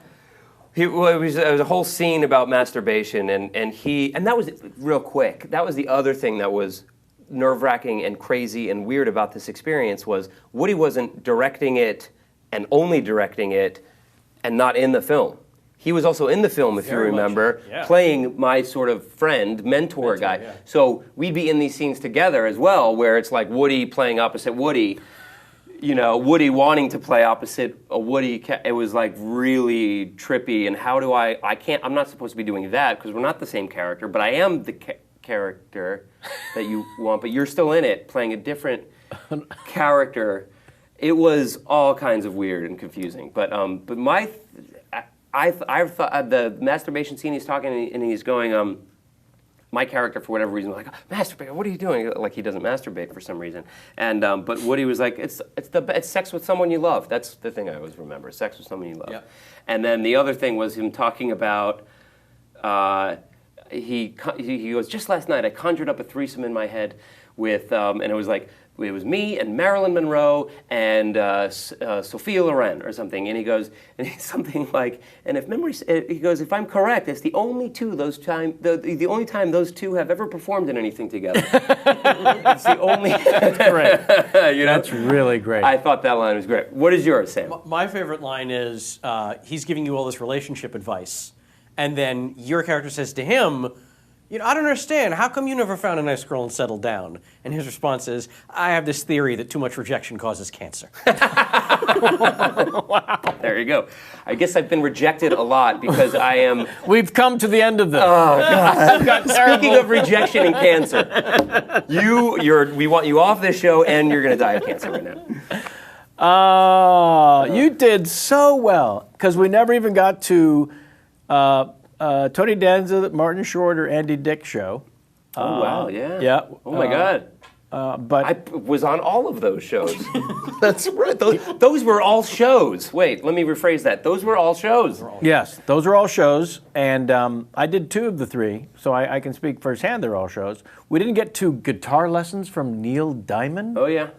It was a whole scene about masturbation, and that was real quick. That was the other thing that was nerve-wracking and crazy and weird about this experience was Woody wasn't directing it and only directing it and not in the film. He was also in the film, if you remember, playing my sort of friend, mentor guy. Yeah. So we'd be in these scenes together as well, where it's like Woody playing opposite Woody. You know, Woody wanting to play opposite a Woody, it was like really trippy. And how do I'm not supposed to be doing that because we're not the same character, but I am the character that you want, but you're still in it, playing a different character. It was all kinds of weird and confusing. But I thought the masturbation scene, he's talking and he's going, my character, for whatever reason, was like, masturbate, what are you doing? Like, he doesn't masturbate for some reason. And but Woody was like, it's sex with someone you love. That's the thing I always remember, sex with someone you love. Yep. And then the other thing was him talking about, he goes, just last night I conjured up a threesome in my head with, and it was like, it was me and Marilyn Monroe and Sophia Loren or something. And he goes, and he's something like, and if memory, he goes, if I'm correct, it's the only the only time those two have ever performed in anything together. It's the only. That's great. You know? That's really great. I thought that line was great. What is yours, Sam? My favorite line is he's giving you all this relationship advice, and then your character says to him, you know, I don't understand. How come you never found a nice girl and settled down? And his response is, I have this theory that too much rejection causes cancer. Wow. There you go. I guess I've been rejected a lot because I am... We've come to the end of this. Oh, God. Speaking of rejection and cancer, we want you off this show and you're going to die of cancer right now. You did so well because we never even got to... Tony Danza, Martin Short, or Andy Dick show. Oh, wow, yeah. Yeah. Oh, my God. But I was on all of those shows. That's right. Those were all shows. Wait, let me rephrase that. Those were all shows. yes, those are all shows, and I did 2 of the 3, so I can speak firsthand. They're all shows. We didn't get 2 guitar lessons from Neil Diamond. Oh yeah.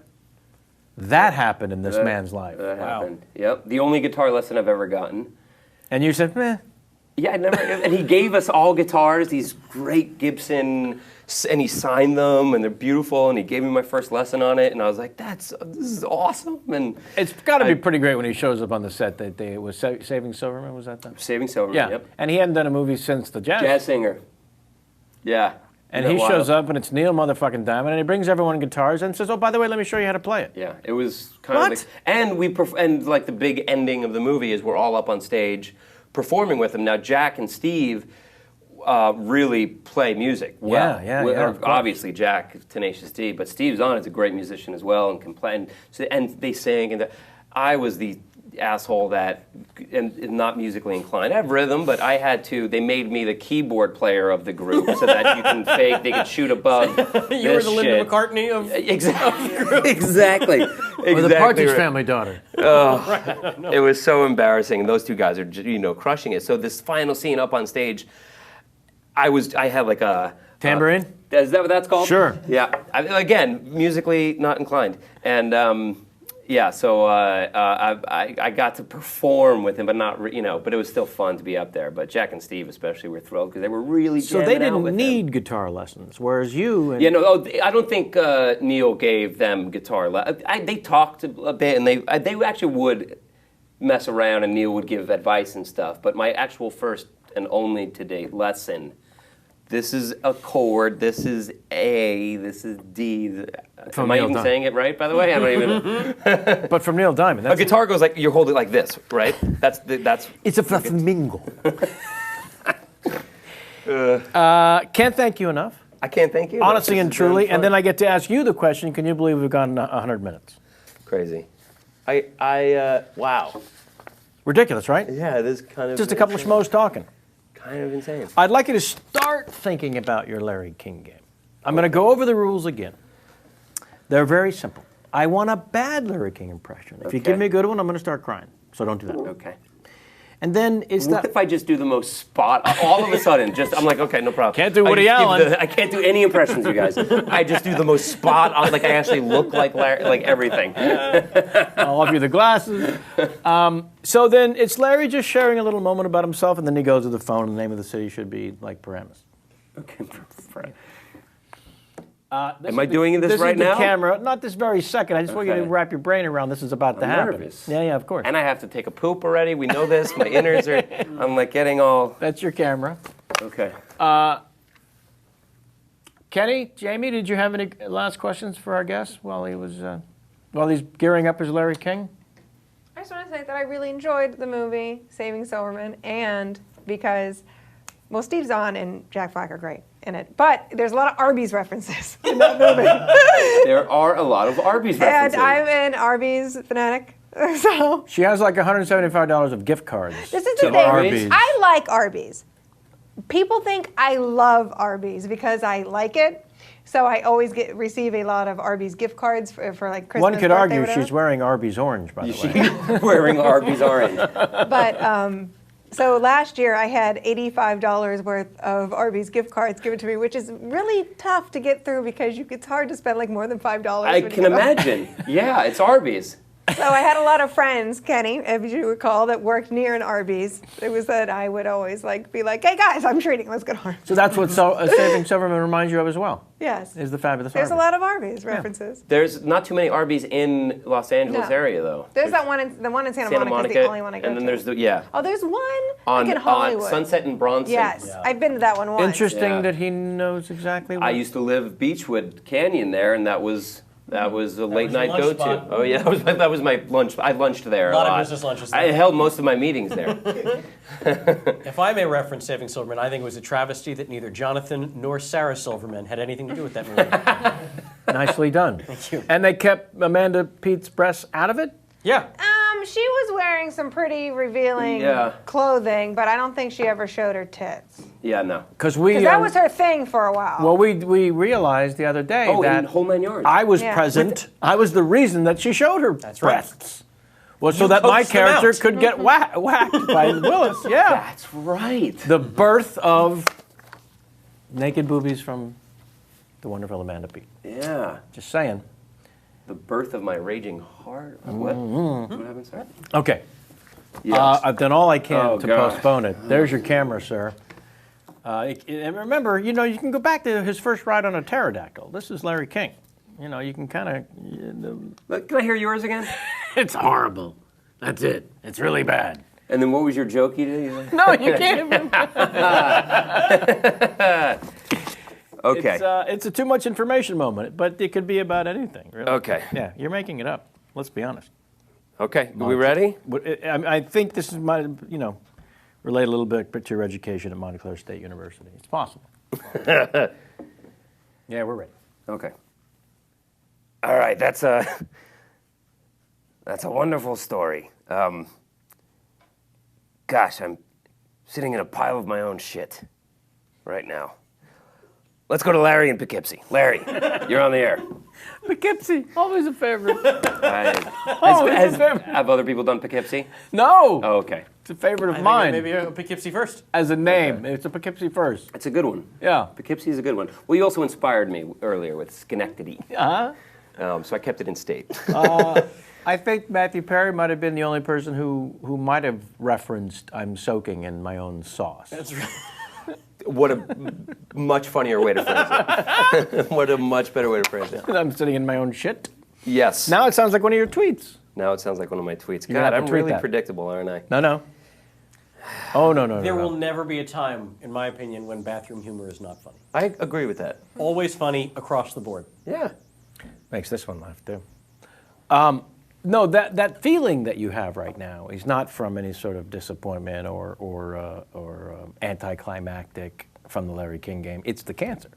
That happened in this man's life. That happened. Yep. The only guitar lesson I've ever gotten. And you said, meh. Yeah, I never. And he gave us all guitars, these great Gibson, and he signed them, and they're beautiful. And he gave me my first lesson on it, and I was like, this is awesome. And It's got to be pretty great when he shows up on the set. That it was Saving Silverman. Was that the? Saving Silverman. Yeah. Yep. And he hadn't done a movie since the Jazz singer. Yeah. And Isn't he that shows wild? up, and it's Neil motherfucking Diamond, and he brings everyone guitars and says, "Oh, by the way, let me show you how to play it." Yeah, it was kind What? of like, and like the big ending of the movie is we're all up on stage performing with him. Now Jack and Steve really play music well. Yeah, of course. Obviously Jack, Tenacious D, but Steve's on is a great musician as well and can play. And they sing, and I was the asshole that and not musically inclined. I have rhythm, but I had to. They made me the keyboard player of the group so that you can fake. They could shoot above. You were the Linda McCartney of Exactly. Exactly. Or the Partridge Family daughter. It was so embarrassing. And those 2 guys are, crushing it. So this final scene up on stage, I had like a Tambourine? Is that what that's called? Sure. Yeah. Again, musically not inclined, and yeah. So I got to perform with him, but not but it was still fun to be up there. But Jack and Steve especially were thrilled because they were really So jamming they out didn't with need him. guitar lessons, whereas you and Yeah, no, I don't think Neil gave them guitar lessons. They talked a bit, and they actually would mess around, and Neil would give advice and stuff. But my actual first and only to date lesson. This is a chord. This is A. This is D. From Am I Neil even Diamond. saying it right? By the way, I don't even. But from Neil Diamond. A That's guitar goes like you hold it like this, right? That's. It's a flamingo. Can't thank you enough. I can't thank you. Honestly This and has been truly. fun. And then I get to ask you the question, can you believe we've gone 100 minutes? Crazy. Wow. Ridiculous, right? Yeah, it is kind of Just a couple of schmoes talking. kind of insane. I'd like you to start thinking about your Larry King game. I'm going to go over the rules again. They're very simple. I want a bad Larry King impression. If you give me a good one, I'm going to start crying. So don't do that. Okay. And then it's What that. if I just do the most spot all of a sudden? I'm like, okay, no problem. Can't do I Woody just give Allen. I can't do any impressions, you guys. I just do the most spot on. Like I actually look like Larry, like everything. I'll offer you the glasses. So then it's Larry just sharing a little moment about himself, and then he goes to the phone, and the name of the city should be like Paramus. Okay. This Am I is the- doing this right is the now? camera, not this very second. I just want you to Okay. wrap your brain around this is about to I'm happen. nervous. Yeah, of course. And I have to take a poop already. We know this. My innards are. I'm like getting all. That's your camera. Okay. Kenny, Jamie, did you have any last questions for our guest while he's gearing up as Larry King? I just want to say that I really enjoyed the movie Saving Silverman, and because, well, Steve Zahn and Jack Black are great in it, but there's a lot of Arby's references in that movie. There are a lot of Arby's references. And I'm an Arby's fanatic, so She has like $175 of gift cards. this is To the thing. Arby's. I like Arby's. People think I love Arby's because I like it. So I always receive a lot of Arby's gift cards for like Christmas. One could birthday, argue whatever. she's wearing Arby's orange, by the way. She's wearing Arby's orange. But so last year I had $85 worth of Arby's gift cards given to me, which is really tough to get through because it's hard to spend like more than $5. I when can you go. imagine. Yeah, it's Arby's. So I had a lot of friends, Kenny, if you recall, that worked near an Arby's. It was that I would always be like, hey guys, I'm treating, let's go to Arby's. So that's what Saving Silverman reminds you of as well, Yes. is the fabulous There's a Arby's. lot of Arby's references. There's not too many Arby's in Los Angeles No. area though. There's that one in Santa Monica is the only one I go and then to. there's the Oh, there's one on, like in Hollywood. on Sunset and Bronson. Yes, I've been to that one once. Interesting Yeah. that he knows exactly what. I used to live Beechwood Canyon there, and that was a late was your night lunch go-to. spot. Oh yeah, that was my lunch. I lunched there A lot of lot. business lunches I there. held most of my meetings there. If I may reference Saving Silverman, I think it was a travesty that neither Jonathan nor Sarah Silverman had anything to do with that movie. Nicely done. Thank you. And they kept Amanda Pete's breasts out of it? Yeah. She was wearing some pretty revealing Yeah. clothing, but I don't think she ever showed her tits. Yeah, no. Because we. Because that was her thing for a while. Well, we realized the other day that in whole 9 yards. I was Yeah. present. I was the reason that she showed her breasts. Well, so You that my coaxed them character out. could get whacked by Willis. Yeah. That's right. The birth of naked boobies from the wonderful Amanda Peet. Yeah. Just saying. The birth of my raging heart. What? What happened, sir? Okay. Yes. I've done all I can Oh, to God. postpone it. There's your camera, sir. And remember, you can go back to his first ride on a pterodactyl. This is Larry King. You can kind of. Can I hear yours again? It's horrible. That's it. It's really bad. And then what was your joke you did? No, you can't. Okay. It's a too much information moment, but it could be about anything, really. Okay. Yeah, you're making it up. Let's be honest. Okay. Are we ready? I think this is relate a little bit to your education at Montclair State University. It's possible. Yeah, we're ready. Okay. All right. That's a wonderful story. Gosh, I'm sitting in a pile of my own shit right now. Let's go to Larry in Poughkeepsie. Larry, you're on the air. Poughkeepsie, always a favorite. Have other people done Poughkeepsie? No, Oh, okay. it's a favorite of mine. Maybe Poughkeepsie first. As a name, it's a Poughkeepsie first. It's a good one. Yeah. Poughkeepsie is a good one. Well, you also inspired me earlier with Schenectady. Uh-huh. So I kept it in state. I think Matthew Perry might have been the only person who might have referenced "I'm soaking in my own sauce." That's right. What a much funnier way to phrase it. What a much better way to phrase it. I'm sitting in my own shit. Yes. Now it sounds like one of your tweets. Now it sounds like one of my tweets. You're gonna God, have to I'm tweet really that. predictable, aren't I? No. Oh, no. There will never be a time, in my opinion, when bathroom humor is not funny. I agree with that. Always funny across the board. Yeah. Makes this one laugh, too. No, that feeling that you have right now is not from any sort of disappointment or anticlimactic from the Larry King game. It's the cancer.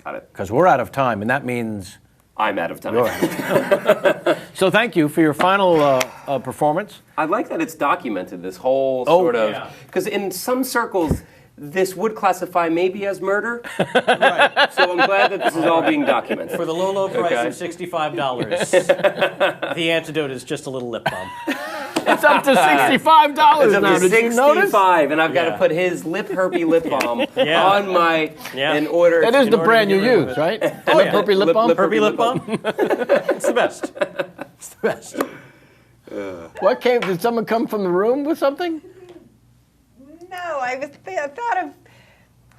Got it. Because we're out of time, and that means I'm out of time. you're out. So thank you for your final performance. I like that it's documented, this whole Oh, sort of... yeah. Because in some circles, this would classify maybe as murder. Right. So I'm glad that this is all being documented. For the low price Okay. of $65, the antidote is just a little lip balm. It's up to $65 It's up now. to Did you notice? 65, and I've got Yeah. to put his lip herpy lip balm Yeah. on my... Yeah. In order... That is In the order brand to you get rid of use, it. right? Oh, Lip yeah. herpy lip balm? Herpy lip balm? It's the best. It's the best. What came? Did someone come from the room with something? No, I thought of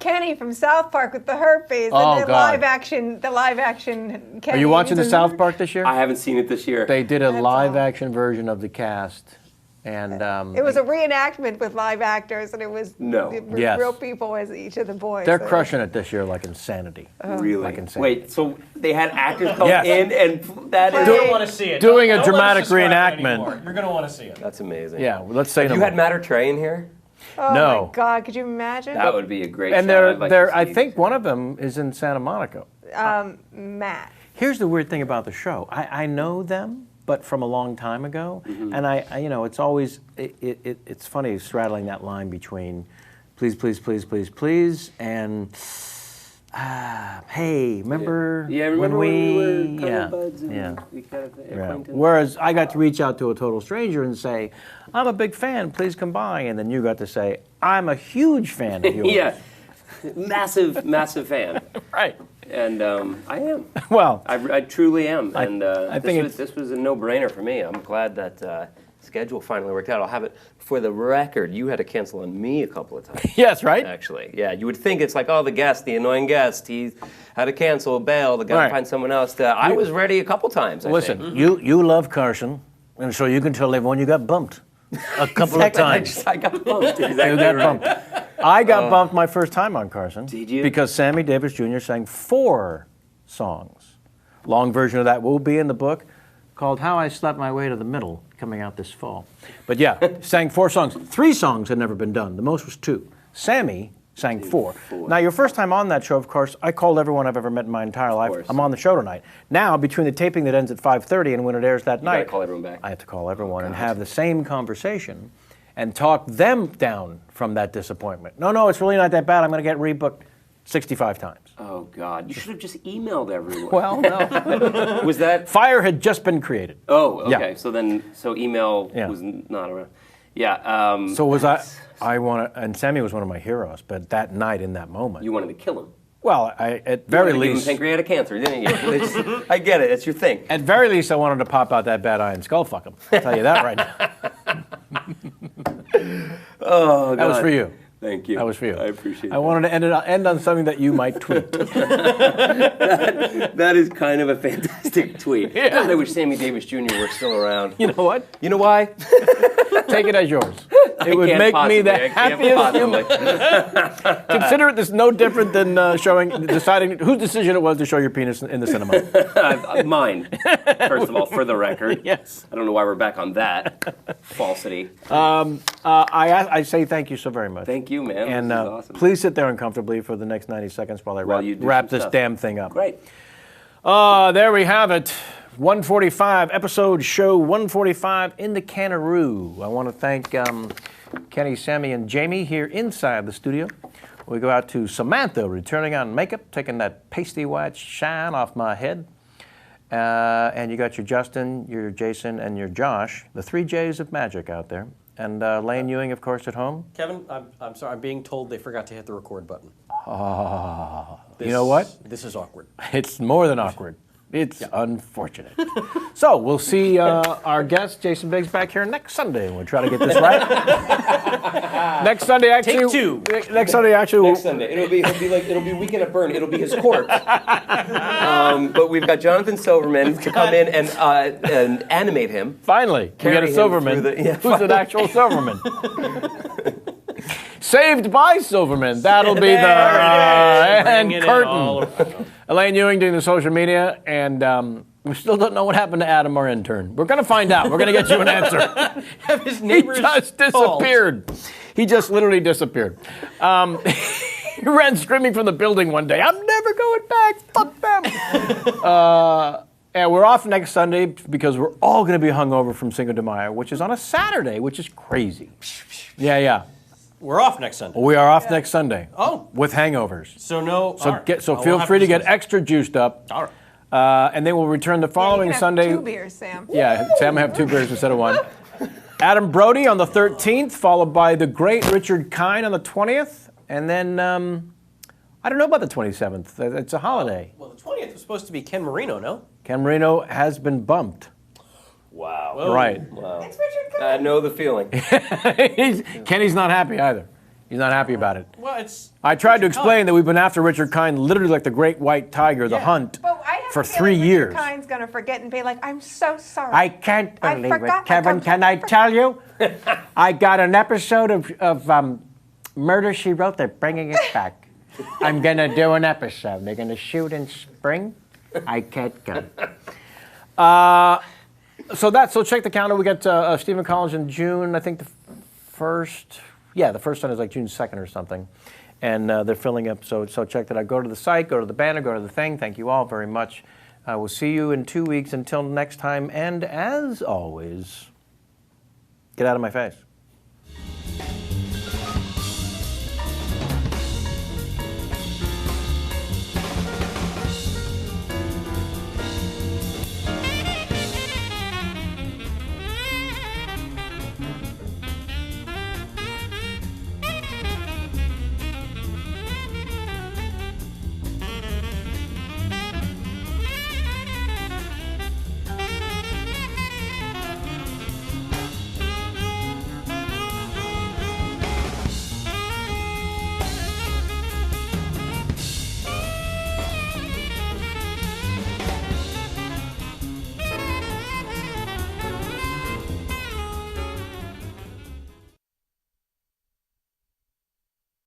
Kenny from South Park with the herpes. Oh, the God. live action Kenny. Are you watching the South Park this year? I haven't seen it this year. They did a That's live all. action version of the cast, and It was a reenactment with live actors, and it was No. Yes. real people as each of the boys. they're So- crushing it this year like insanity. Really? Like insane. Wait, so they had actors come Yes. in and that Play. is... You're going to want to see it. Doing a Don't let us dramatic describe it reenactment. anymore. You're going to want to see it. That's amazing. Yeah, well, let's say Have no you more. had Matter Trey in here? Oh No. my God! Could you imagine? That would be a great And show. I'd like to I see. think one of them is in Santa Monica. Matt. Here's the weird thing about the show. I know them, but from a long time ago, and I it's always it's funny straddling that line between please and hey, remember Yeah, remember when when we were kind yeah of buds and yeah. we kind of Yeah. acquainted? Whereas I got to reach out to a total stranger and say, I'm a big fan, please come by. And then you got to say, I'm a huge fan of yours. Yeah, massive fan, Right. and I am. Well, I truly am, and I think this was a no-brainer for me. I'm glad that schedule finally worked out. I'll have it for the record. You had to cancel on me a couple of times. yes, right? Actually, yeah, you would think it's like, oh, the annoying guest, he had to cancel, bail, got Right. to find someone else. I was ready a couple times. I Listen, think. you love Carson, and so you can tell everyone you got bumped a couple of times. I got bumped. You Exactly got right. bumped. I got bumped my first time on Carson. Did you? Because Sammy Davis Jr. sang 4 songs. Long version of that will be in the book called How I Slept My Way to the Middle, coming out this fall. But yeah, sang 4 songs. 3 songs had never been done. The most was 2. Sammy sang 4. Now, your first time on that show, of course, I called everyone I've ever met in my entire life. course. I'm on the show tonight. Now, between the taping that ends at 5:30 and when it airs that You gotta night, call everyone back. I have to call everyone and have the same conversation. and talk them down from that disappointment. No, it's really not that bad. I'm going to get rebooked 65 times. Oh, God. You should have just emailed everyone. Well, no. Was that... Fire had just been created. Oh, okay. Yeah. So email Yeah. was not around. Yeah. So was and Sammy was one of my heroes, but that night in that moment. You wanted to kill him. Well, at very You wanted to give him least. pancreatic cancer, didn't you? I get it. It's your thing. At very least, I wanted to pop out that bad eye and skull fuck him. I'll tell you that right now. Oh, God. That was for you. Thank you. That was for you. I appreciate I wanted to end on something that you might tweet. That is kind of a fantastic tweet. Yeah. God, I wish Sammy Davis Jr. were still around. You know what? You know why? Take it as yours. I It would can't make me possibly. the I can't happiest human. possibly. Consider it this no different than deciding whose decision it was to show your penis in the cinema. Mine, first of all, for the record. Yes. I don't know why we're back on that falsity. I say thank you so very much. Thank you, man. And This is awesome. please sit there uncomfortably for the next 90 seconds while I While you do wrap some this stuff. damn thing up. Great. There we have it. 145, episode show 145 in the Canaroo. I want to thank Kenny, Sammy, and Jamie here inside the studio. We go out to Samantha, returning on makeup, taking that pasty white shine off my head. And you got your Justin, your Jason, and your Josh, the 3 J's of magic out there. And Lane Ewing, of course, at home. Kevin, I'm sorry. I'm being told they forgot to hit the record button. You know what? This is awkward. It's more than awkward. It's unfortunate. So we'll see our guest, Jason Biggs, back here next Sunday, and we'll try to get this right. Next Sunday, actually. Take 2. Next Sunday, actually. Next Sunday. It'll be Weekend at Burn. It'll be his corpse. But we've got Jonathan Silverman to come in and animate him. Finally, we Carry got a him Silverman. through the- yeah, Who's an actual Silverman? Saved by Silverman. That'll be the and Bring it in all curtain. over. Elaine Ewing doing the social media, and we still don't know what happened to Adam, our intern. We're going to find out. We're going to get you an answer. Have his He neighbors just called. disappeared. He just literally disappeared. He ran screaming from the building one day. I'm never going back. Fuck them. And we're off next Sunday because we're all going to be hungover from Cinco de Mayo, which is on a Saturday, which is crazy. Yeah. We're off next Sunday. We are off next Sunday. Oh. With hangovers. So no. So all right. so We'll feel have free to get discuss. extra juiced up. All right. And then we'll return the You following can have Sunday. 2 beers, Sam. Yeah, Sam will have 2 beers instead of 1. Adam Brody on the 13th, followed by the great Richard Kine on the 20th. And then, I don't know about the 27th. It's a holiday. Well, the 20th was supposed to be Ken Marino, no? Ken Marino has been bumped. Wow. Whoa. Right. It's Richard I know the feeling. Kenny's not happy either. He's not happy about it. Well, it's. I tried to Richard explain Kine. that we've been after Richard Kine literally like the great white tiger, the Yeah. hunt, But I have for a 3 feeling years. Richard Kine's going to forget and be like, I'm so sorry. I can't I believe it, forgot- Kevin. Can I tell you? I got an episode of Murder, She Wrote. They're bringing it back. I'm going to do an episode. They're going to shoot in spring. I can't go. So check the calendar. We got Stephen Collins in June. I think the first one is like June 2nd or something. And they're filling up, so check that out. Go to the site, go to the banner, go to the thing. Thank you all very much. We'll see you in 2 weeks. Until next time, and as always, get out of my face.